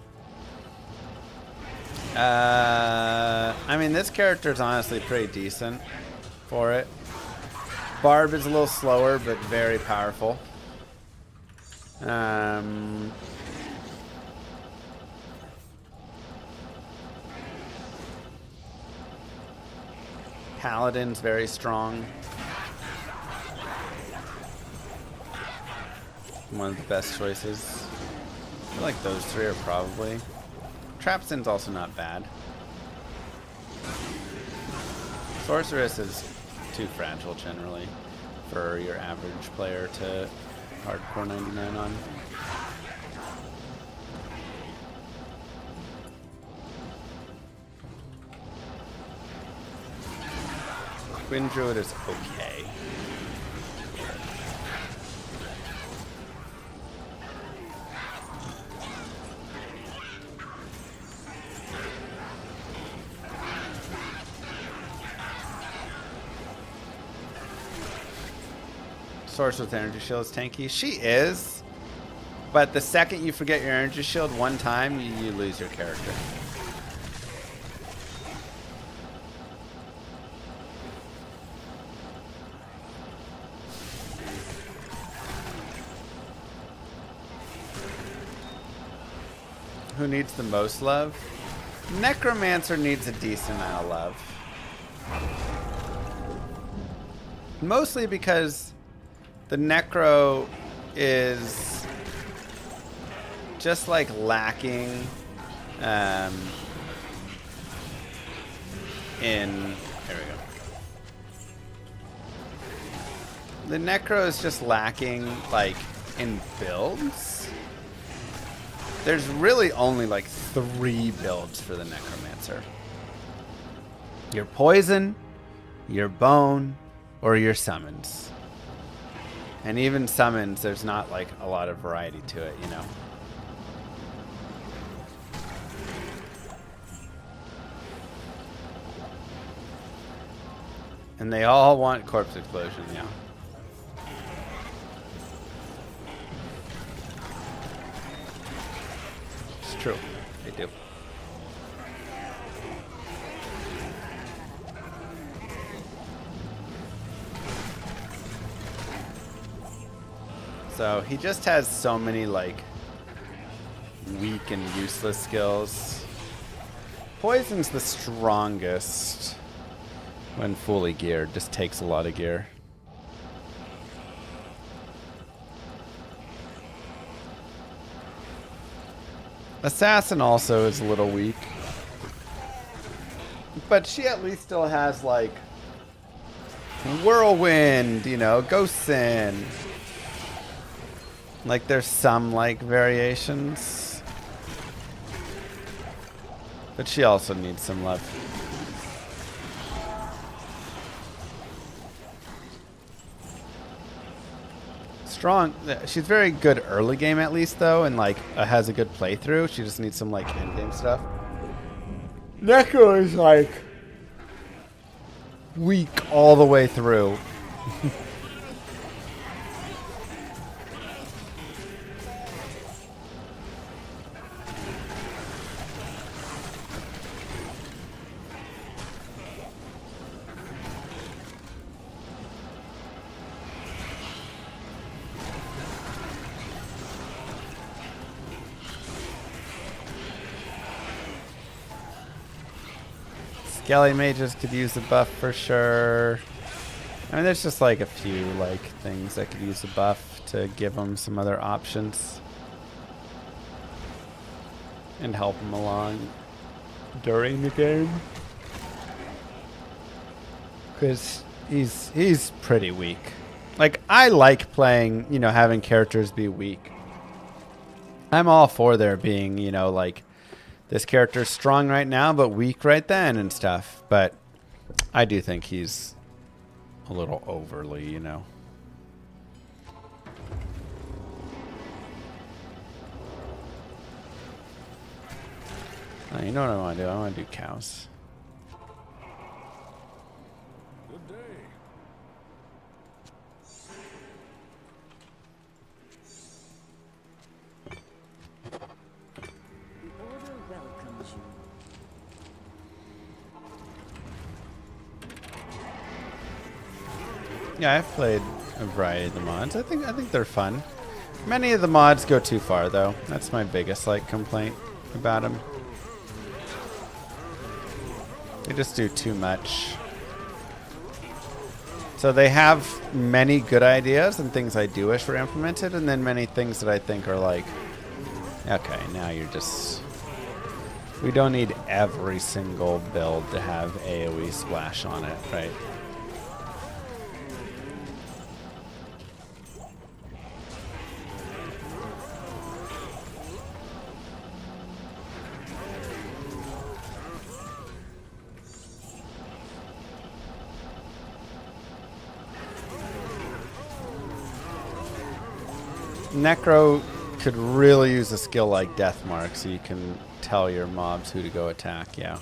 I mean, this character is honestly pretty decent for it. Barb is a little slower, but very powerful. Paladin's very strong. One of the best choices. I feel like those 3 are probably. Trapsin's also not bad. Sorceress is too fragile generally. for your average player to hardcore 99 on. Wind Druid is okay. Source with energy shield is tanky. She is, but the second you forget your energy shield one time, you lose your character. Who needs the most love? Necromancer needs a decent amount of love. Mostly because the Necro is just like lacking in, there we go. The Necro is just lacking like in builds. There's really only like 3 builds for the Necromancer. Your poison, your bone, or your summons. And even summons, there's not like a lot of variety to it, you know. And they all want Corpse Explosion, yeah. It's true, they do. So he just has so many like weak and useless skills. Poison's the strongest when fully geared, just takes a lot of gear. Assassin also is a little weak. But she at least still has like Whirlwind, you know, Ghost Sin. Like there's some like variations. But she also needs some love. Strong. She's very good early game at least though, and like has a good playthrough. She just needs some like end game stuff. Neko is like weak all the way through. Skelly mages could use a buff for sure. I mean, there's just like a few like things that could use a buff to give them some other options and help them along during the game. Because he's pretty weak. Like I like playing, you know, having characters be weak. I'm all for there being, you know, like this character's strong right now, but weak right then and stuff. But I do think he's a little overly, you know. Oh, you know what I want to do? I want to do cows. Good day. Yeah, I've played a variety of the mods. I think they're fun. Many of the mods go too far, though. That's my biggest like complaint about them. They just do too much. So they have many good ideas and things I do wish were implemented, and then many things that I think are like, okay, now you're just... We don't need every single build to have AoE splash on it, right? Necro could really use a skill like Death Mark so you can tell your mobs who to go attack, yeah.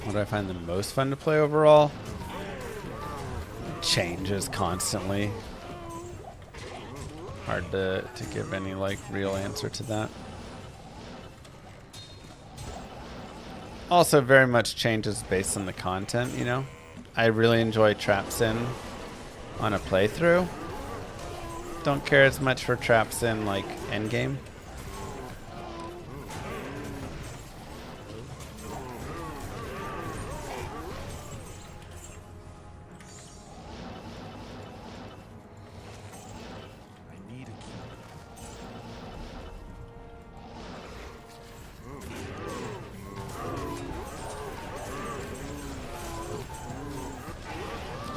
What do I find the most fun to play overall? Changes constantly. Hard to give any like real answer to that. Also very much changes based on the content, you know? I really enjoy Trap Sim on a playthrough. Don't care as much for Trap Sim like endgame.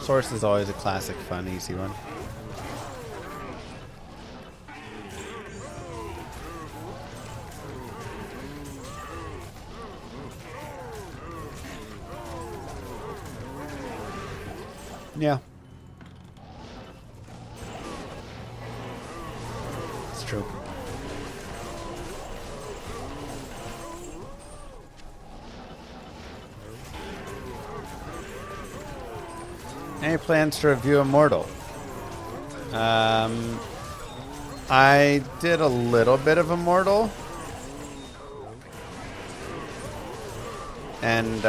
Source is always a classic, fun, easy one. Yeah. It's true. Any plans to review Immortal? I did a little bit of Immortal. And,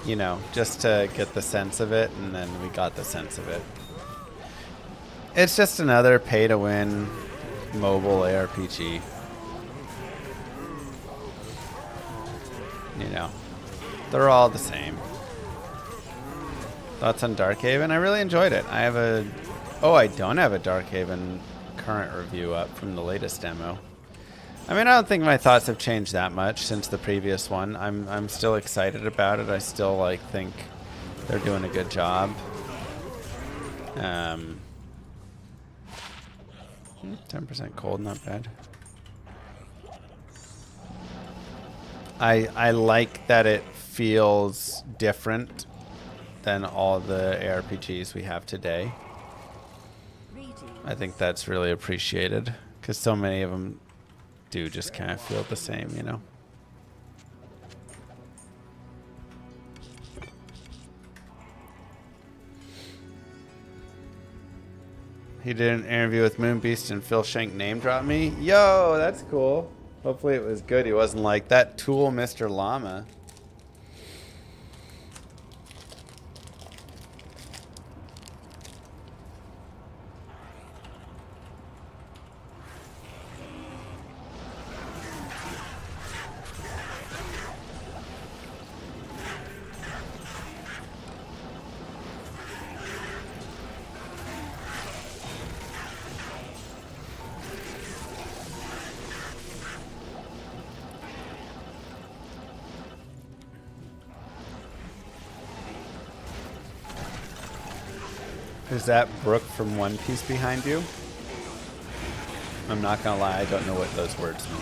you know, just to get the sense of it, and then we got the sense of it. It's just another pay-to-win mobile ARPG. You know, they're all the same. Thoughts on Darkhaven? I really enjoyed it. I have a... Oh, I don't have a Darkhaven current review up from the latest demo. I mean, I don't think my thoughts have changed that much since the previous one. I'm still excited about it. I still, like, think they're doing a good job. 10% cold, not bad. I like that it feels different than all the ARPGs we have today. I think that's really appreciated because so many of them do just kind of feel the same, you know? He did an interview with Moonbeast and Phil Shank name dropped me. Yo, that's cool. Hopefully it was good. He wasn't like, that tool Mr. Llama. Is that Brooke from One Piece behind you? I'm not gonna lie, I don't know what those words mean.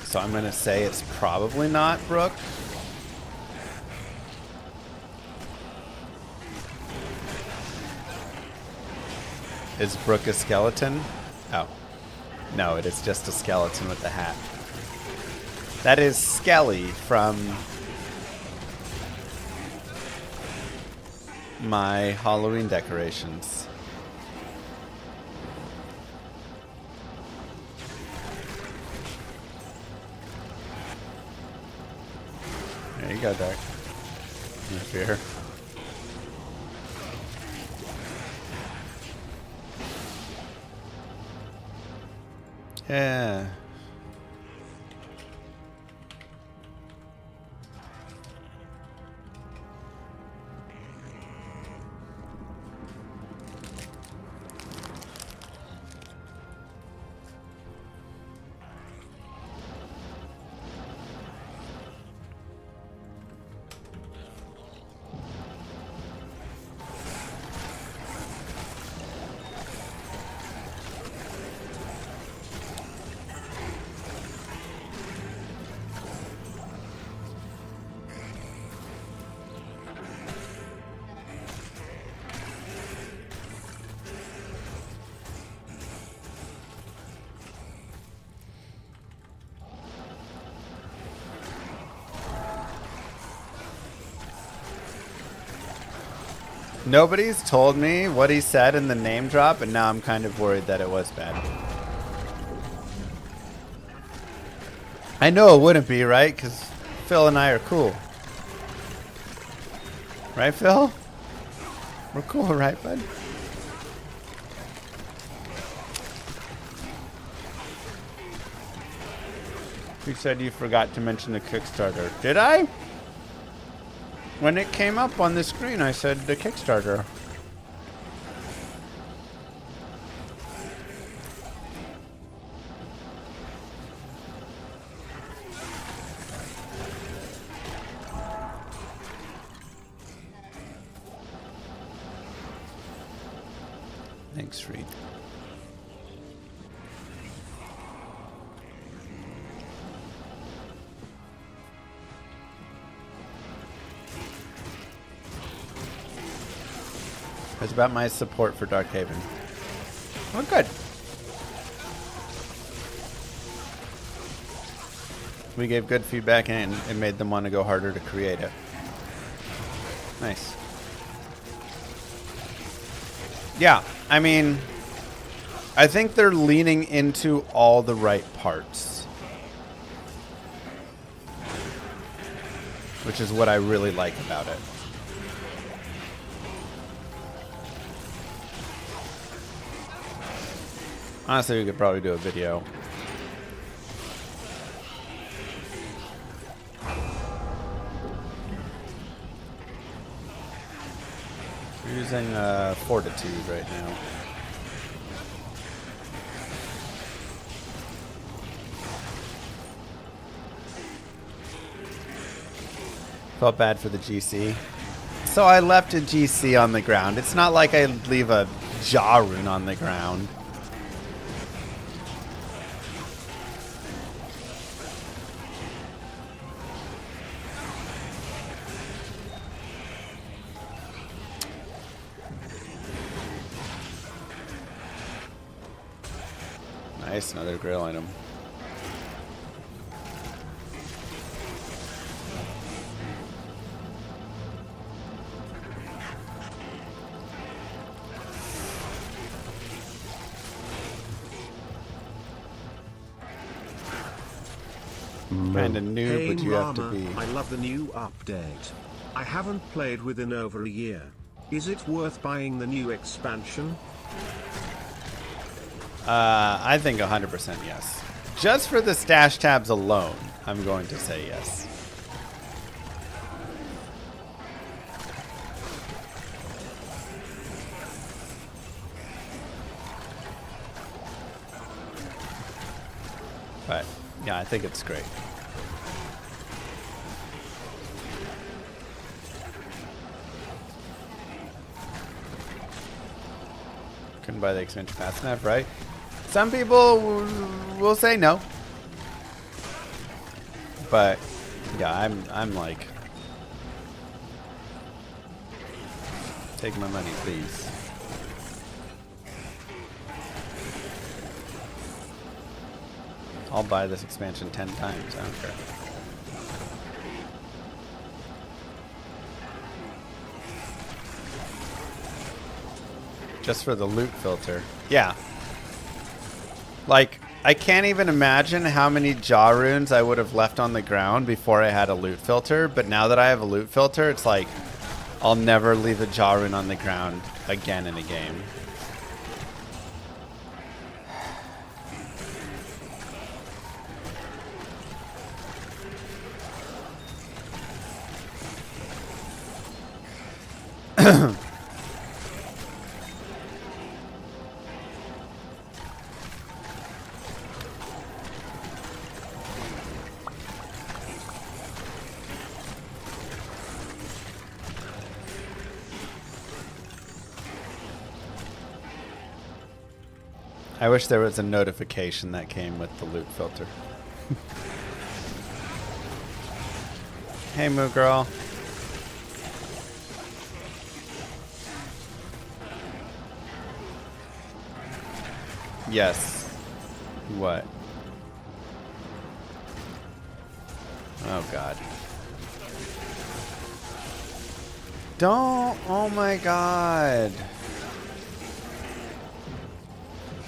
So I'm gonna say it's probably not Brooke. Is Brooke a skeleton? Oh. No, it is just a skeleton with a hat. That is Skelly from my Halloween decorations. There you go, Dark. No fear. Yeah. Nobody's told me what he said in the name drop, and now I'm kind of worried that it was bad. I know it wouldn't be, right? Because Phil and I are cool. Right, Phil? We're cool, right, bud? You said you forgot to mention the Kickstarter. Did I? When it came up on the screen, I said the Kickstarter. Thanks, Reed. It's about my support for Darkhaven. Oh, good. We gave good feedback and it made them want to go harder to create it. Nice. Yeah, I mean, I think they're leaning into all the right parts. Which is what I really like about it. Honestly, we could probably do a video. We're using Fortitude right now. Felt bad for the GC. So I left a GC on the ground. It's not like I leave a jaw rune on the ground. Nice, another grill item. Kinda new, Hey but you have to Llama, be. I love the new update. I haven't played within over a year. Is it worth buying the new expansion? I think 100% yes. Just for the stash tabs alone, I'm going to say yes. But, yeah, I think it's great. Couldn't buy the expansion fast enough, right? Some people will say no. But, yeah, I'm like, take my money, please. I'll buy this expansion 10 times. I don't care. Just for the loot filter. Yeah. Like, I can't even imagine how many jaw runes I would have left on the ground before I had a loot filter. But now that I have a loot filter, it's like, I'll never leave a jaw rune on the ground again in a game. I wish there was a notification that came with the loot filter. Hey, Moo Girl. Yes. What? Oh, God. Don't. Oh my god.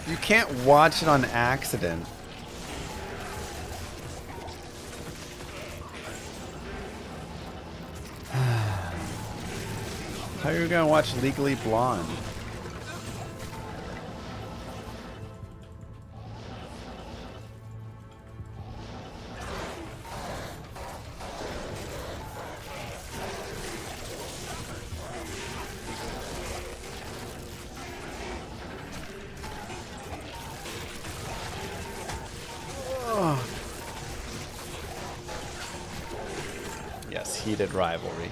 You can't watch it on accident. How are you gonna watch Legally Blonde? Yes, heated rivalry.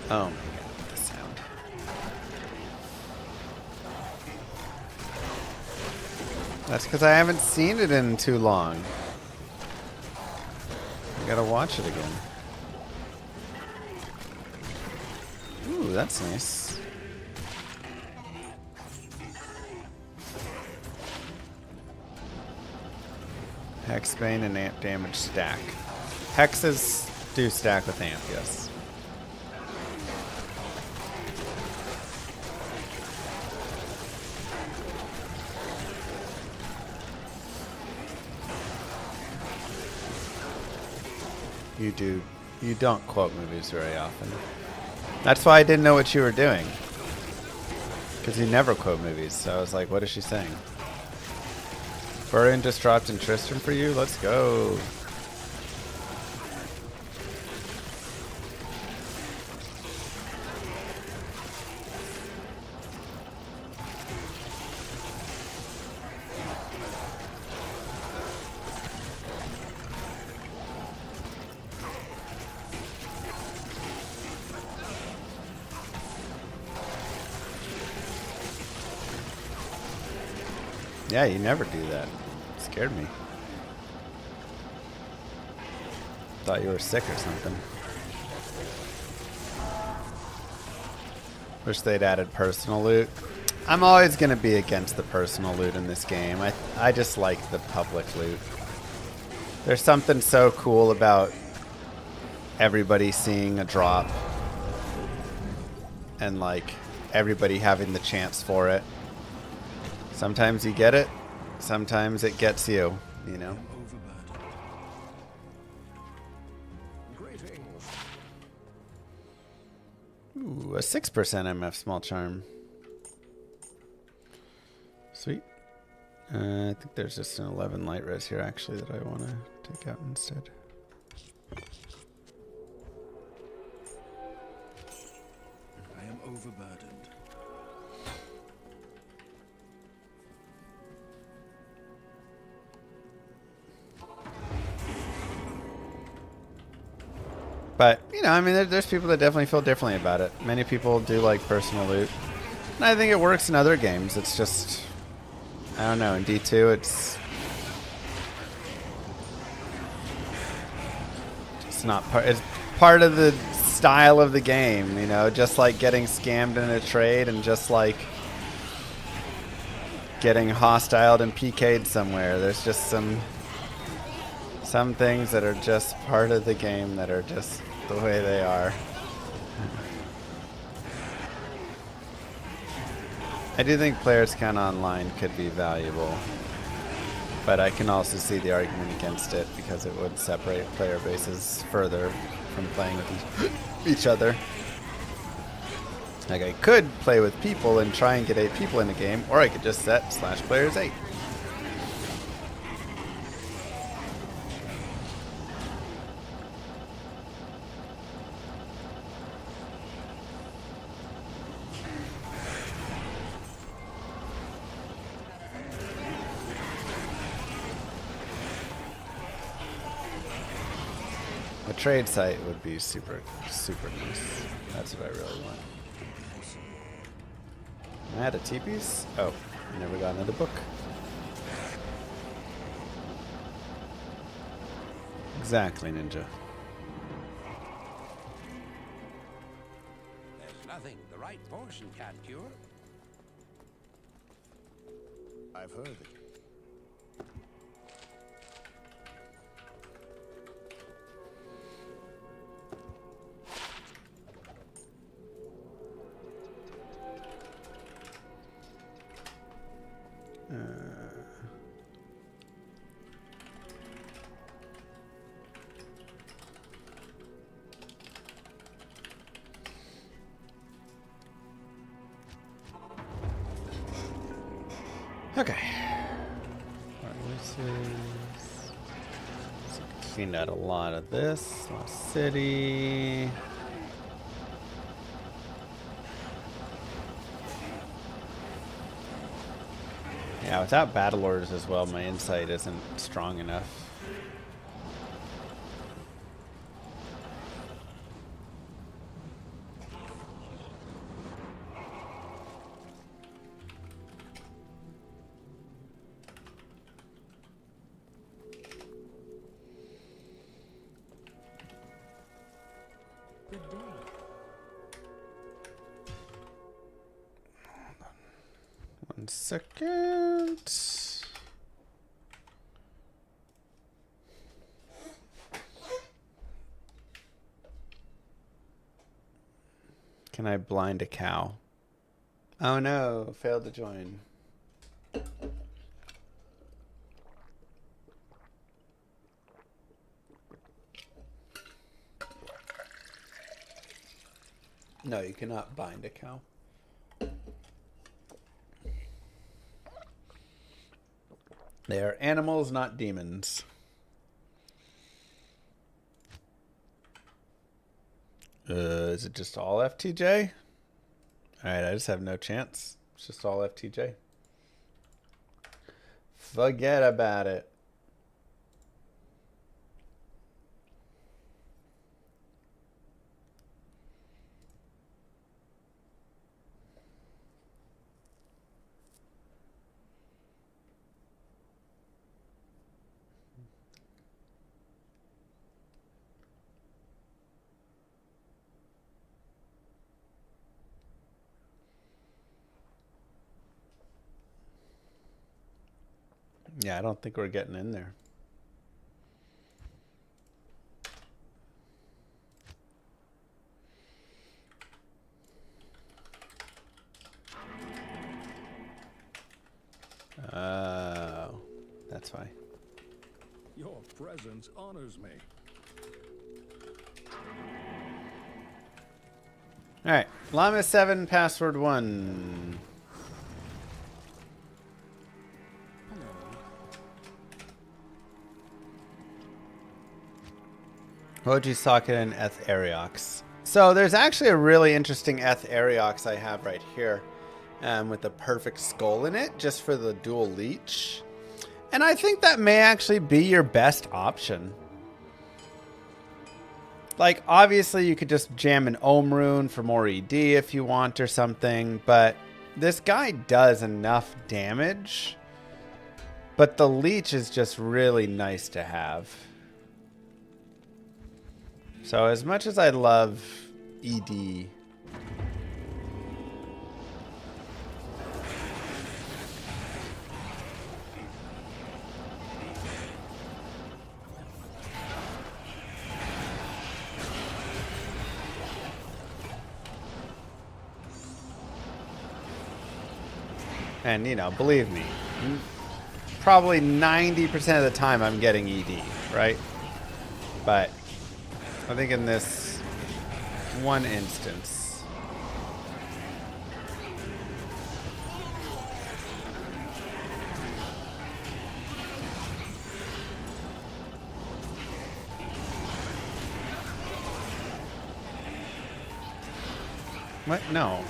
Oh my god, the sound. That's because I haven't seen it in too long. I gotta watch it again. Ooh, that's nice. Hexbane and amp damage stack. Hexes do stack with amp, yes. You don't quote movies very often. That's why I didn't know what you were doing. Because you never quote movies, so I was like, what is she saying? Burden just dropped in Tristram for you? Let's go. Yeah, you never do that. It scared me. Thought you were sick or something. Wish they'd added personal loot. I'm always going to be against the personal loot in this game. I just like the public loot. There's something so cool about everybody seeing a drop. And like everybody having the chance for it. Sometimes you get it, sometimes it gets you, you know? Ooh, a 6% MF small charm. Sweet. I think there's just an 11 light res here actually that I want to take out instead. I am overburdened. But, you know, I mean, there's people that definitely feel differently about it. Many people do like personal loot. And I think it works in other games. It's just, I don't know, in D2 it's not part, it's part of the style of the game, you know, just like getting scammed in a trade and just like getting hostiled and PK'd somewhere. There's just some things that are just part of the game that are just the way they are. I do think players count online could be valuable, but I can also see the argument against it because it would separate player bases further from playing with each other. Like I could play with people and try and get 8 people in a game, or I could just set /players 8. A trade site would be super, super nice. That's what I really want. I had a T-piece? Oh, I never got another book. Exactly, Ninja. There's nothing the right potion can't cure. I've heard it. Okay. Cleaned out a lot of this. Lost City. Yeah, without battle orders as well, my insight isn't strong enough. One second. Can I blind a cow? Oh no, failed to join. No, you cannot bind a cow. They are animals, not demons. Is it just all FTJ? Alright, I just have no chance. It's just all FTJ. Forget about it. Yeah, I don't think we're getting in there. Oh, that's why. Your presence honors me. All right, Llama 7, password 1. Hoji Socket and Eth Ariox. So there's actually a really interesting Eth Ariox I have right here with the perfect skull in it, just for the dual leech. And I think that may actually be your best option. Like, obviously you could just jam an Ohm Rune for more ED if you want or something, but this guy does enough damage. But the leech is just really nice to have. So as much as I love ED, and you know, believe me, probably 90% of the time I'm getting ED, right? But I think in this one instance, what? No.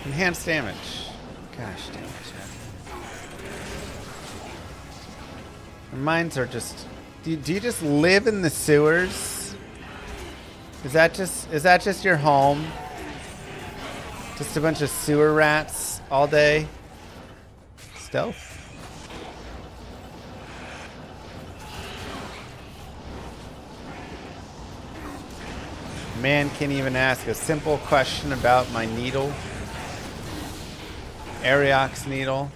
Enhanced damage. Gosh damn it. Mines are just... Do you just live in the sewers? Is that just your home? Just a bunch of sewer rats all day? Stealth? Man can't even ask a simple question about my needle. Ariox needle.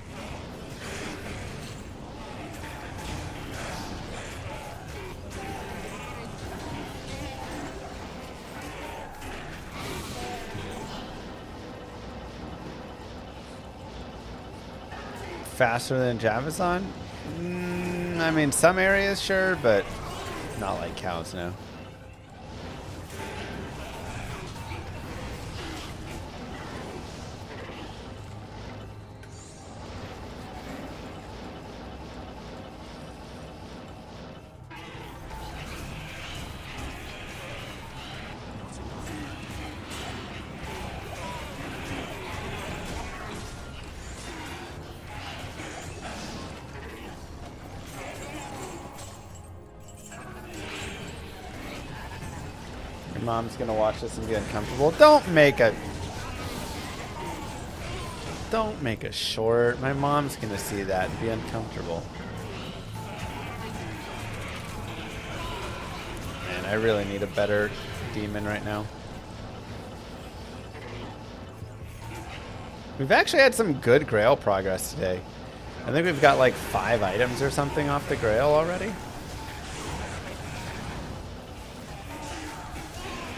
Faster than Javazon? I mean, some areas, sure, but not like cows, no. Mom's gonna watch this and be uncomfortable. Don't make a short. My mom's gonna see that and be uncomfortable. Man, I really need a better demon right now. We've actually had some good Grail progress today. I think we've got like 5 items or something off the Grail already.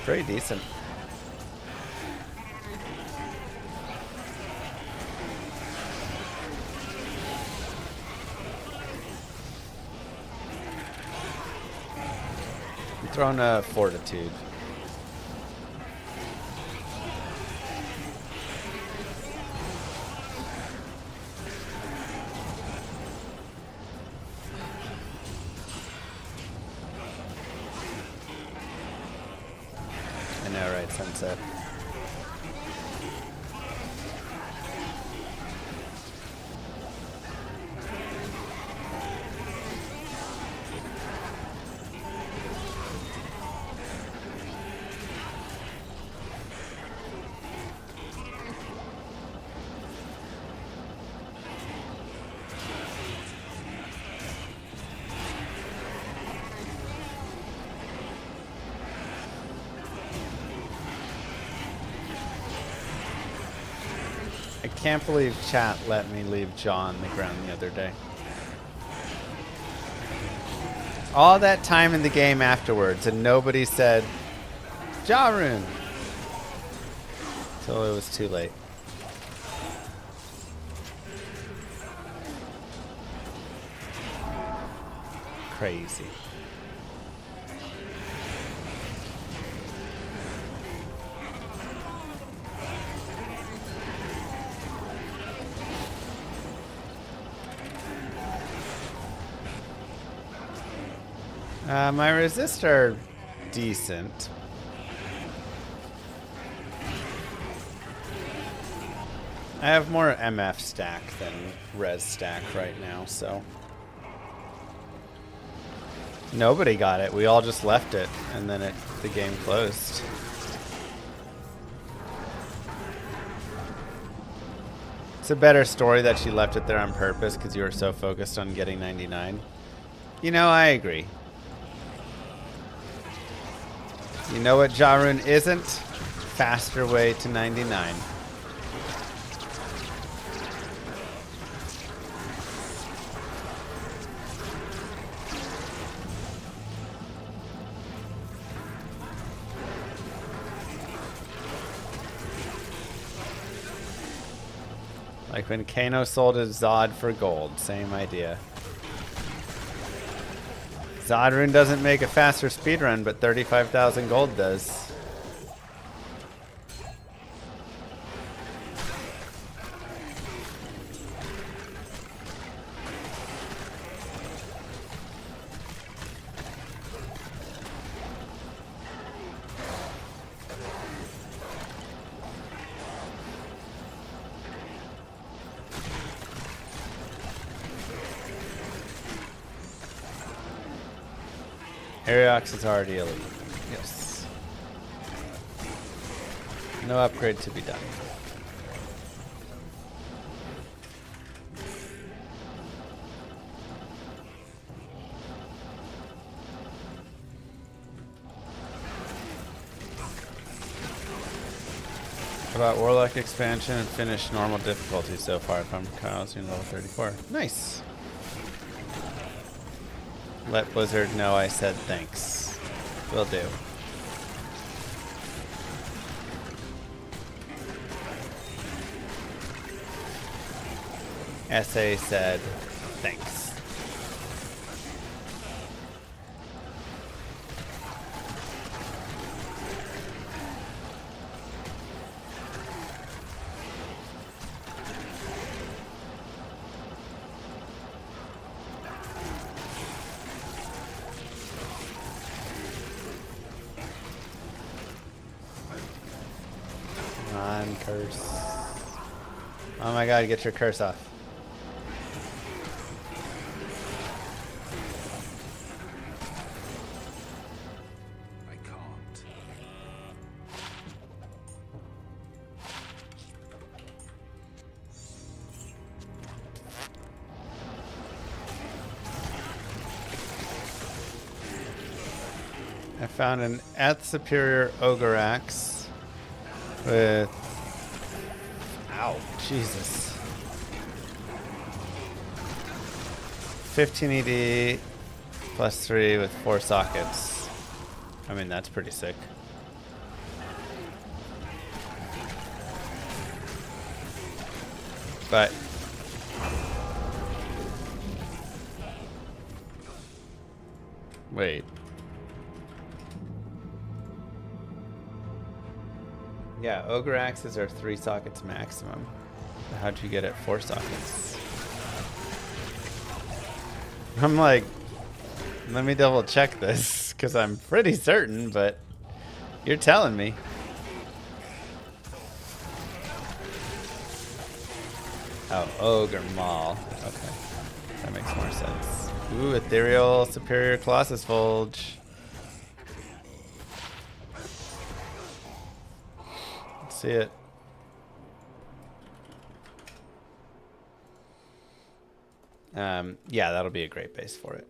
Pretty decent. I'm throwing a Fortitude. I know, right, Sunset? I can't believe chat let me leave John on the ground the other day. All that time in the game afterwards, and nobody said, Jarun! Till it was too late. Crazy. My resists are decent. I have more MF stack than res stack right now, so. Nobody got it. We all just left it, and then the game closed. It's a better story that she left it there on purpose because you were so focused on getting 99. You know, I agree. You know what Jarun isn't? Faster way to 99. Like when Kano sold his Zod for gold, same idea. Zodrun doesn't make a faster speedrun, but 35,000 gold does. Ariox is already elite. Yes. No upgrade to be done. How about Warlock expansion and finish normal difficulty so far if I'm causing level 34? Nice. Let Blizzard know I said thanks. Will do. SA said thanks. Curse. Oh my god, get your curse off. I can't. found an Eth Superior Ogre Axe with... Ow, Jesus. 15 ED plus 3 with 4 sockets. I mean, that's pretty sick. But... Wait. Yeah, Ogre Axes are 3 sockets maximum. How'd you get it 4 sockets? I'm like, let me double check this, because I'm pretty certain, but you're telling me. Oh, Ogre Maul. Okay. That makes more sense. Ooh, Ethereal Superior Colossus Fulge. Let's see it. Yeah, that'll be a great base for it.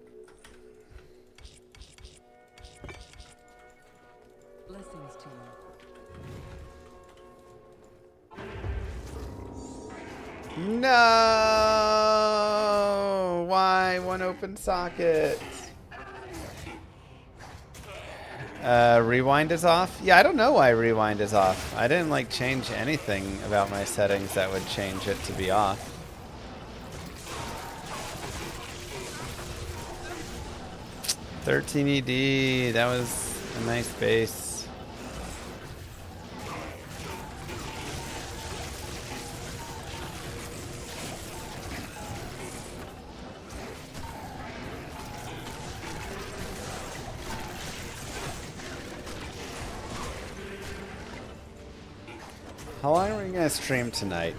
Blessings to you. No! Why one open socket? Rewind is off? Yeah, I don't know why rewind is off. I didn't like change anything about my settings that would change it to be off. $13 ED, that was a nice base. How long are we gonna stream tonight?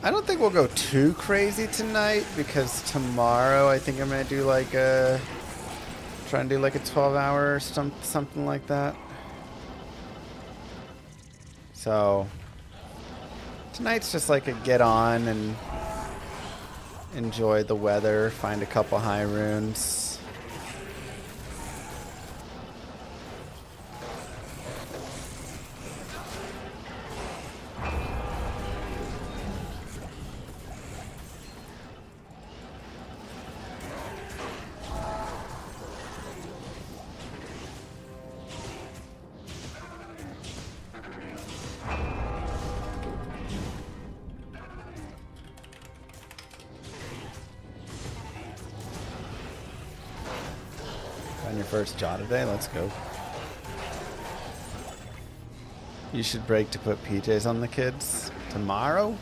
I don't think we'll go too crazy tonight because tomorrow I think I'm gonna do like a try and do like a 12-hour something like that. So tonight's just like a get on and enjoy the weather, find a couple high runes. On your first jaw today, let's go. You should break to put PJs on the kids tomorrow.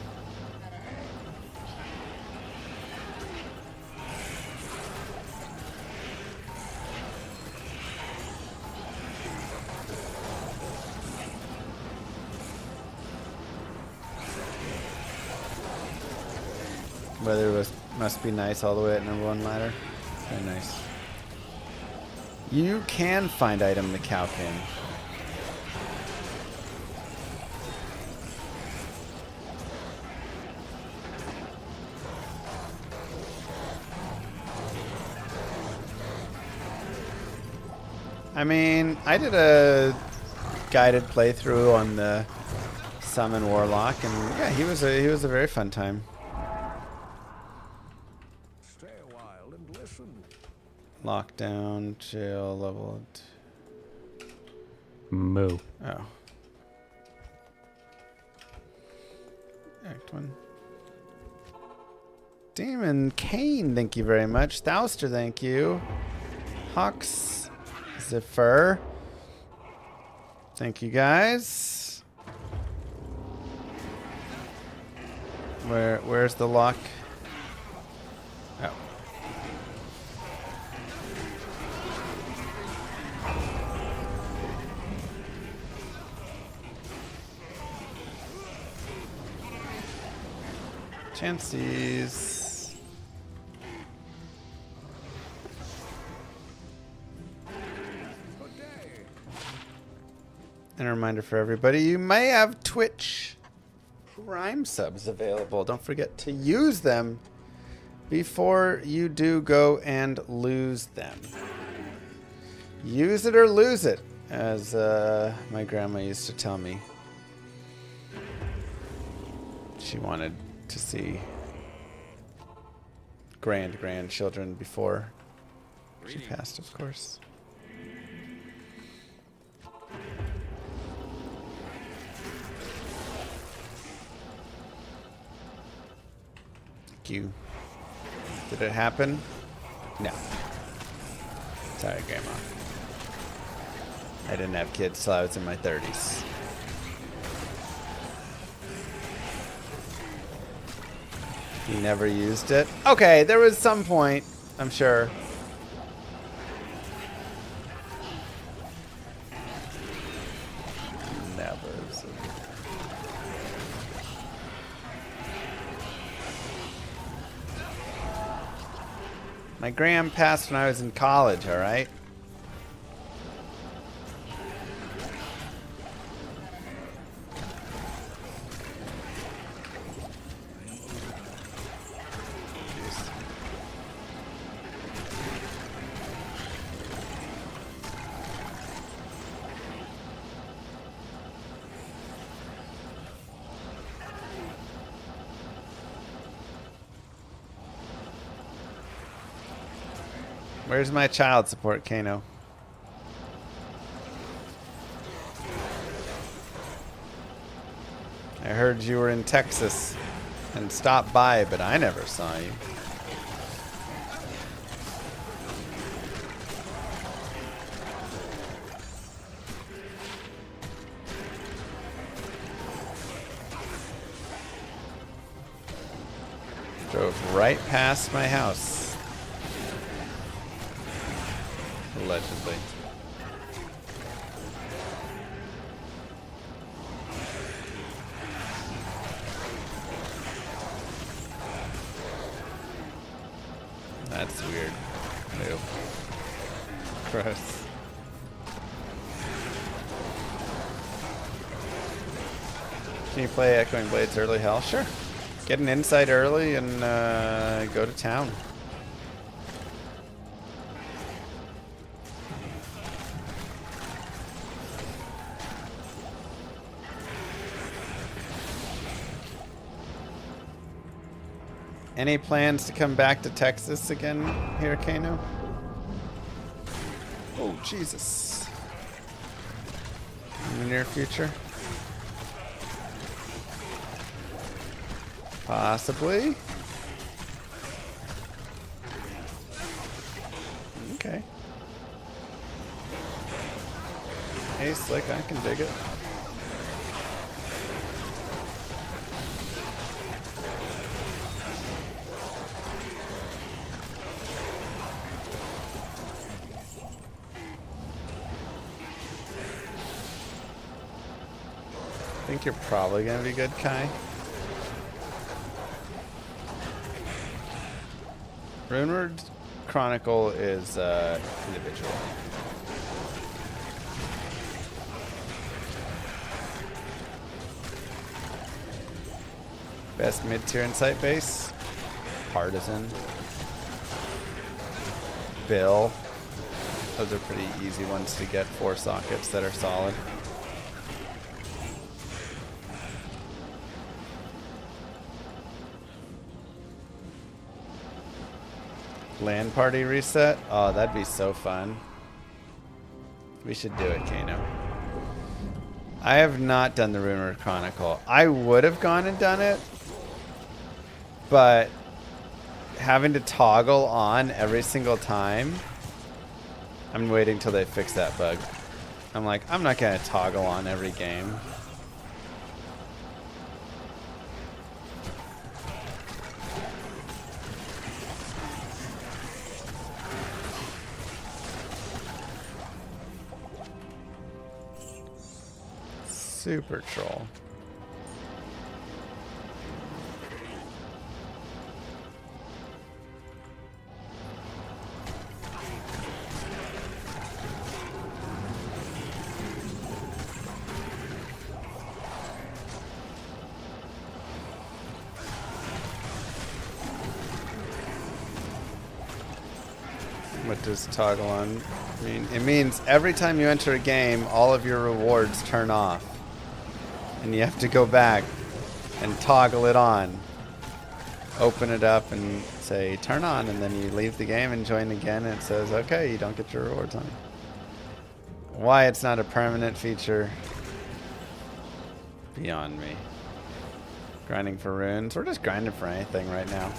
Weather must be nice all the way at #1 ladder. Very nice. You can find item the cow can. I mean, I did a guided playthrough on the summon Warlock, and yeah, he was a very fun time. Stay a while and listen. Lockdown, jail, leveled. Moo. Oh. Act 1. Demon Kane, thank you very much. Thouster, thank you. Hawks, Zephyr. Thank you guys. Where's the lock? Oh. Chances. And a reminder for everybody, you may have Twitch Prime subs available. Don't forget to use them before you do go and lose them. Use it or lose it, as my grandma used to tell me. She wanted to see grandchildren before she passed, of course. Thank you. Did it happen? No. Sorry, Grandma. I didn't have kids till I was in my 30s. You never used it? Okay, there was some point, I'm sure. Never. My gram passed when I was in college, alright? Where's my child support, Kano? I heard you were in Texas and stopped by, but I never saw you. Drove right past my house. Allegedly. That's weird. Ew. Gross. Can you play Echoing Blades early hell? Sure. Get an insight early and go to town. Any plans to come back to Texas again, Hurricano? Oh, Jesus. In the near future? Possibly. Okay. Hey, Slick, I can dig it. I think you're probably gonna be good, Kai. Runeward Chronicle is individual. Best mid-tier insight base? Partisan. Bill. Those are pretty easy ones to get 4 sockets that are solid. LAN party reset? Oh, that'd be so fun. We should do it, Kano. I have not done the Rumored Chronicle. I would have gone and done it, but having to toggle on every single time, I'm waiting till they fix that bug. I'm like, I'm not gonna toggle on every game. Super troll. What does toggle on mean? It means every time you enter a game, all of your rewards turn off. And you have to go back and toggle it on. Open it up and say turn on, and then you leave the game and join again, and it says, okay, you don't get your rewards on. Why it's not a permanent feature, beyond me. Grinding for runes. We're just grinding for anything right now.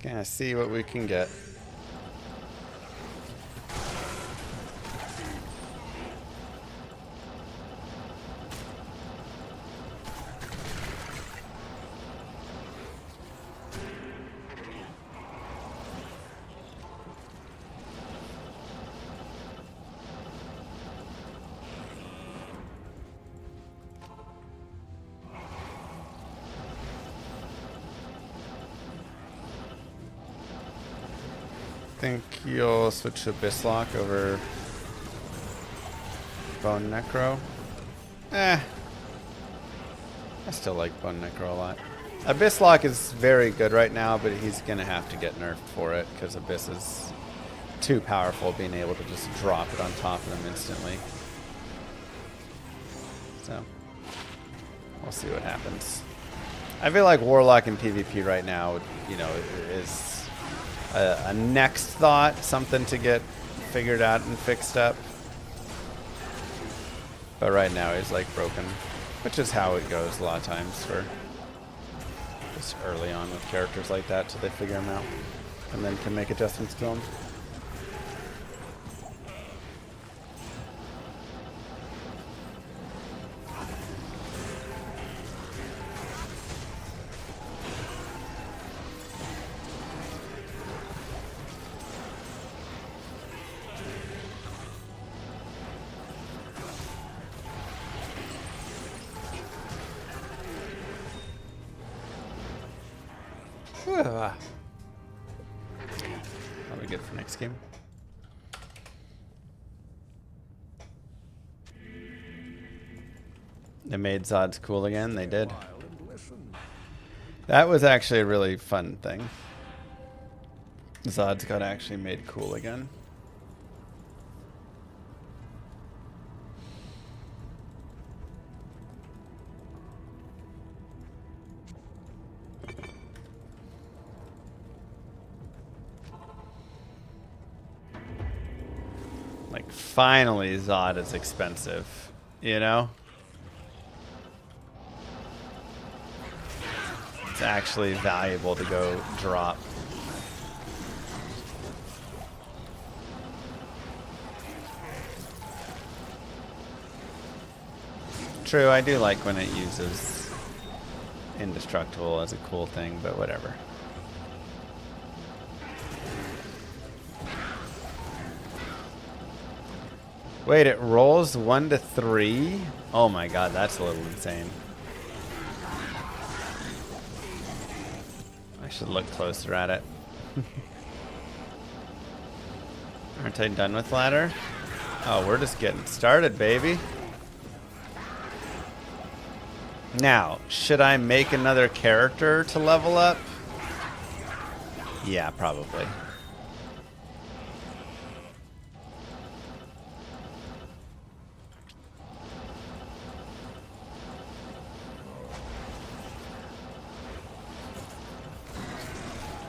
Gonna see what we can get. I think you'll switch to Abysslock over Bone Necro. I still like Bone Necro a lot. Abysslock is very good right now, but he's going to have to get nerfed for it because Abyss is too powerful, being able to just drop it on top of them instantly. So, we'll see what happens. I feel like Warlock in PvP right now, you know, is a next thought, something to get figured out and fixed up. But right now he's like broken, which is how it goes a lot of times for just early on with characters like that till they figure them out and then can make adjustments to them. That'll be good for next game. They made Zod's cool again. They did. That was actually a really fun thing. Zod's got actually made cool again. Like, finally Zod is expensive, you know? It's actually valuable to go drop. True, I do like when it uses indestructible as a cool thing, but whatever. Wait, it rolls 1 to 3? Oh my god, that's a little insane. I should look closer at it. Aren't I done with ladder? Oh, we're just getting started, baby. Now, should I make another character to level up? Yeah, probably.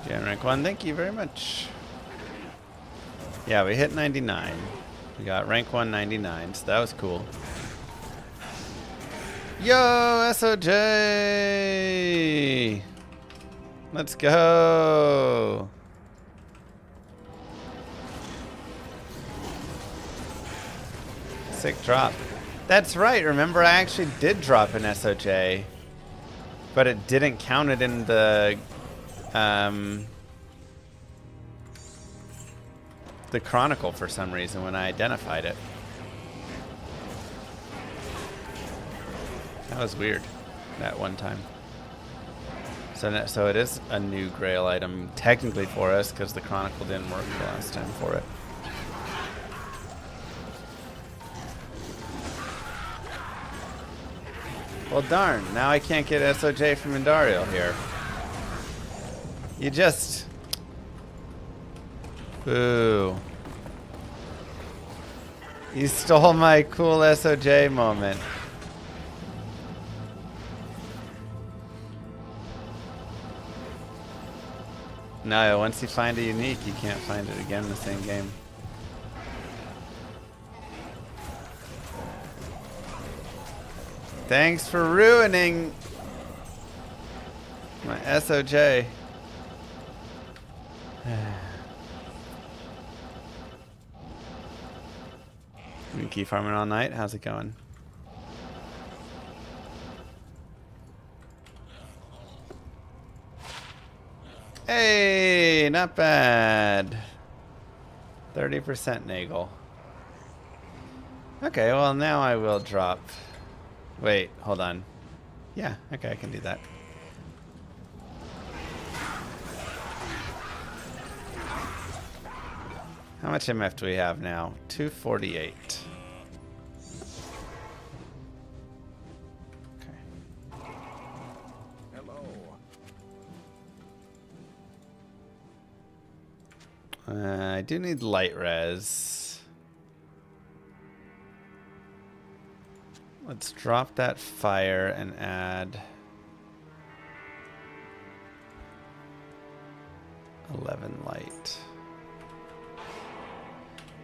Jan rank 1, thank you very much. Yeah, we hit 99. We got rank 1 99, so that was cool. Yo, SOJ! Let's go! Sick drop. That's right, remember I actually did drop an SOJ, but it didn't count it in the the Chronicle for some reason when I identified it. That was weird that one time. So it is a new Grail item technically for us because the Chronicle didn't work the last time for it. Well, darn. Now I can't get SOJ from Indariel here. You just... Boo. You stole my cool SOJ moment. No, once you find a unique, you can't find it again in the same game. Thanks for ruining my SOJ. You keep farming all night? How's it going? Hey, not bad. 30% Nagel. Okay, well now I will drop. Wait, hold on. Yeah, okay, I can do that. How much MF do we have now? 248. Okay. Hello. I do need light res. Let's drop that fire and add 11 light.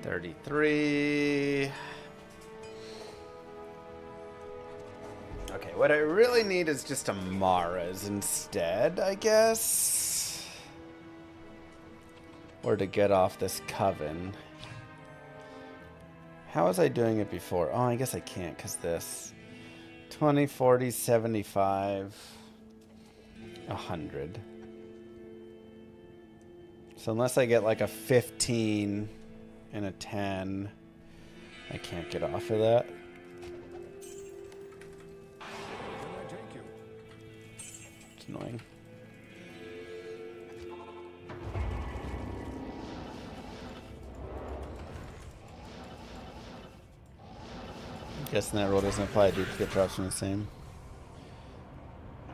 33. Okay, what I really need is just a Mara's instead, I guess. Or to get off this coven. How was I doing it before? Oh, I guess I can't because this. 20, 40, 75, 100. So unless I get like a 15 and a 10, I can't get off of that. Can I take you? It's annoying. Guessing that rule doesn't apply. Duplicate drops from the same.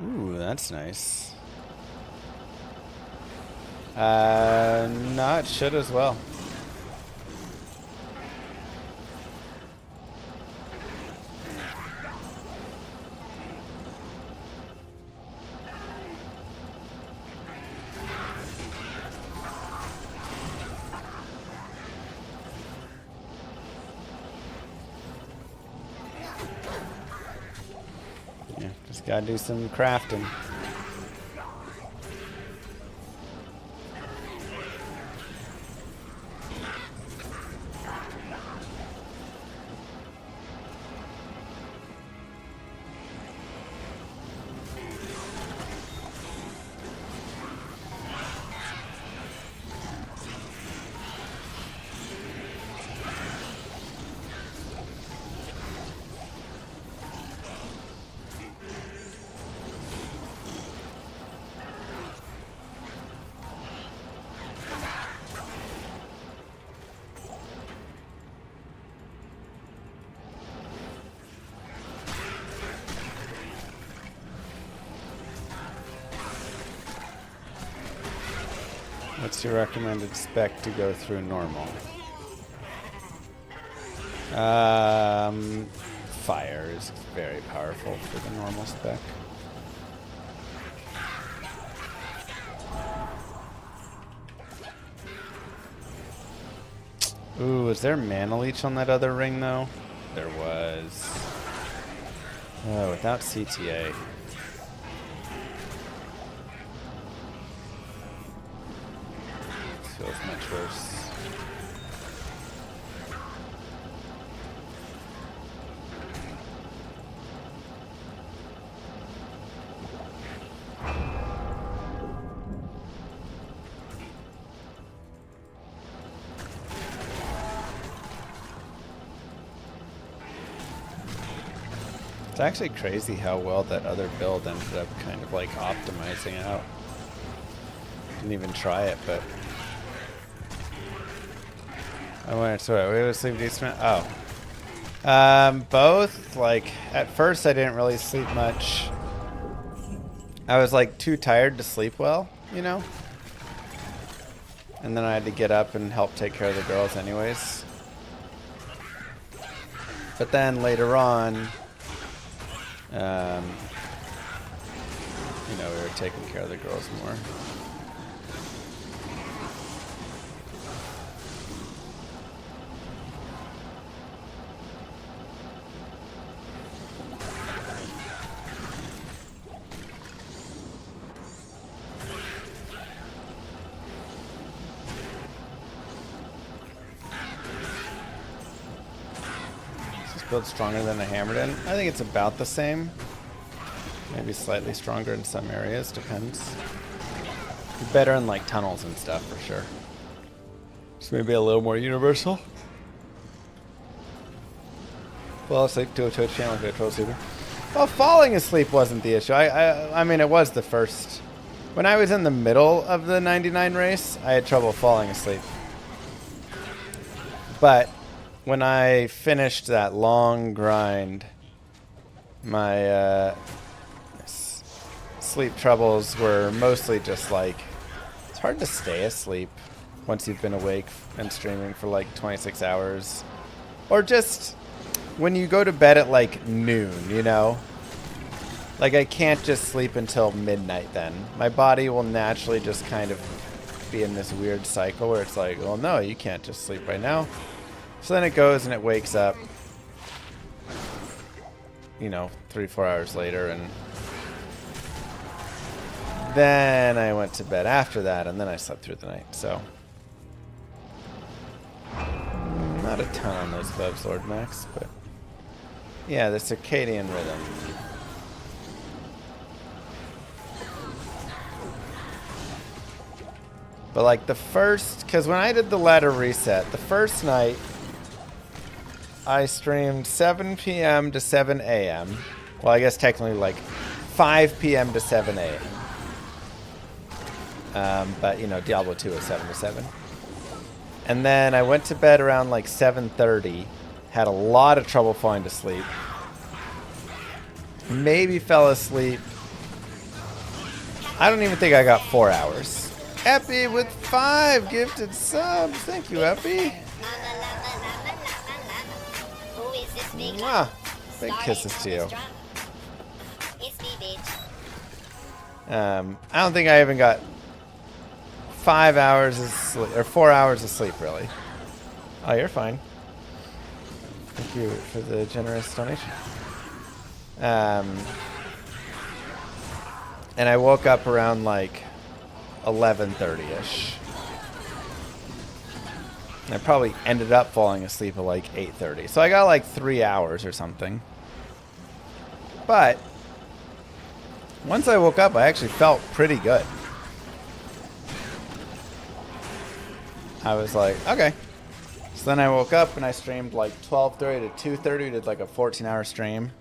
Ooh, that's nice. No, it should as well. Yeah, just gotta do some crafting. What's your recommended spec to go through normal? Fire is very powerful for the normal spec. Ooh, is there mana leech on that other ring though? There was. Oh, without CTA. Feels much worse. It's actually crazy how well that other build ended up kind of like optimizing out. Didn't even try it, but I wanted to. We would sleep decent. Oh, both. Like at first, I didn't really sleep much. I was like too tired to sleep well, you know. And then I had to get up and help take care of the girls, anyways. But then later on, you know, we were taking care of the girls more. Build stronger than the hammered in. I think it's about the same. Maybe slightly stronger in some areas, depends. Better in like tunnels and stuff for sure. So maybe a little more universal. Fall asleep to a Twitch channel with a troll sleeper. Well, falling asleep wasn't the issue. I mean, it was the first. When I was in the middle of the 99 race, I had trouble falling asleep. But when I finished that long grind, my sleep troubles were mostly just like, it's hard to stay asleep once you've been awake and streaming for like 26 hours. Or just when you go to bed at like noon, you know? Like I can't just sleep until midnight then. My body will naturally just kind of be in this weird cycle where it's like, well, no, you can't just sleep right now. So then it goes and it wakes up, you know, 3-4 hours later, and then I went to bed after that, and then I slept through the night, so. Not a ton on those gloves, Lord Max, but yeah, the circadian rhythm. But like the first, because when I did the ladder reset, the first night, I streamed 7 p.m. to 7 a.m. Well, I guess technically like 5 p.m. to 7 a.m. But, you know, Diablo 2 is 7 to 7. And then I went to bed around like 7:30. Had a lot of trouble falling to sleep. Maybe fell asleep. I don't even think I got 4 hours. Epi with 5 gifted subs. Thank you, Epi. Mwah. Big kisses to you. I don't think I even got 5 hours of sleep, or 4 hours of sleep, really. Oh, you're fine. Thank you for the generous donation. And I woke up around like 11:30ish. And I probably ended up falling asleep at like 8:30. So I got like 3 hours or something. But once I woke up, I actually felt pretty good. I was like, okay. So then I woke up and I streamed like 12:30 to 2:30, did like a 14-hour stream.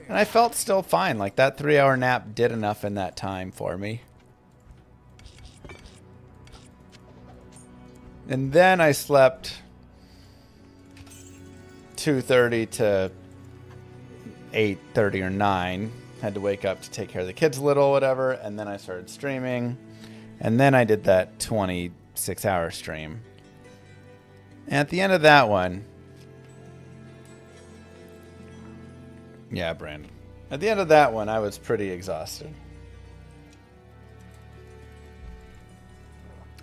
And I felt still fine. Like that 3-hour nap did enough in that time for me. And then I slept 2:30 to 8:30 or 9. Had to wake up to take care of the kids a little, whatever. And then I started streaming. And then I did that 26-hour stream. And at the end of that one... Yeah, Brandon. At the end of that one, I was pretty exhausted.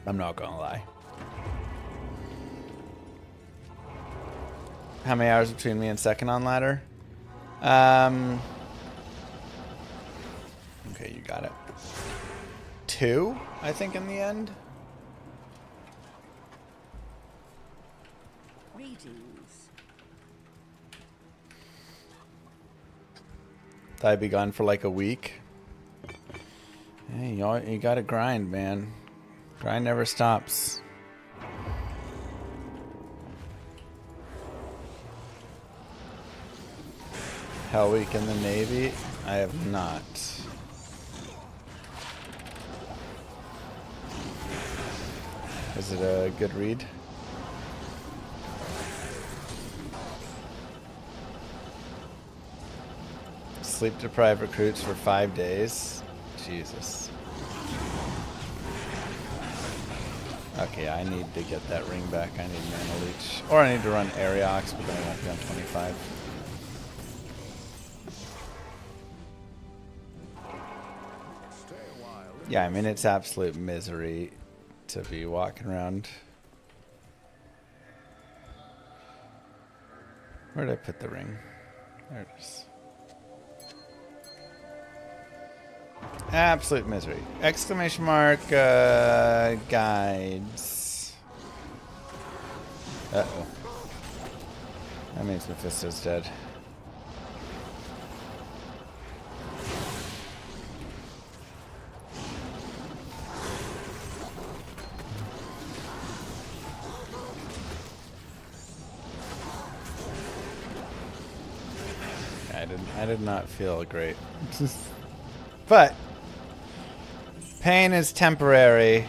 I'm not gonna lie. How many hours between me and second on ladder? Okay, you got it. 2, I think, in the end. Greetings. Thought I'd be gone for like a week. Hey, you gotta grind, man. Grind never stops. Hell Week in the Navy? I have not. Is it a good read? Sleep deprived recruits for 5 days. Jesus. Okay, I need to get that ring back. I need Mana Leech. Or I need to run Ariox, but then I won't be on 25. Yeah, I mean, it's absolute misery to be walking around. Where did I put the ring? There it is. Absolute misery. Exclamation mark, guides. Uh-oh. That means Mephisto's dead. I did not feel great. But pain is temporary.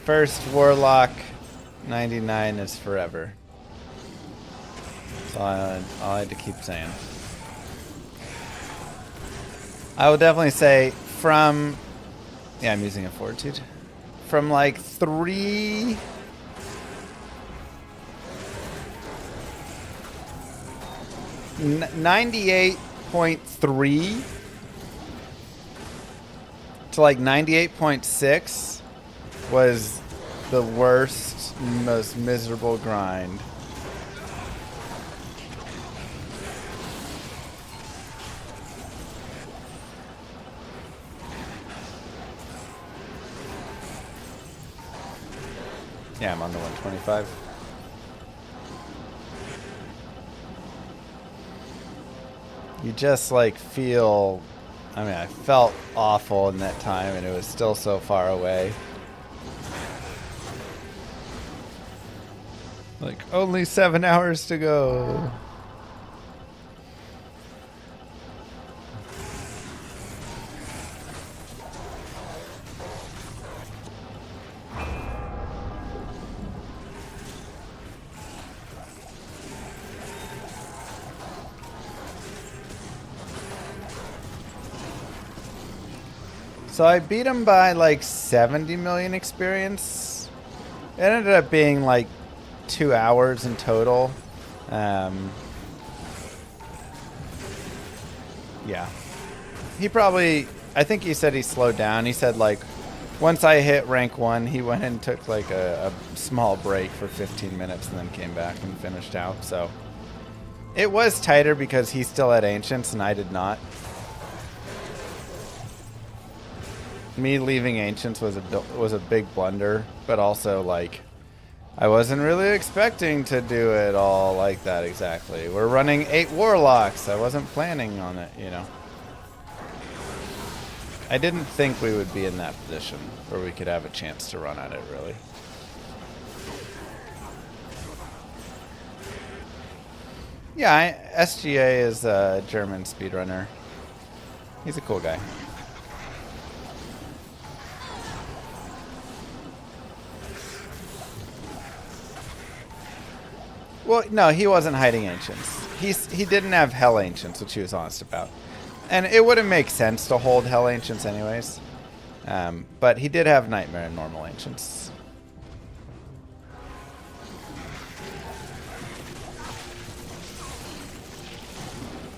First Warlock 99 is forever. That's all I had to keep saying. I will definitely say from... Yeah, I'm using a Fortitude. From like 3... 98.3 to like 98.6 was the worst, most miserable grind. Yeah, I'm on the 125. You just like feel, I mean, I felt awful in that time and it was still so far away. Like, only 7 hours to go. So I beat him by like 70 million experience. It ended up being like 2 hours in total. Yeah. He probably, I think he said he slowed down. He said like once I hit rank 1, he went and took like a small break for 15 minutes and then came back and finished out. So it was tighter because he still had Ancients and I did not. Me leaving Ancients was a big blunder, but also like I wasn't really expecting to do it all like that exactly. We're running 8 Warlocks. I wasn't planning on it, you know. I didn't think we would be in that position where we could have a chance to run at it, really. Yeah, SGA is a German speedrunner. He's a cool guy. Well, no, he wasn't hiding Ancients. He didn't have Hell Ancients, which he was honest about. And it wouldn't make sense to hold Hell Ancients anyways. But he did have Nightmare and normal Ancients.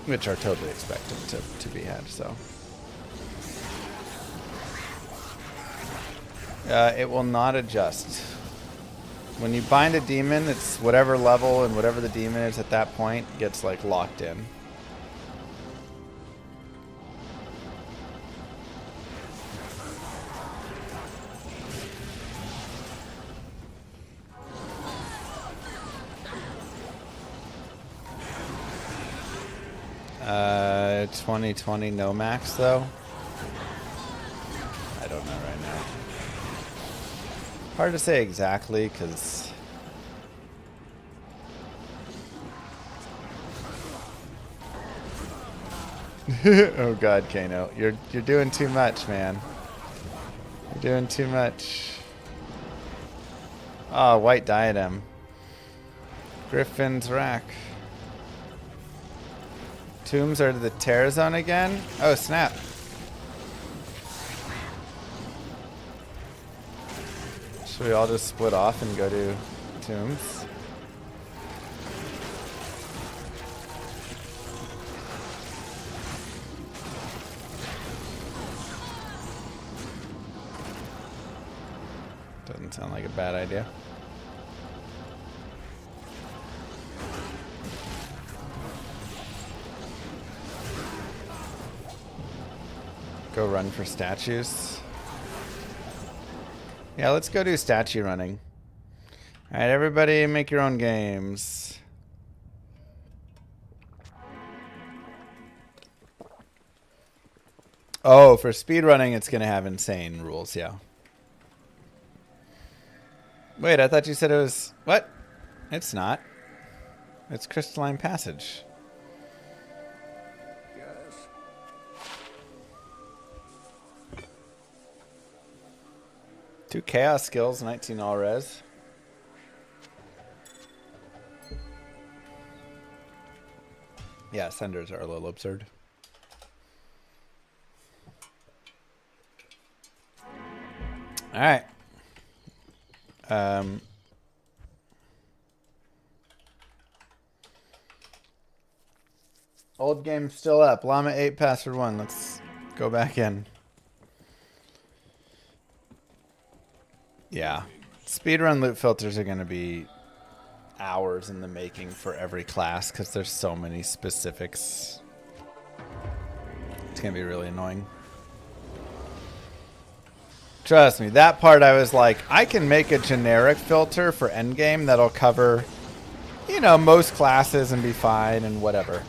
Which are totally expected to be had, so. It will not adjust. When you bind a demon, it's whatever level and whatever the demon is at that point gets like locked in. Uh, 2020 no max though. I don't know right now. Hard to say exactly, because Oh God, Kano, you're doing too much, man. You're doing too much. Oh, white diadem. Griffin's rack. Tombs are the terror zone again? Oh, snap. Should we all just split off and go to tombs? Doesn't sound like a bad idea. Go run for statues. Yeah, let's go do statue running. Alright, everybody make your own games. Oh, for speedrunning, it's going to have insane rules, yeah. Wait, I thought you said it was... What? It's not. It's Crystalline Passage. Yes. 2 chaos skills, 19 all res. Yeah, senders are a little absurd. All right. Old game still up. Llama 8 password 1. Let's go back in. Yeah. Speedrun loot filters are going to be hours in the making for every class because there's so many specifics. It's going to be really annoying. Trust me, that part I was like, I can make a generic filter for endgame that'll cover, you know, most classes and be fine and whatever.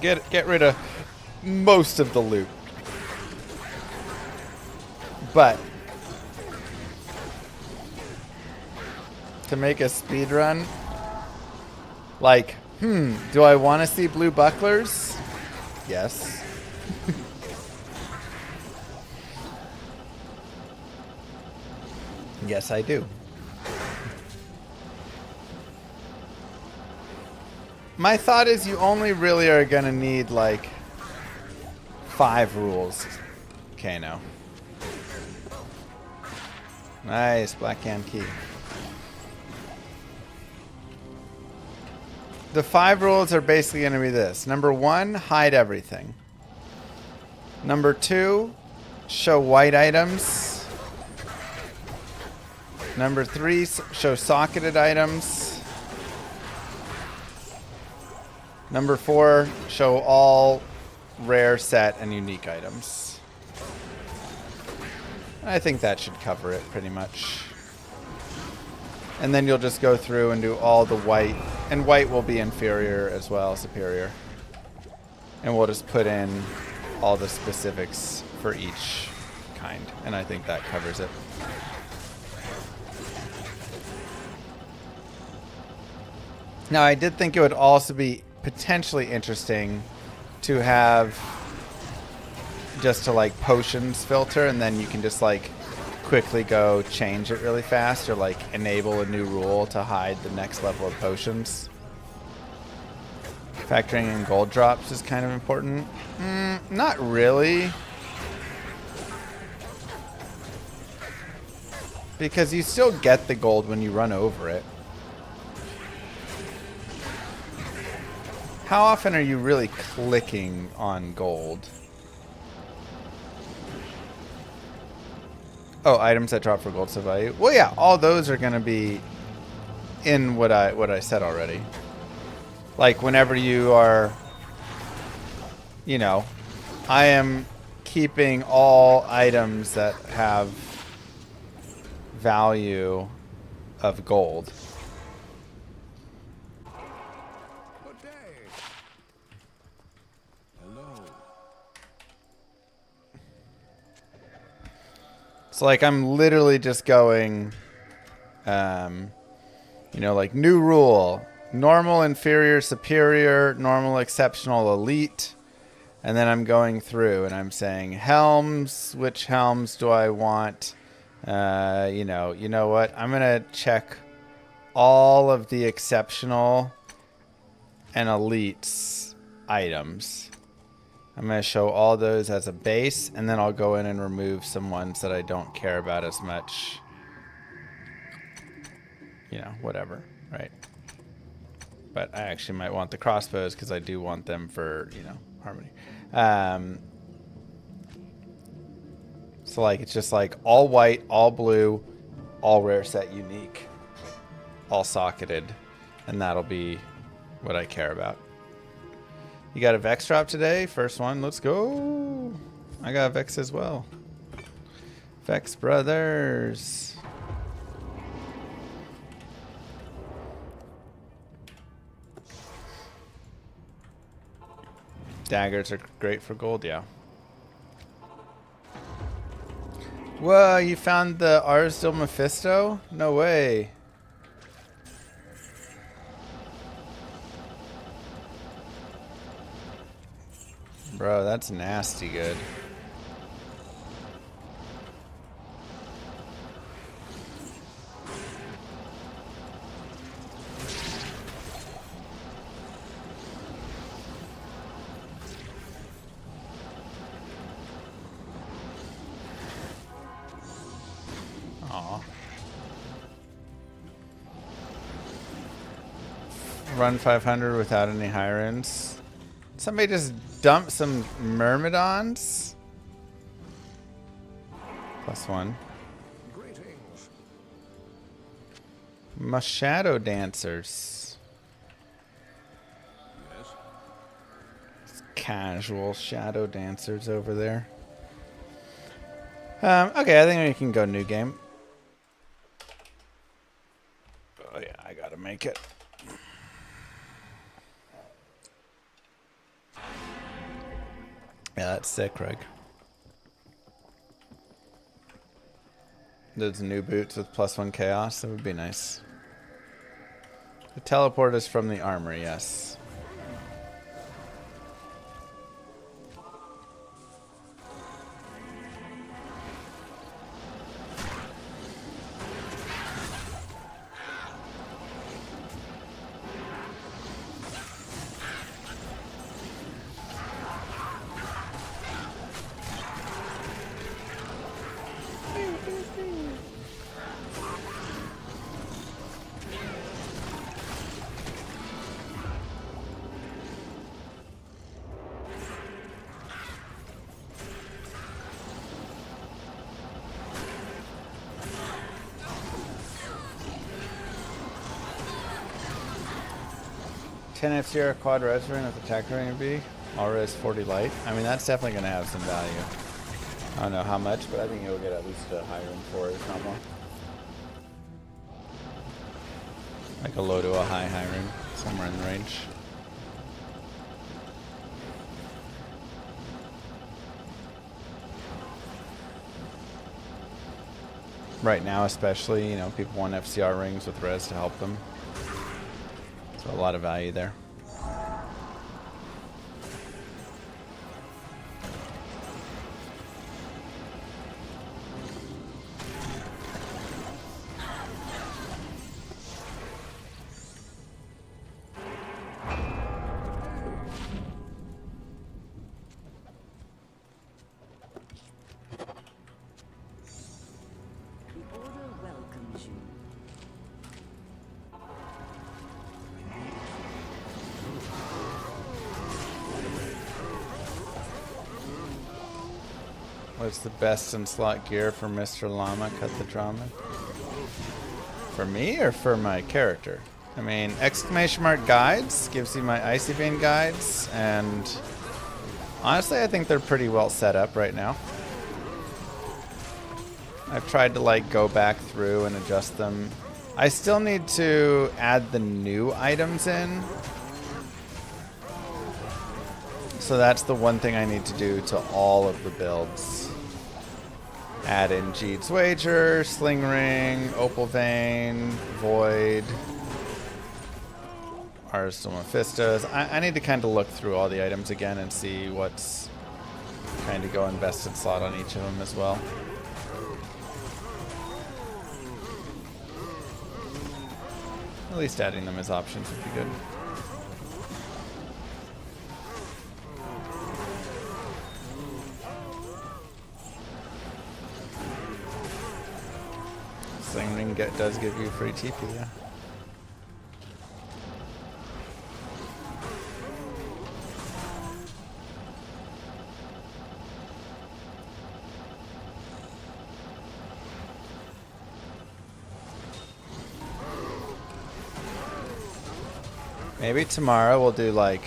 Get rid of most of the loot. But to make a speed run, like, do I want to see blue bucklers? Yes. Yes, I do. My thought is you only really are going to need like 5 rules. Okay, no. Nice, black can key. The 5 rules are basically going to be this. Number 1, hide everything. Number 2, show white items. Number 3, show socketed items. Number 4, show all rare, set, and unique items. I think that should cover it pretty much. And then you'll just go through and do all the white. And white will be inferior as well, superior. And we'll just put in all the specifics for each kind. And I think that covers it. Now, I did think it would also be potentially interesting to have just to like potions filter, and then you can just like quickly go change it really fast, or like enable a new rule to hide the next level of potions. Factoring in gold drops is kind of important. Not really. Because you still get the gold when you run over it. How often are you really clicking on gold? Oh, items that drop for gold so value. Well, yeah, all those are going to be in what I said already. Like whenever you are, you know, I am keeping all items that have value of gold. Good day. Hello. So like I'm literally just going, you know, like new rule, normal, inferior, superior, normal, exceptional, elite, And then I'm going through and I'm saying helms. Which helms do I want? You know what? I'm gonna check all of the exceptional and elites items. I'm gonna show all those as a base, and then I'll go in and remove some ones that I don't care about as much. You know, whatever, right? But I actually might want the crossbows because I do want them for, you know, harmony. So like it's just like all white, all blue, all rare set unique, all socketed, and that'll be what I care about. You got a Vex drop today? First one, let's go. I got a Vex as well. Vex brothers. Daggers are great for gold, yeah. Whoa, you found the Arsdil Mephisto? No way. Bro, that's nasty good. Aw. Run 500 without any Hirons. Somebody just dump some Myrmidons. +1. Greetings. My shadow dancers. Yes. Casual shadow dancers over there. Okay, I think we can go new game. Oh yeah, I gotta make it. Yeah, that's sick, Greg. Those new boots with +1 chaos, that would be nice. The teleport is from the armor, yes. Ten FCR quad res ring with attack rating B. All res 40 light. I mean, that's definitely going to have some value. I don't know how much, but I think it'll get at least a higher ring for it, if not more. Like a low to a high ring, somewhere in the range. Right now, especially, you know, people want FCR rings with res to help them. So a lot of value there. The Order welcomes you. What's the best in slot gear for Mr. Llama? Cut the drama. For me or for my character? I mean, exclamation mark guides gives you my Icy Vein guides, and honestly, I think they're pretty well set up right now. I've tried to like go back through and adjust them. I still need to add the new items in. So that's the one thing I need to do to all of the builds. Add in Jeed's Wager, Sling Ring, Opal Vein, Void. Arsenal Mephistos. I need to kind of look through all the items again and see what's kind of going best in slot on each of them as well. At least adding them as options would be good. Sling Ring does give you free TP, yeah. Maybe tomorrow we'll do like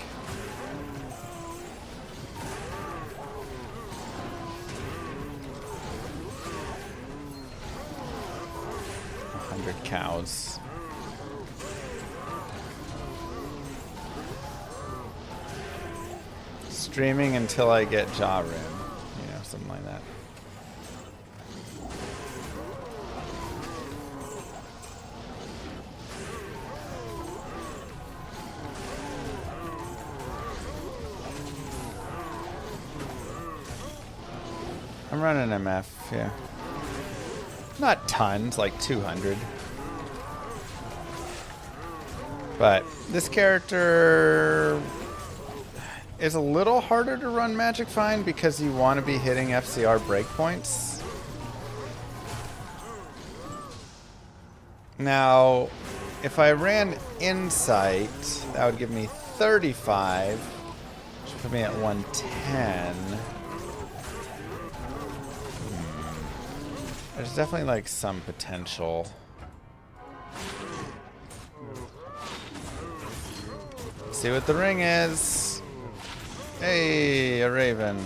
cows. Streaming until I get jaw room. You know, something like that. I'm running MF, yeah. Not tons, like 200. But this character is a little harder to run Magic Find because you want to be hitting FCR breakpoints. Now, if I ran Insight, that would give me 35, which would put me at 110. There's definitely like some potential. See what the ring is. Hey, a raven.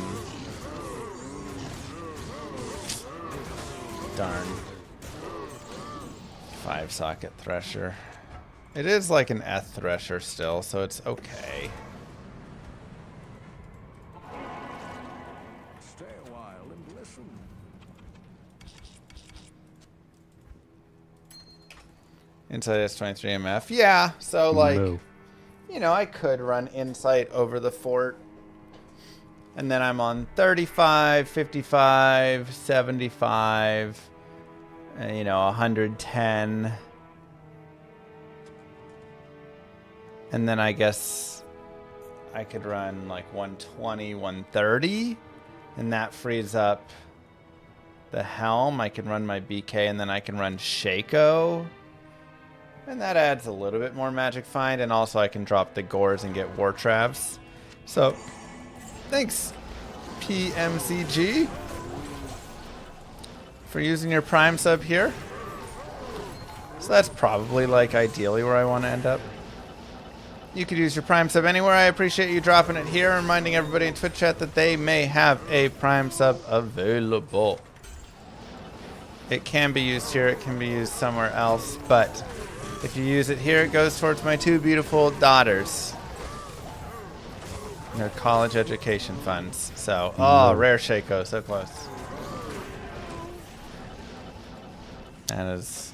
Darn. 5-socket thresher. It is like an Eth thresher still, so it's okay. Stay a while and listen. Insight S23 MF. Yeah, so like, No. you know, I could run Insight over the fort. And then I'm on 35, 55, 75, you know, 110. And then I guess I could run like 120, 130. And that frees up the helm. I can run my BK and then I can run Shaco. And that adds a little bit more Magic Find, and also I can drop the Gores and get War Travs. So, thanks, PMCG, for using your Prime sub here. So that's probably like ideally where I want to end up. You could use your Prime sub anywhere. I appreciate you dropping it here, reminding everybody in Twitch chat that they may have a Prime sub available. It can be used here, it can be used somewhere else, but if you use it here, it goes towards my 2 beautiful daughters. Their college education funds. So, oh, rare Shaco, so close. And as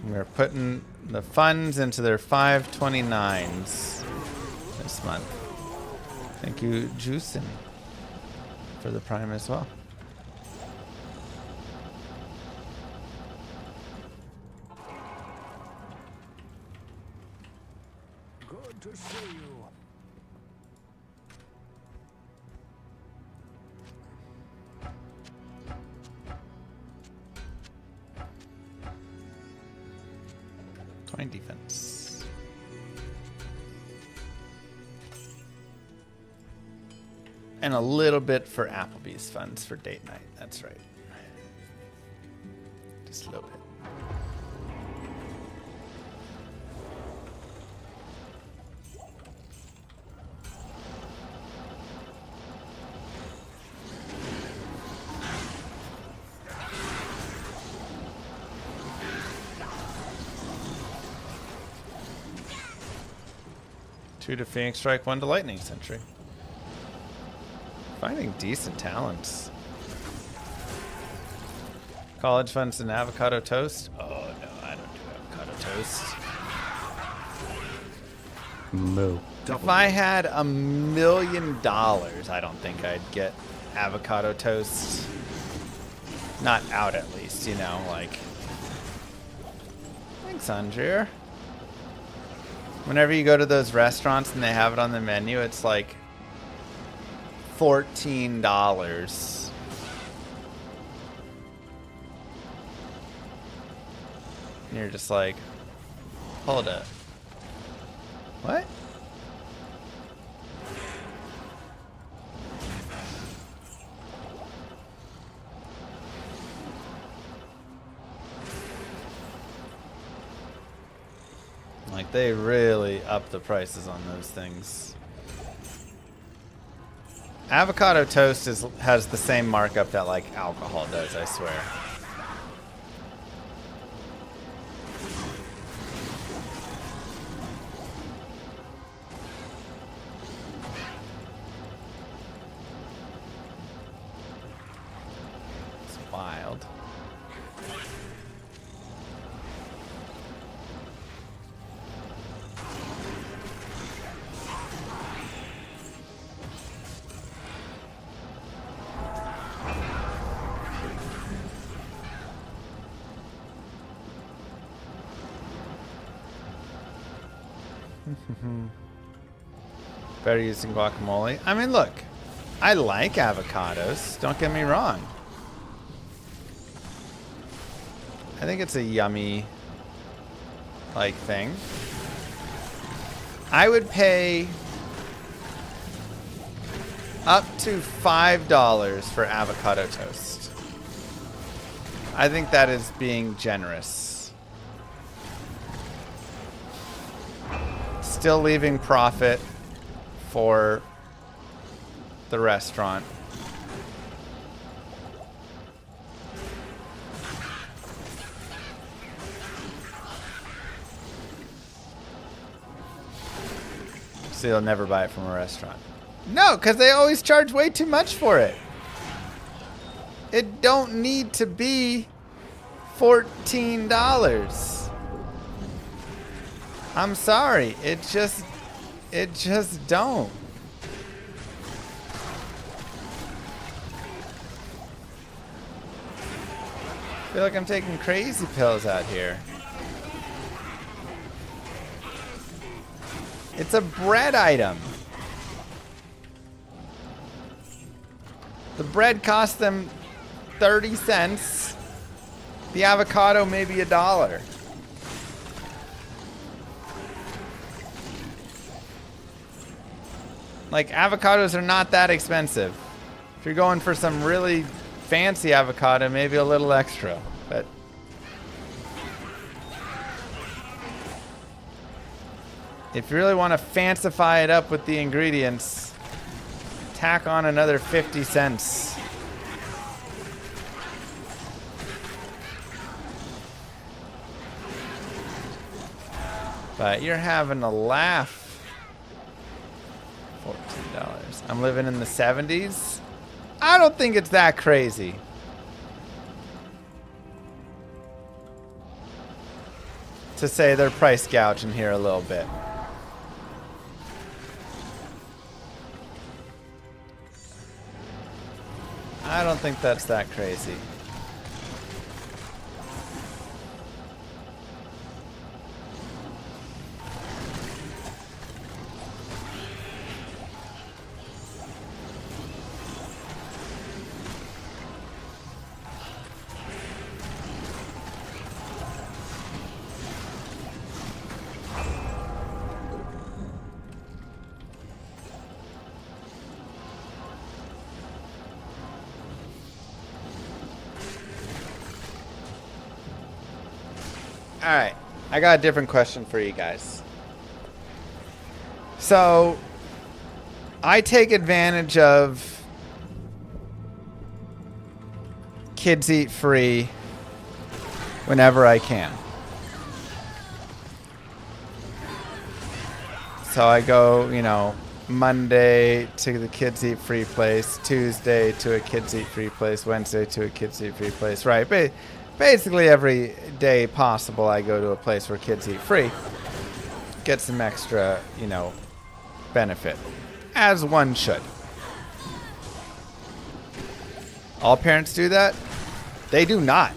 we're putting the funds into their 529s this month. Thank you, Juicin, for the Prime as well. Good to see you. Coin defense. And a little bit for Applebee's funds for date night. That's right. Just a little bit. Two to Phoenix Strike, 1 to Lightning Sentry. Finding decent talents. College funds and avocado toast. Oh no, I don't do avocado toast. Moo. If I had $1 million, I don't think I'd get avocado toast. Not out, at least, you know, like. Thanks, Andrea. Whenever you go to those restaurants and they have it on the menu, it's like $14. And you're just like, hold up. What? Like, they really up the prices on those things. Avocado toast has the same markup that, like, alcohol does, I swear. It's wild. Better using guacamole. I mean, look, I like avocados. Don't get me wrong. I think it's a yummy, like, thing. I would pay up to $5 for avocado toast. I think that is being generous. Still leaving profit for the restaurant. So you'll never buy it from a restaurant. No, because they always charge way too much for it. It don't need to be $14. I'm sorry. It just don't. I feel like I'm taking crazy pills out here. It's a bread item. The bread cost them 30 cents. The avocado maybe $1. Like, avocados are not that expensive. If you're going for some really fancy avocado, maybe a little extra, but if you really want to fancify it up with the ingredients, tack on another 50 cents. But you're having a laugh. $14. I'm living in the 70s. I don't think it's that crazy. To say they're price gouging here a little bit. I don't think that's that crazy. Alright, I got a different question for you guys. So, I take advantage of kids eat free whenever I can. So I go, you know, Monday to the kids eat free place, Tuesday to a kids eat free place, Wednesday to a kids eat free place, right? Basically every day possible I go to a place where kids eat free. get some extra, benefit, as one should. All parents do that? They do not.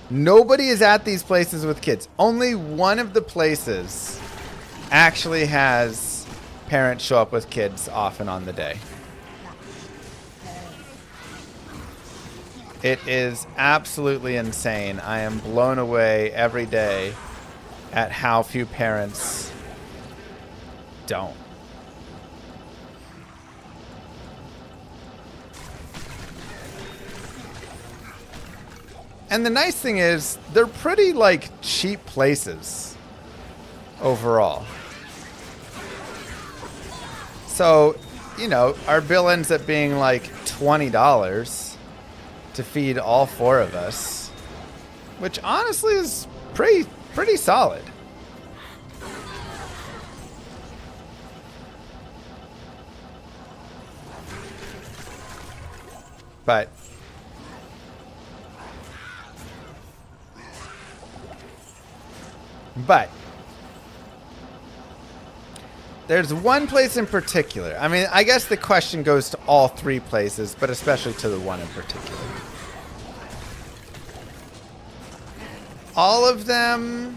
Nobody is at these places with kids. Only one of the places actually has parents show up with kids often on the day. It is absolutely insane. I am blown away every day at how few parents don't. And the nice thing is, they're pretty, cheap places overall. So, our bill ends up being $20 to feed all 4 of us, which honestly is pretty solid. But there's one place in particular. I mean, I guess the question goes to all 3 places, but especially to the one in particular. All of them,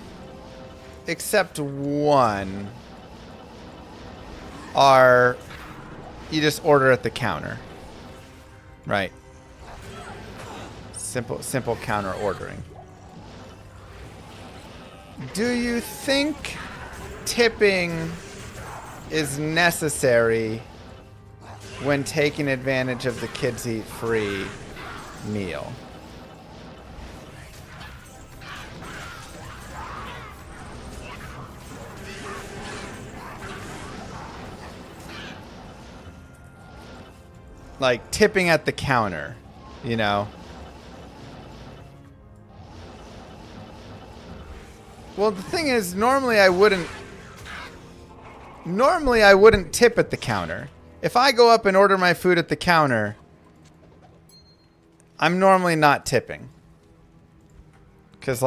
except one, are you just order at the counter. Right. Simple counter ordering. Do you think tipping is necessary when taking advantage of the kids eat free meal? Like tipping at the counter, Well, the thing is, normally I wouldn't tip at the counter. If I go up and order my food at the counter, I'm normally not tipping. 'Cause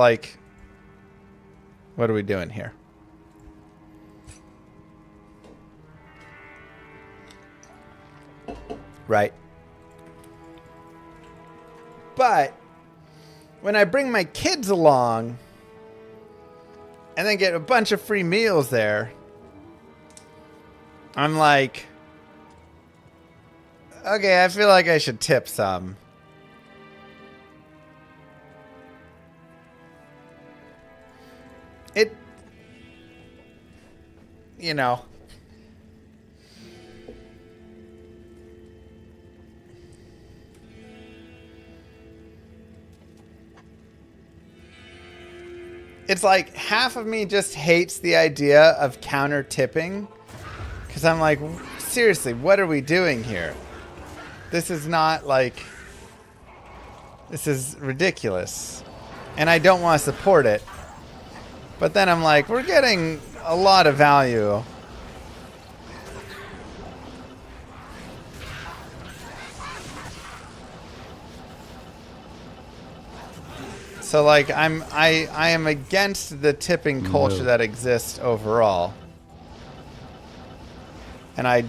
what are we doing here? Right. But when I bring my kids along and then get a bunch of free meals there, I'm like, okay, I feel like I should tip some. It, it's like half of me just hates the idea of counter tipping. Because I'm like, seriously, what are we doing here? This is not this is ridiculous. And I don't want to support it. But then I'm like, we're getting a lot of value. So I am against the tipping culture that exists overall. And I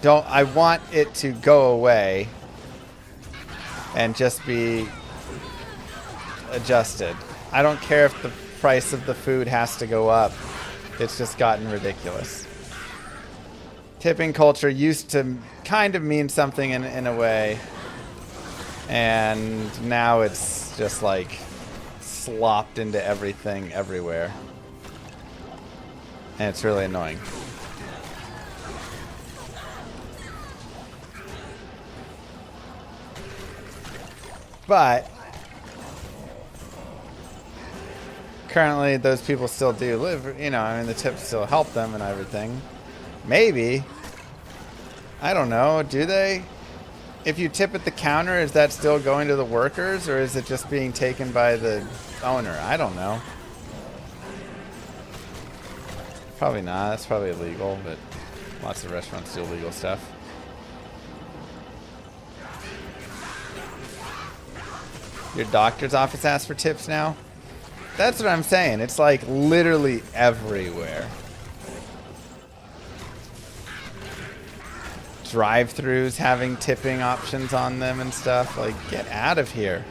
want it to go away and just be adjusted. I don't care if the price of the food has to go up. It's just gotten ridiculous. Tipping culture used to kind of mean something in a way. And now it's just slopped into everything everywhere. And it's really annoying. But currently those people still do live, the tips still help them and everything. Maybe. I don't know. Do they? If you tip at the counter, is that still going to the workers or is it just being taken by the owner? I don't know. Probably not. That's probably illegal, but lots of restaurants do illegal stuff. Your doctor's office asks for tips now? That's what I'm saying. It's literally everywhere. drive-throughs having tipping options on them and stuff. Like, get out of here.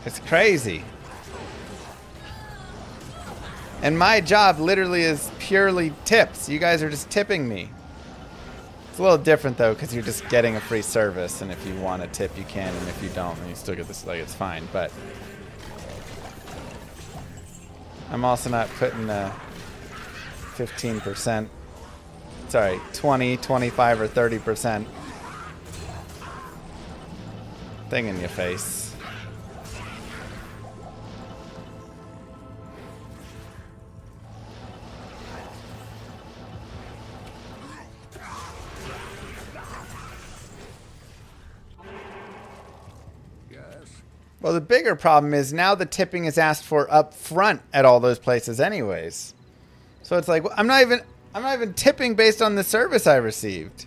It's crazy. And my job literally is purely tips. You guys are just tipping me. It's a little different though, because you're just getting a free service, and if you want a tip, you can, and if you don't, then you still get this. Like, it's fine. But I'm also not putting 15%. Sorry, 20, 25, or 30% thing in your face. Well, the bigger problem is now the tipping is asked for up front at all those places anyways. So it's like, I'm not even tipping based on the service I received.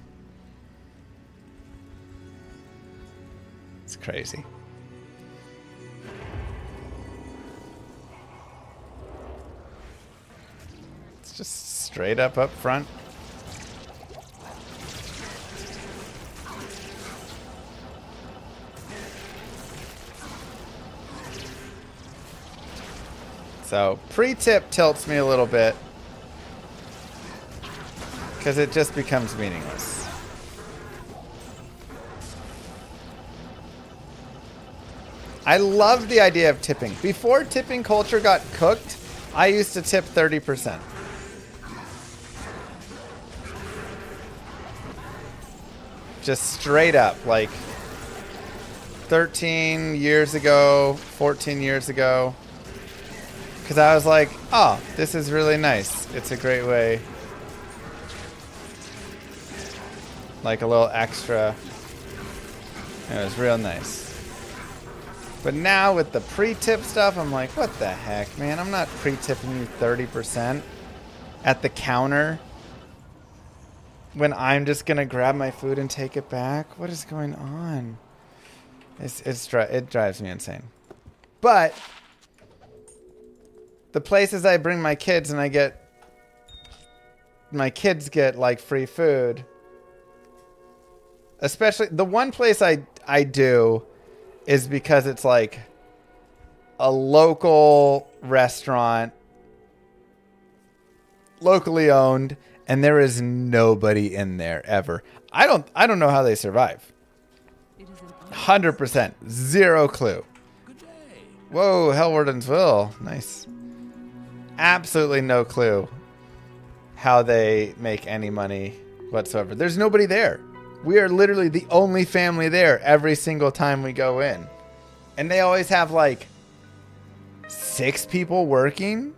It's crazy. It's just straight up front. So pre-tip tilts me a little bit because it just becomes meaningless. I love the idea of tipping. Before tipping culture got cooked, I used to tip 30%. Just straight up, like 13 years ago, 14 years ago. Because I was like, oh, this is really nice. It's a great way. Like a little extra. It was real nice. But now with the pre-tip stuff, I'm like, what the heck, man? I'm not pre-tipping you 30% at the counter when I'm just going to grab my food and take it back. What is going on? It drives me insane. But the places I bring my kids and my kids get like free food. Especially the one place I do is because it's like a local restaurant, locally owned, and there is nobody in there ever. I don't know how they survive. 100%, zero clue. Whoa, Hellwarden'sville, nice. Absolutely no clue how they make any money whatsoever. There's nobody there. We are literally the only family there every single time we go in. And they always have like 6 people working.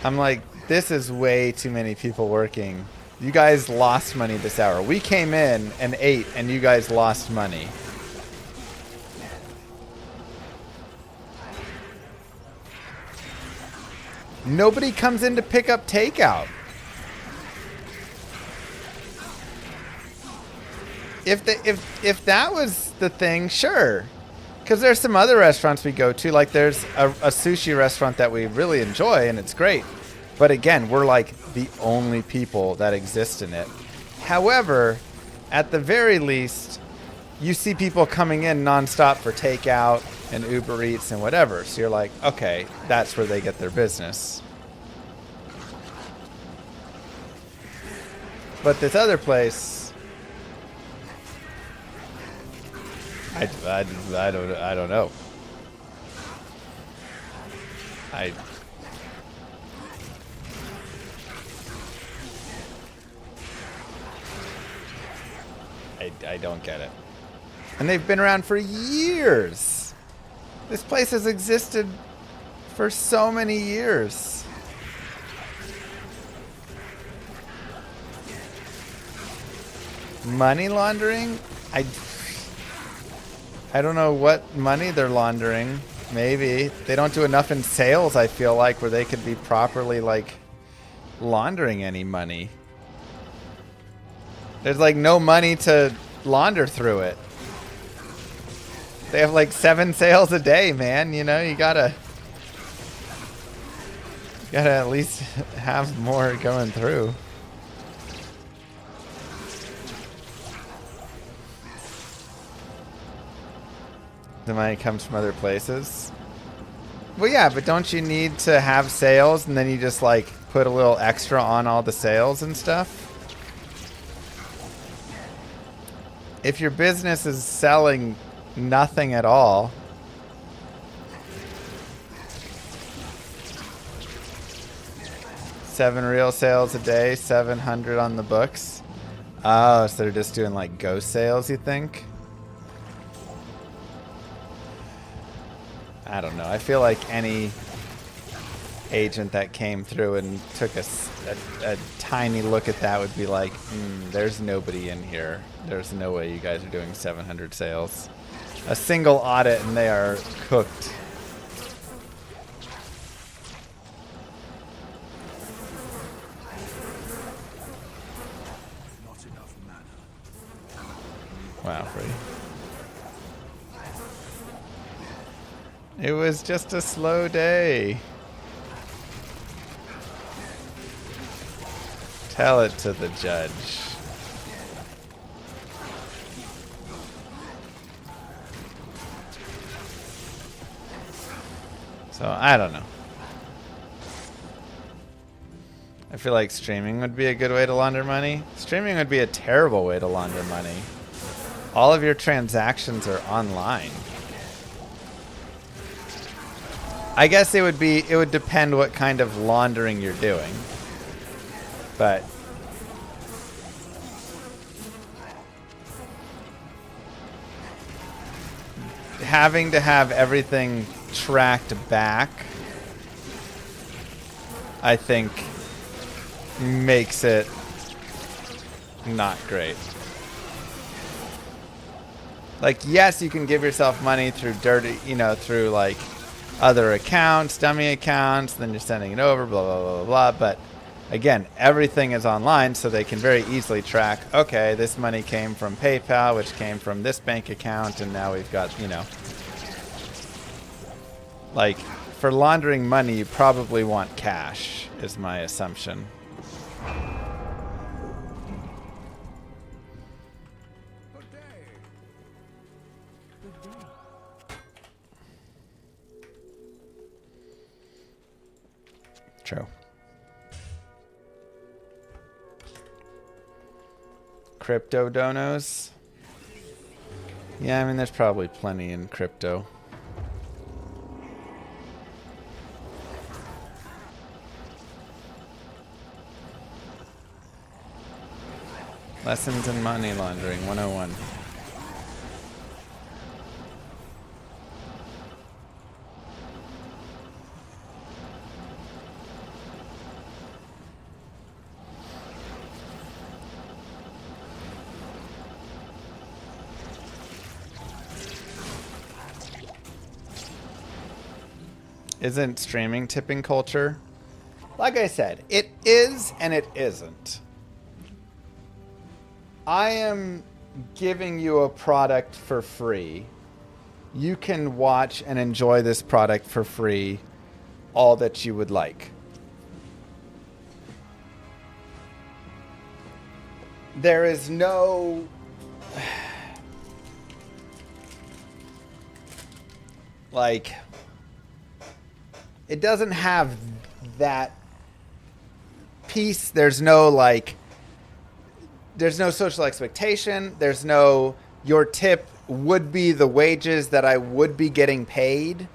I'm like, this is way too many people working. You guys lost money this hour. We came in and ate and you guys lost money. Nobody comes in to pick up takeout. If that was the thing, sure. Because there's some other restaurants we go to. Like there's a sushi restaurant that we really enjoy and it's great. But again, we're like the only people that exist in it. However, at the very least, you see people coming in nonstop for takeout and Uber Eats and whatever. So you're like, okay, that's where they get their business. But this other place, I don't know. I don't get it. And they've been around for years. This place has existed for so many years. Money laundering? I don't know what money they're laundering. Maybe. They don't do enough in sales, I feel like, where they could be properly, like, laundering any money. There's, like, no money to launder through it. They have, like, 7 sales a day, man. You know, you gotta Gotta at least have more going through. The money comes from other places. Well, yeah, but don't you need to have sales and then you just like put a little extra on all the sales and stuff? If your business is selling nothing at all, seven real sales a day, 700 on the books. Oh, so they're just doing like ghost sales, you think? I don't know. I feel like any agent that came through and took a tiny look at that would be like, there's nobody in here. There's no way you guys are doing 700 sales. A single audit and they are cooked. Not enough mana. Wow, Freddy. It was just a slow day. Tell it to the judge. So, I don't know. I feel like streaming would be a good way to launder money. Streaming would be a terrible way to launder money. All of your transactions are online. I guess it would depend what kind of laundering you're doing. But having to have everything tracked back, I think, makes it not great. Like, yes, you can give yourself money through through like other accounts, dummy accounts, then you're sending it over, blah, blah, blah, blah, blah. But again, everything is online, so they can very easily track, okay, this money came from PayPal, which came from this bank account, and now we've got, like, for laundering money, you probably want cash, is my assumption. True. Crypto donos? Yeah, I mean, there's probably plenty in crypto. Lessons in money laundering 101. Isn't streaming tipping culture? Like I said, it is and it isn't. I am giving you a product for free. You can watch and enjoy this product for free all that you would like. There is no... like... It doesn't have that piece. There's no like, there's no social expectation. There's no, your tip would be the wages that I would be getting paid,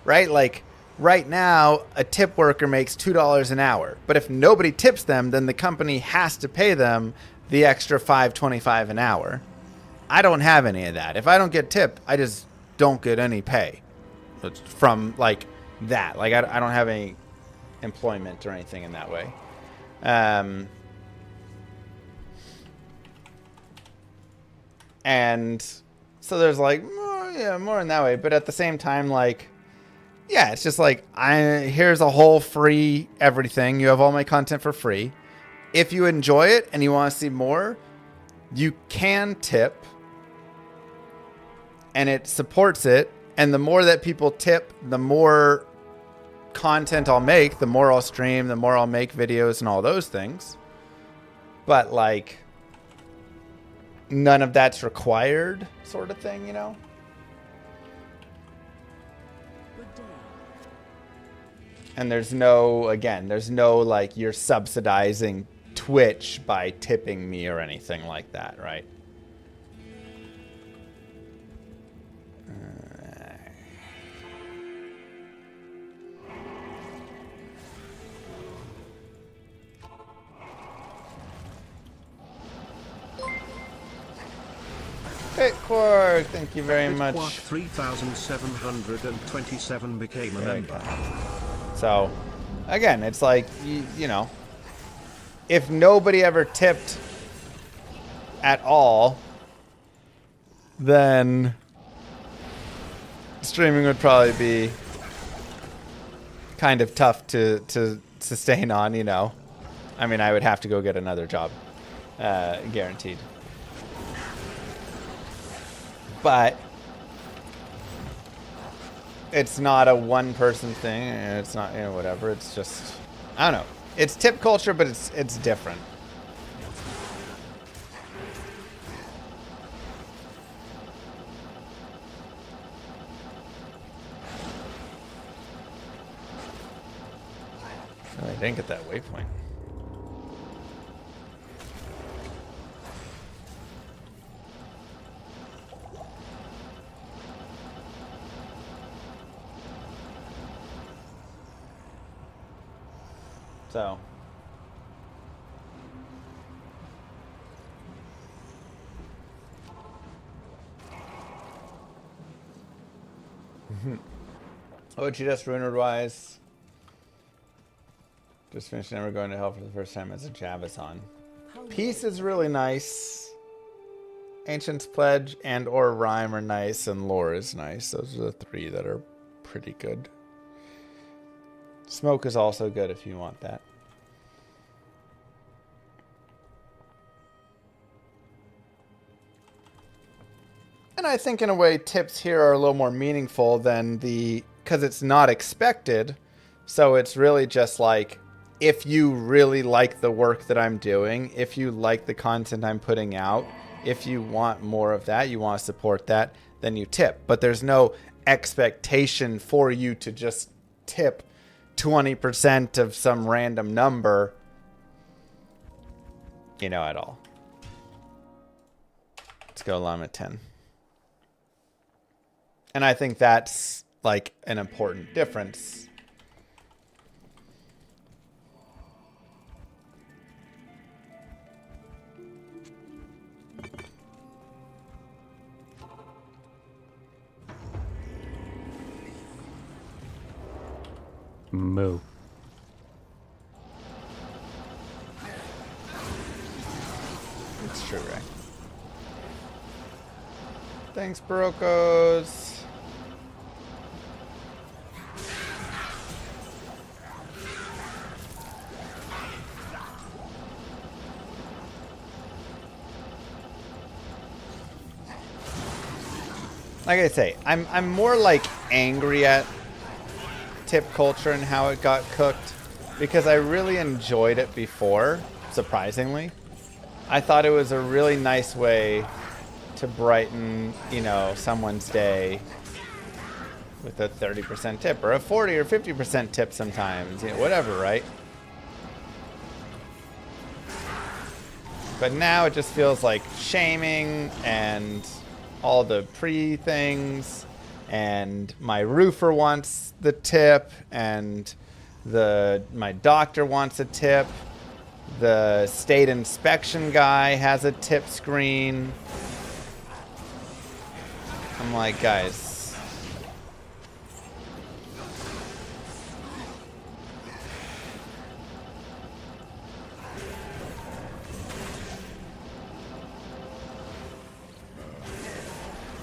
right? Like right now, a tip worker makes $2 an hour. But if nobody tips them, then the company has to pay them the extra $5.25 an hour. I don't have any of that. If I don't get tipped, I just don't get any pay. It's from like, that like I don't have any employment or anything in that way. And so there's like more in that way, but at the same time, like, yeah, it's just like here's a whole free everything. You have all my content for free. If you enjoy it and you want to see more, you can tip, and it supports it. And the more that people tip, the more content I'll make, the more I'll stream, the more I'll make videos and all those things. But like, none of that's required, sort of thing, you know? And there's no, again, there's no like you're subsidizing Twitch by tipping me or anything like that, right? Bitquark, thank you very much. 3,727 became a member. So, again, it's like, you know, if nobody ever tipped at all, then streaming would probably be kind of tough to sustain on, you know. I mean, I would have to go get another job, guaranteed. But it's not a one-person thing, and it's not, you know, whatever. It's just, I don't know. It's tip culture, but it's different. Oh, I didn't get that waypoint. So. OG just rumored-wise. Just finished Never Going to Hell for the first time as a Javison. Peace is really nice. Ancient's Pledge and or Rhyme are nice, and Lore is nice. Those are the three that are pretty good. Smoke is also good if you want that. And I think in a way tips here are a little more meaningful than because it's not expected. So it's really just like, if you really like the work that I'm doing, if you like the content I'm putting out, if you want more of that, you want to support that, then you tip. But there's no expectation for you to just tip 20% of some random number, you know, at all. Let's go Llama 10. And I think that's like an important difference. Moo. It's true, right? Thanks, Barocos. Like I say, I'm more like angry at tip culture and how it got cooked, because I really enjoyed it before, surprisingly. I thought it was a really nice way to brighten, you know, someone's day with a 30% tip or a 40 or 50% tip sometimes, you know, whatever, right? But now it just feels like shaming and all the pre-things, and my roofer wants the tip, and my doctor wants a tip, the state inspection guy has a tip screen. I'm like, guys,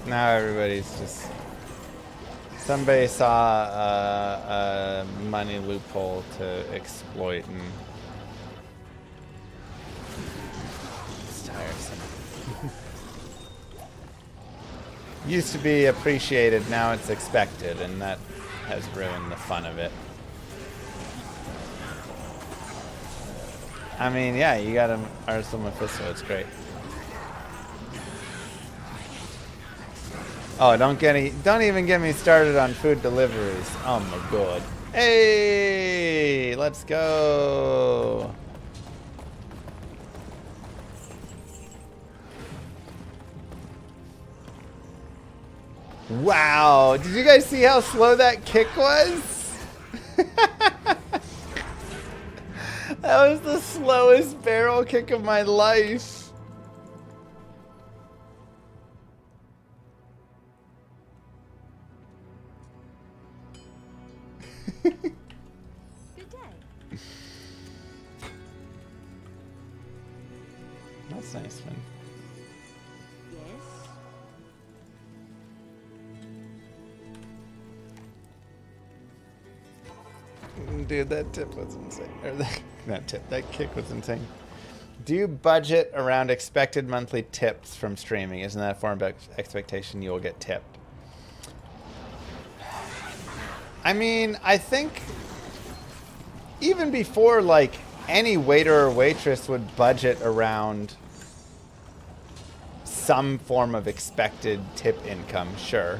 now everybody's just, somebody saw a money loophole to exploit, and it's tiresome. Used to be appreciated, now it's expected, and that has ruined the fun of it. I mean, yeah, you got him Arsenal Mephisto. It's great. Oh, don't even get me started on food deliveries. Oh my god. Hey, let's go. Wow, did you guys see how slow that kick was? That was the slowest barrel kick of my life. Good day. That's nice, man. Yes. Dude, that tip was insane. Or that kick was insane. Do you budget around expected monthly tips from streaming? Isn't that a form of expectation you will get tipped? I mean, I think even before, like, any waiter or waitress would budget around some form of expected tip income, sure.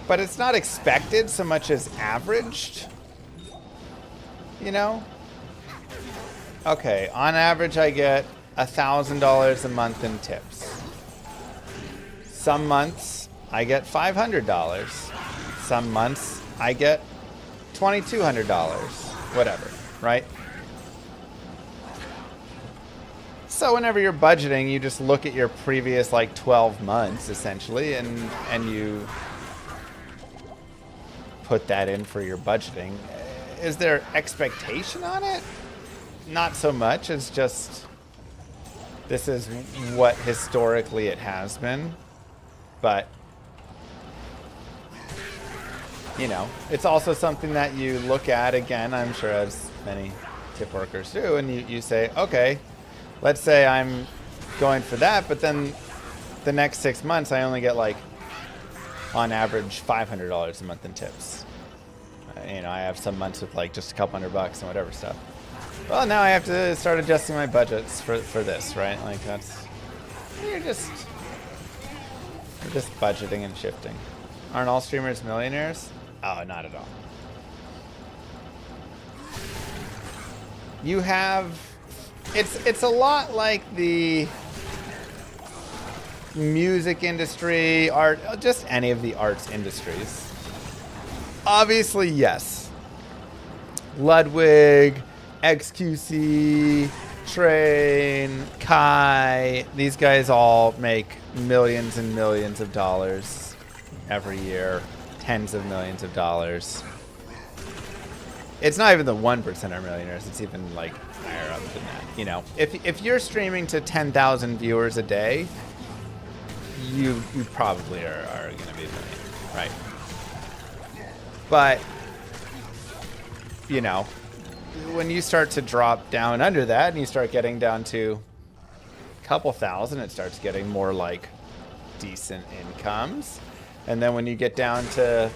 But it's not expected so much as averaged, you know? Okay, on average I get $1,000 a month in tips. Some months I get $500. Some months I get $2,200. Whatever, right? So whenever you're budgeting, you just look at your previous like 12 months essentially and you put that in for your budgeting. Is there expectation on it? Not so much. It's just this is what historically it has been. But you know, it's also something that you look at again, I'm sure as many tip workers do, and you say, okay, let's say I'm going for that, but then the next 6 months I only get like on average $500 a month in tips. You know, I have some months with like just a couple $100 and whatever stuff. Well, now I have to start adjusting my budgets for this, right? Like that's you're just budgeting and shifting. Aren't all streamers millionaires? Oh, not at all. You have it's a lot like the music industry, art, just any of the arts industries. Obviously, yes. Ludwig, XQC, Train, Kai, these guys all make millions and millions of dollars every year, tens of millions of dollars. It's not even the 1% are millionaires, it's even like higher up than that. You know, if you're streaming to 10,000 viewers a day, you probably are going to be a millionaire, right? But, you know, when you start to drop down under that and you start getting down to a couple thousand, it starts getting more like decent incomes. And then when you get down to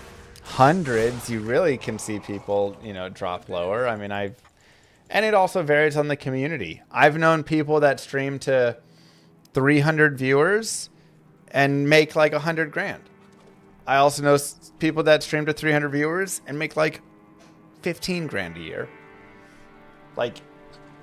hundreds, you really can see people, you know, drop lower. I mean, and it also varies on the community. I've known people that stream to 300 viewers and make like 100 grand. I also know people that stream to 300 viewers and make like 15 grand a year. Like,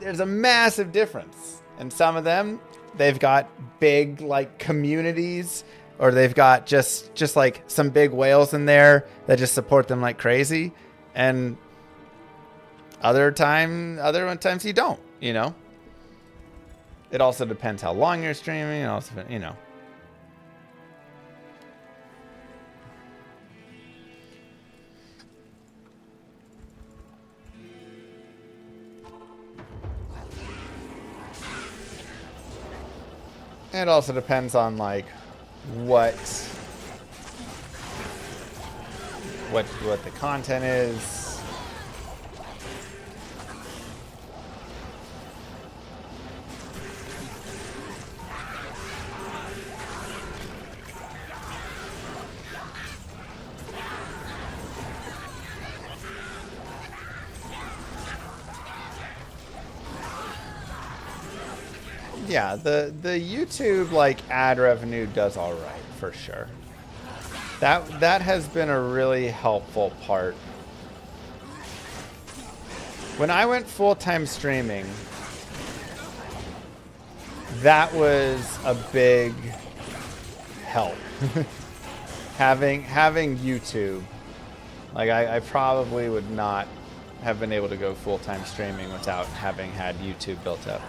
there's a massive difference. And some of them, they've got big like communities, or they've got just like some big whales in there that just support them like crazy. And other times you don't, you know. It also depends how long you're streaming, and also, you know. It also depends on like what the content is. Yeah, the YouTube like ad revenue does all right for sure. That has been a really helpful part. When I went full-time streaming, that was a big help. having YouTube, like I probably would not have been able to go full-time streaming without having had YouTube built up.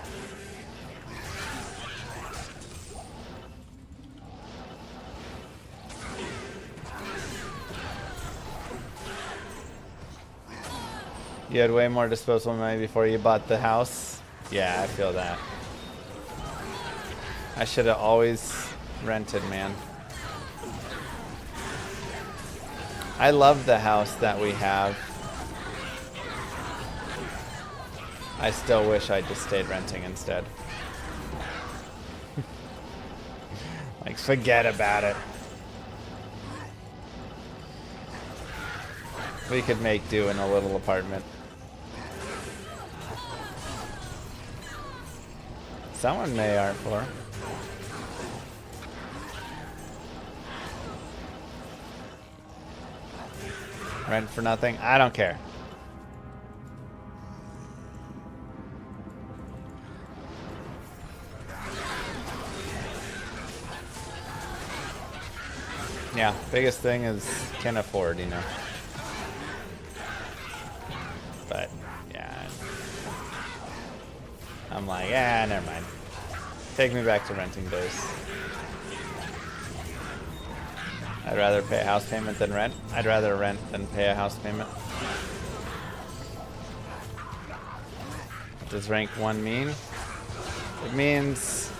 You had way more disposable money before you bought the house? Yeah, I feel that. I should have always rented, man. I love the house that we have. I still wish I just stayed renting instead. Like, forget about it. We could make do in a little apartment. Someone may art for. Rent for nothing? I don't care. Yeah, biggest thing is can afford, you know. But yeah, I'm like, yeah, never mind. Take me back to renting days. I'd rather pay a house payment than rent. I'd rather rent than pay a house payment. What does rank 1 mean? It means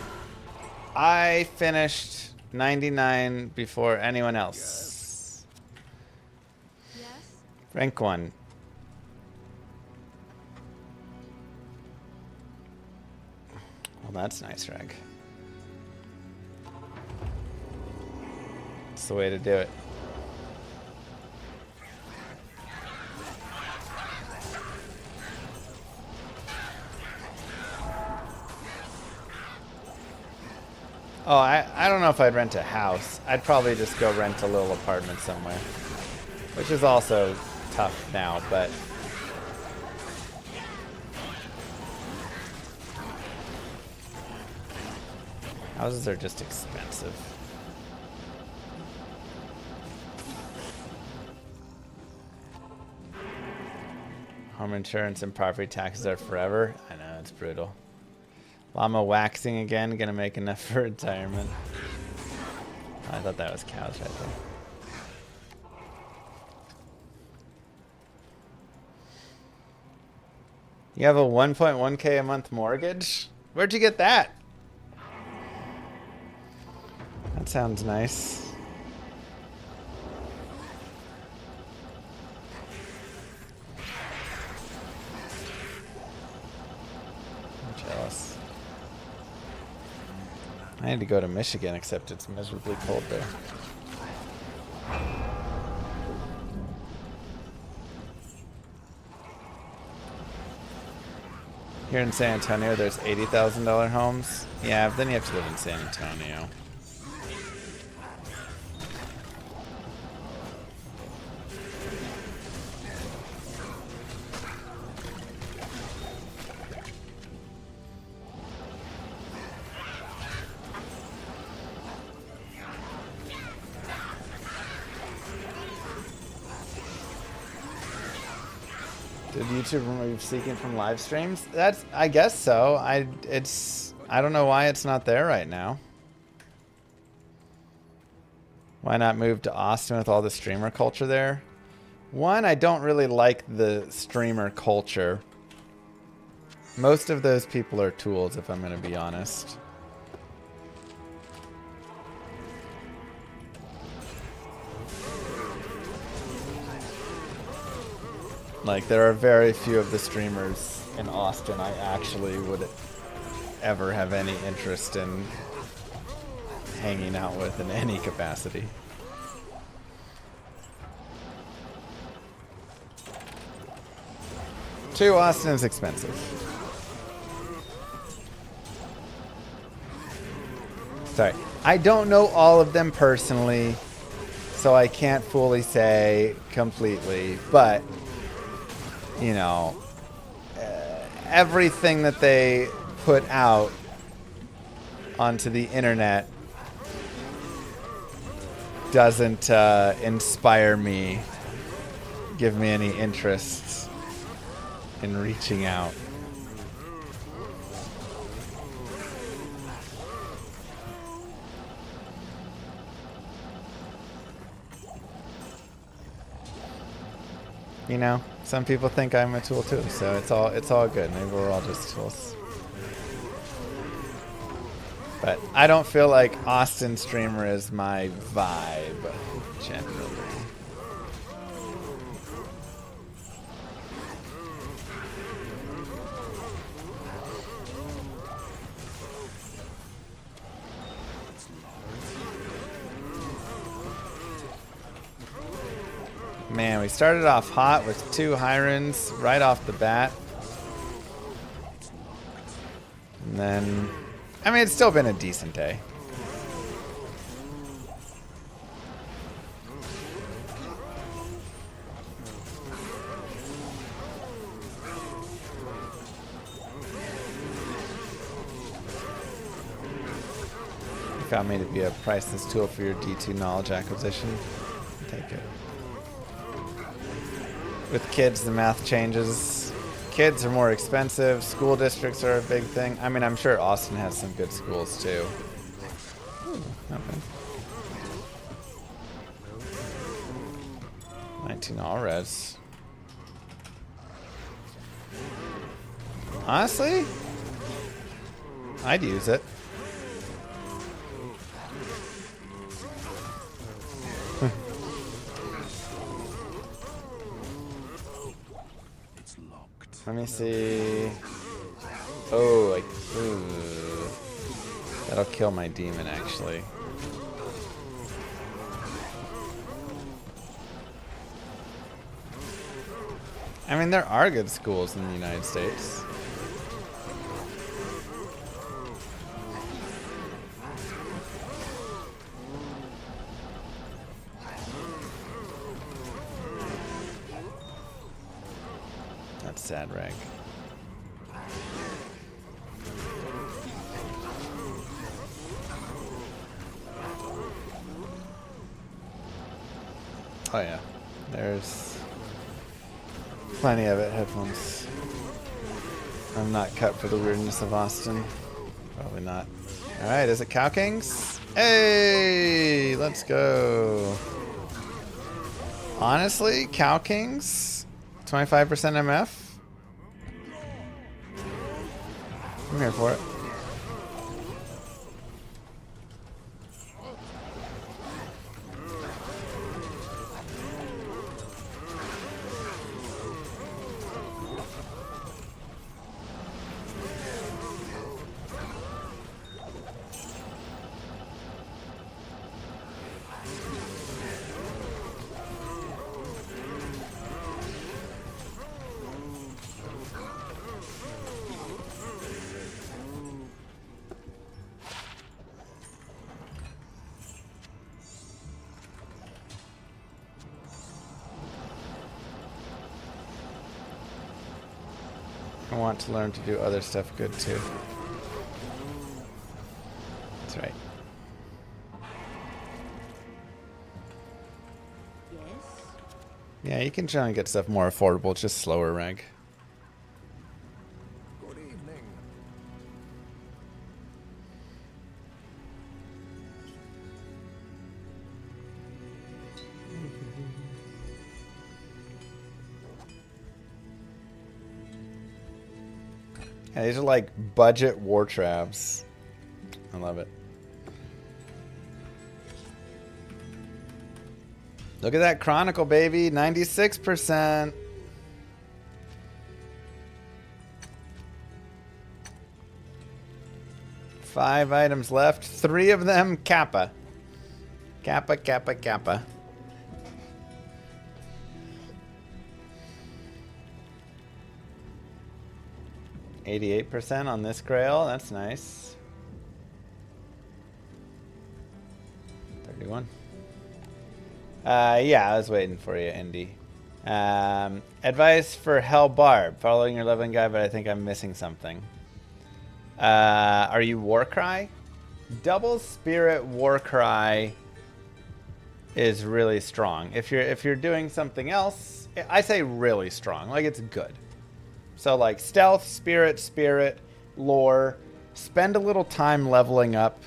I finished 99 before anyone else. Yes? Rank 1. Well, that's nice, Reg. It's the way to do it. Oh, I don't know if I'd rent a house. I'd probably just go rent a little apartment somewhere. Which is also tough now, but... houses are just expensive. Home insurance and property taxes are forever. I know, it's brutal. Llama waxing again, gonna make enough for retirement. I thought that was cows right there. You have a 1.1K a month mortgage? Where'd you get that? That sounds nice. I'm jealous. I need to go to Michigan, except it's miserably cold there. Here in San Antonio, there's $80,000 homes. Yeah, but then you have to live in San Antonio. Did YouTube remove seeking from live streams? That's, I guess so. I don't know why it's not there right now. Why not move to Austin with all the streamer culture there? One, I don't really like the streamer culture. Most of those people are tools, if I'm going to be honest. Like, there are very few of the streamers in Austin I actually would ever have any interest in hanging out with in any capacity. Two, Austin is expensive. Sorry. I don't know all of them personally, so I can't fully say completely, but, you know, everything that they put out onto the internet doesn't inspire me, give me any interest in reaching out. You know, some people think I'm a tool too, so it's all good. Maybe we're all just tools. But I don't feel like Austin streamer is my vibe generally. Man, we started off hot with 2 Hirons right off the bat. And then, I mean, it's still been a decent day. You found me to be a priceless tool for your D2 knowledge acquisition. Take it. With kids, the math changes. Kids are more expensive. School districts are a big thing. I mean, I'm sure Austin has some good schools too. Ooh, nothing. 19 all res. Honestly, I'd use it. Let me see. Oh, ooh. That'll kill my demon, actually. I mean, there are good schools in the United States. Sad rag. Oh yeah, there's plenty of it. Headphones. I'm not cut for the weirdness of Austin. Probably not. All right, is it Cow Kings? Hey, let's go. Honestly, Cow Kings, 25% MF. I'm here for it. I want to learn to do other stuff good too. That's right. Yes? Yeah, you can try and get stuff more affordable, just slower rank. Good evening. Yeah, these are like budget war traps. I love it. Look at that Chronicle, baby. 96%. Five items left. 3 of them Kappa. Kappa, Kappa, Kappa. 88% on this Grail. That's nice. everyone. Yeah, I was waiting for you, Indy. Advice for Hell Barb. Following your leveling guide, but I think I'm missing something. Are you Warcry? Double Spirit Warcry is really strong. If you're doing something else, I say really strong. Like, it's good. So like stealth, spirit, lore. Spend a little time leveling up.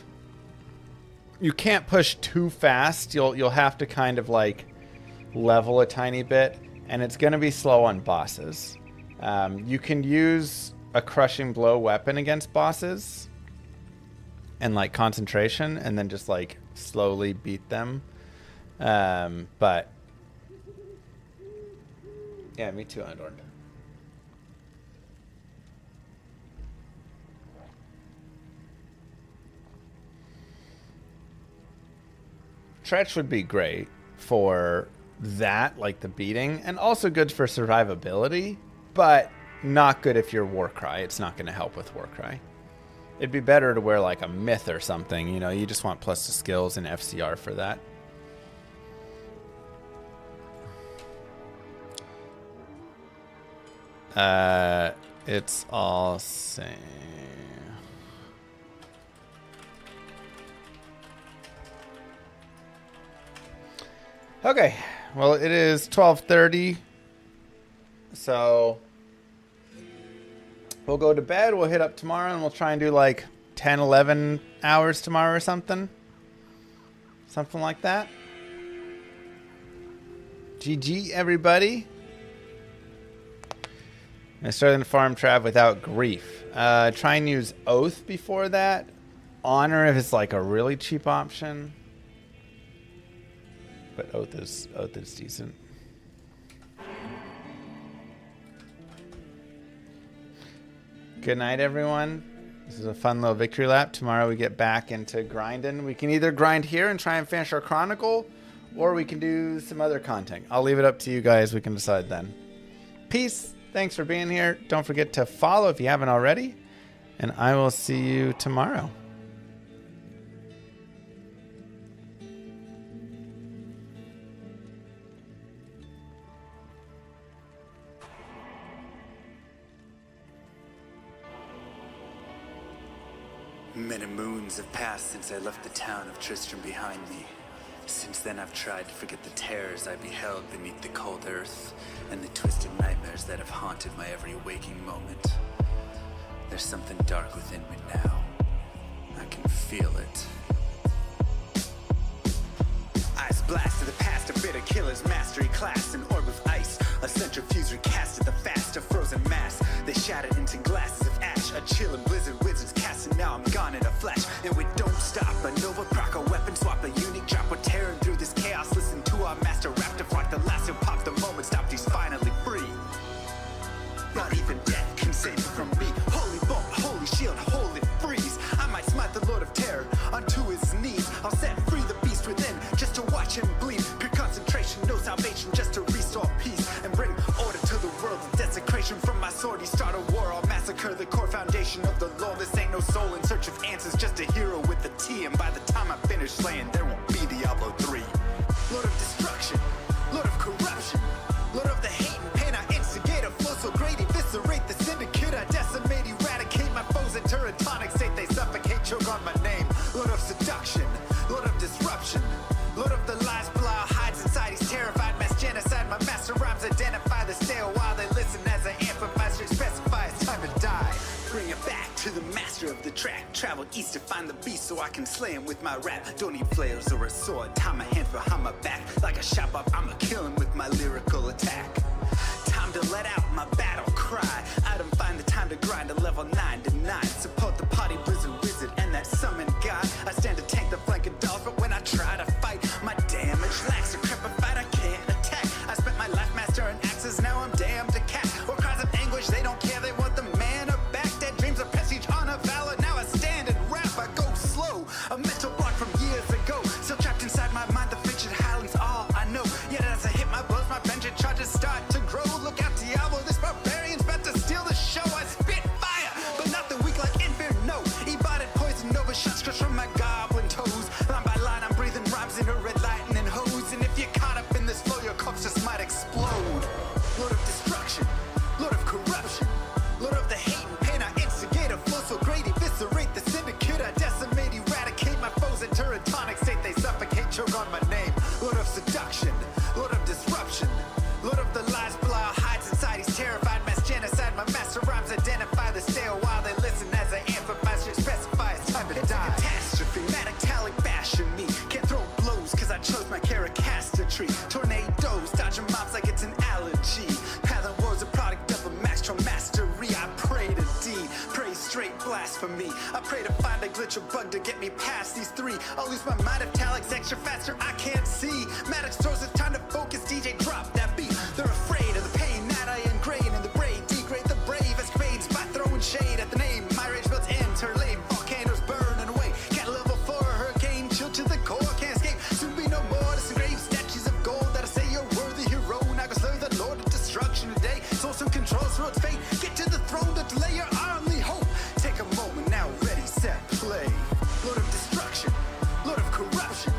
You can't push too fast. You'll have to kind of like level a tiny bit, and it's going to be slow on bosses. You can use a crushing blow weapon against bosses and like concentration, and then just like slowly beat them. But yeah, me too, Unadorned. Tretch would be great for that, like the beating, and also good for survivability, but not good if you're Warcry. It's not going to help with Warcry. It'd be better to wear like a myth or something, you know, you just want plus to skills and FCR for that. It's all same. Okay, well, it is 12:30, so we'll go to bed, we'll hit up tomorrow, and we'll try and do like 10, 11 hours tomorrow or something. Something like that. GG, everybody. I started the farm trap without grief. Try and use Oath before that. Honor if it's like a really cheap option. But Oath is decent. Good night, everyone. This is a fun little victory lap. Tomorrow we get back into grinding. We can either grind here and try and finish our Chronicle, or we can do some other content. I'll leave it up to you guys. We can decide then. Peace. Thanks for being here. Don't forget to follow if you haven't already. And I will see you tomorrow. Many moons have passed since I left the town of Tristram behind me. Since then I've tried to forget the terrors I beheld beneath the cold earth and the twisted nightmares that have haunted my every waking moment. There's something dark within me now. I can feel it. Ice blast to the past, a bitter killer's mastery class, an orb of ice, a centrifuge recast at the fast, a frozen mass. They shattered into glasses of ash, a chill and blizzard wizards cast, and now I'm gone in a flash. And we don't stop, a Nova proc, a weapon swap, a unique drop, we're tearing through this chaos. Listen to our master rap to flock the last who popped the moment, stopped, he's finally free. Not even death can save from me. Holy bolt, holy shield, holy freeze. I might smite the Lord of Terror unto his knees. I'll set free the beast within just to watch him bleed. Pure concentration, no salvation, just to restore peace and bring order to the world. The desecration from my sword, he start a war. I'll massacre the core foundation of the law. This ain't no soul in search of answers, just a hero with a T. And by the time I finish slaying, there won't be Diablo 3. Lord of destruction, Lord of corruption, Lord of the hate and pain, I instigate a flow so great, eviscerate the syndicate, I decimate, eradicate my foes in turretonic state, they suffocate, choke on my name. Lord of seduction, Lord of disruption, Lord of the lies, Belial hides inside, he's terrified, mass genocide, my master rhymes identify the stale while they listen as I amplify, straight specify it's time to die. Bring it back to the master of the track. Travel east to find the beast so I can slay him with my rap. Don't need flails or a sword. Tie my hands behind my back. Like a shop up, I'ma kill him with my lyrical attack. Time to let out my battle cry. I don't find the time to grind a level 9 to 9. Support the party blizzard wizard and that summon god. I stand to tank the flank of dolls, but when I try to fight, my damage lacks a crepified, I can't attack. I spent my life mastering axes, now I'm damned to cat. Or cries of anguish, they don't care, they want the mana back. Dead dreams of prestige, honor, valor, now I stand and rap. I go slow, a mental block from years ago. Still trapped inside my mind, the fiction highlands all I know. Yet as I hit my blows, my vengeance charges start to grow. Look out, Diablo, this barbarian's about to steal the show. I spit fire, but not the weak like Inferno. they stay a while, they listen as I amplify, should specify it's time to die. Catastrophe, metallic fashion me. Can't throw blows, cause I chose my tree. Tornadoes, dodging mobs like it's an allergy. Pathon was a product of a master mastery. I pray to D, pray straight blasphemy. I pray to find a glitch or bug to get me past these three. I'll lose my mind if Talik's extra faster, I can't see. Maddox throws it's time to focus, DJ drop that beat. They're afraid of the pain that I ingrain in the brain. Degrade the brave escapades by throwing shade at the name. My rage built into her lane, volcanoes burning away. Got level 4 hurricane, chill to the core, can't escape. Soon be no more disengrave statues of gold that'll say you're worthy hero. Now go slay the lord of destruction today. Soul some control through its fate. Get to the throne, don't delay your only hope. Take a moment now, ready, set, play. Lord of destruction, Lord of corruption,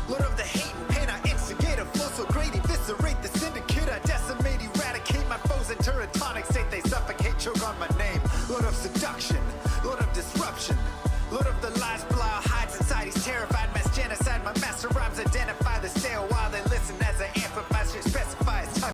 Lord of the hate and pain. I instigate a flow so great, eviscerate the syndicate. I decimate, eradicate my foes in turretonic state. They suffocate, choke on my name. Lord of seduction,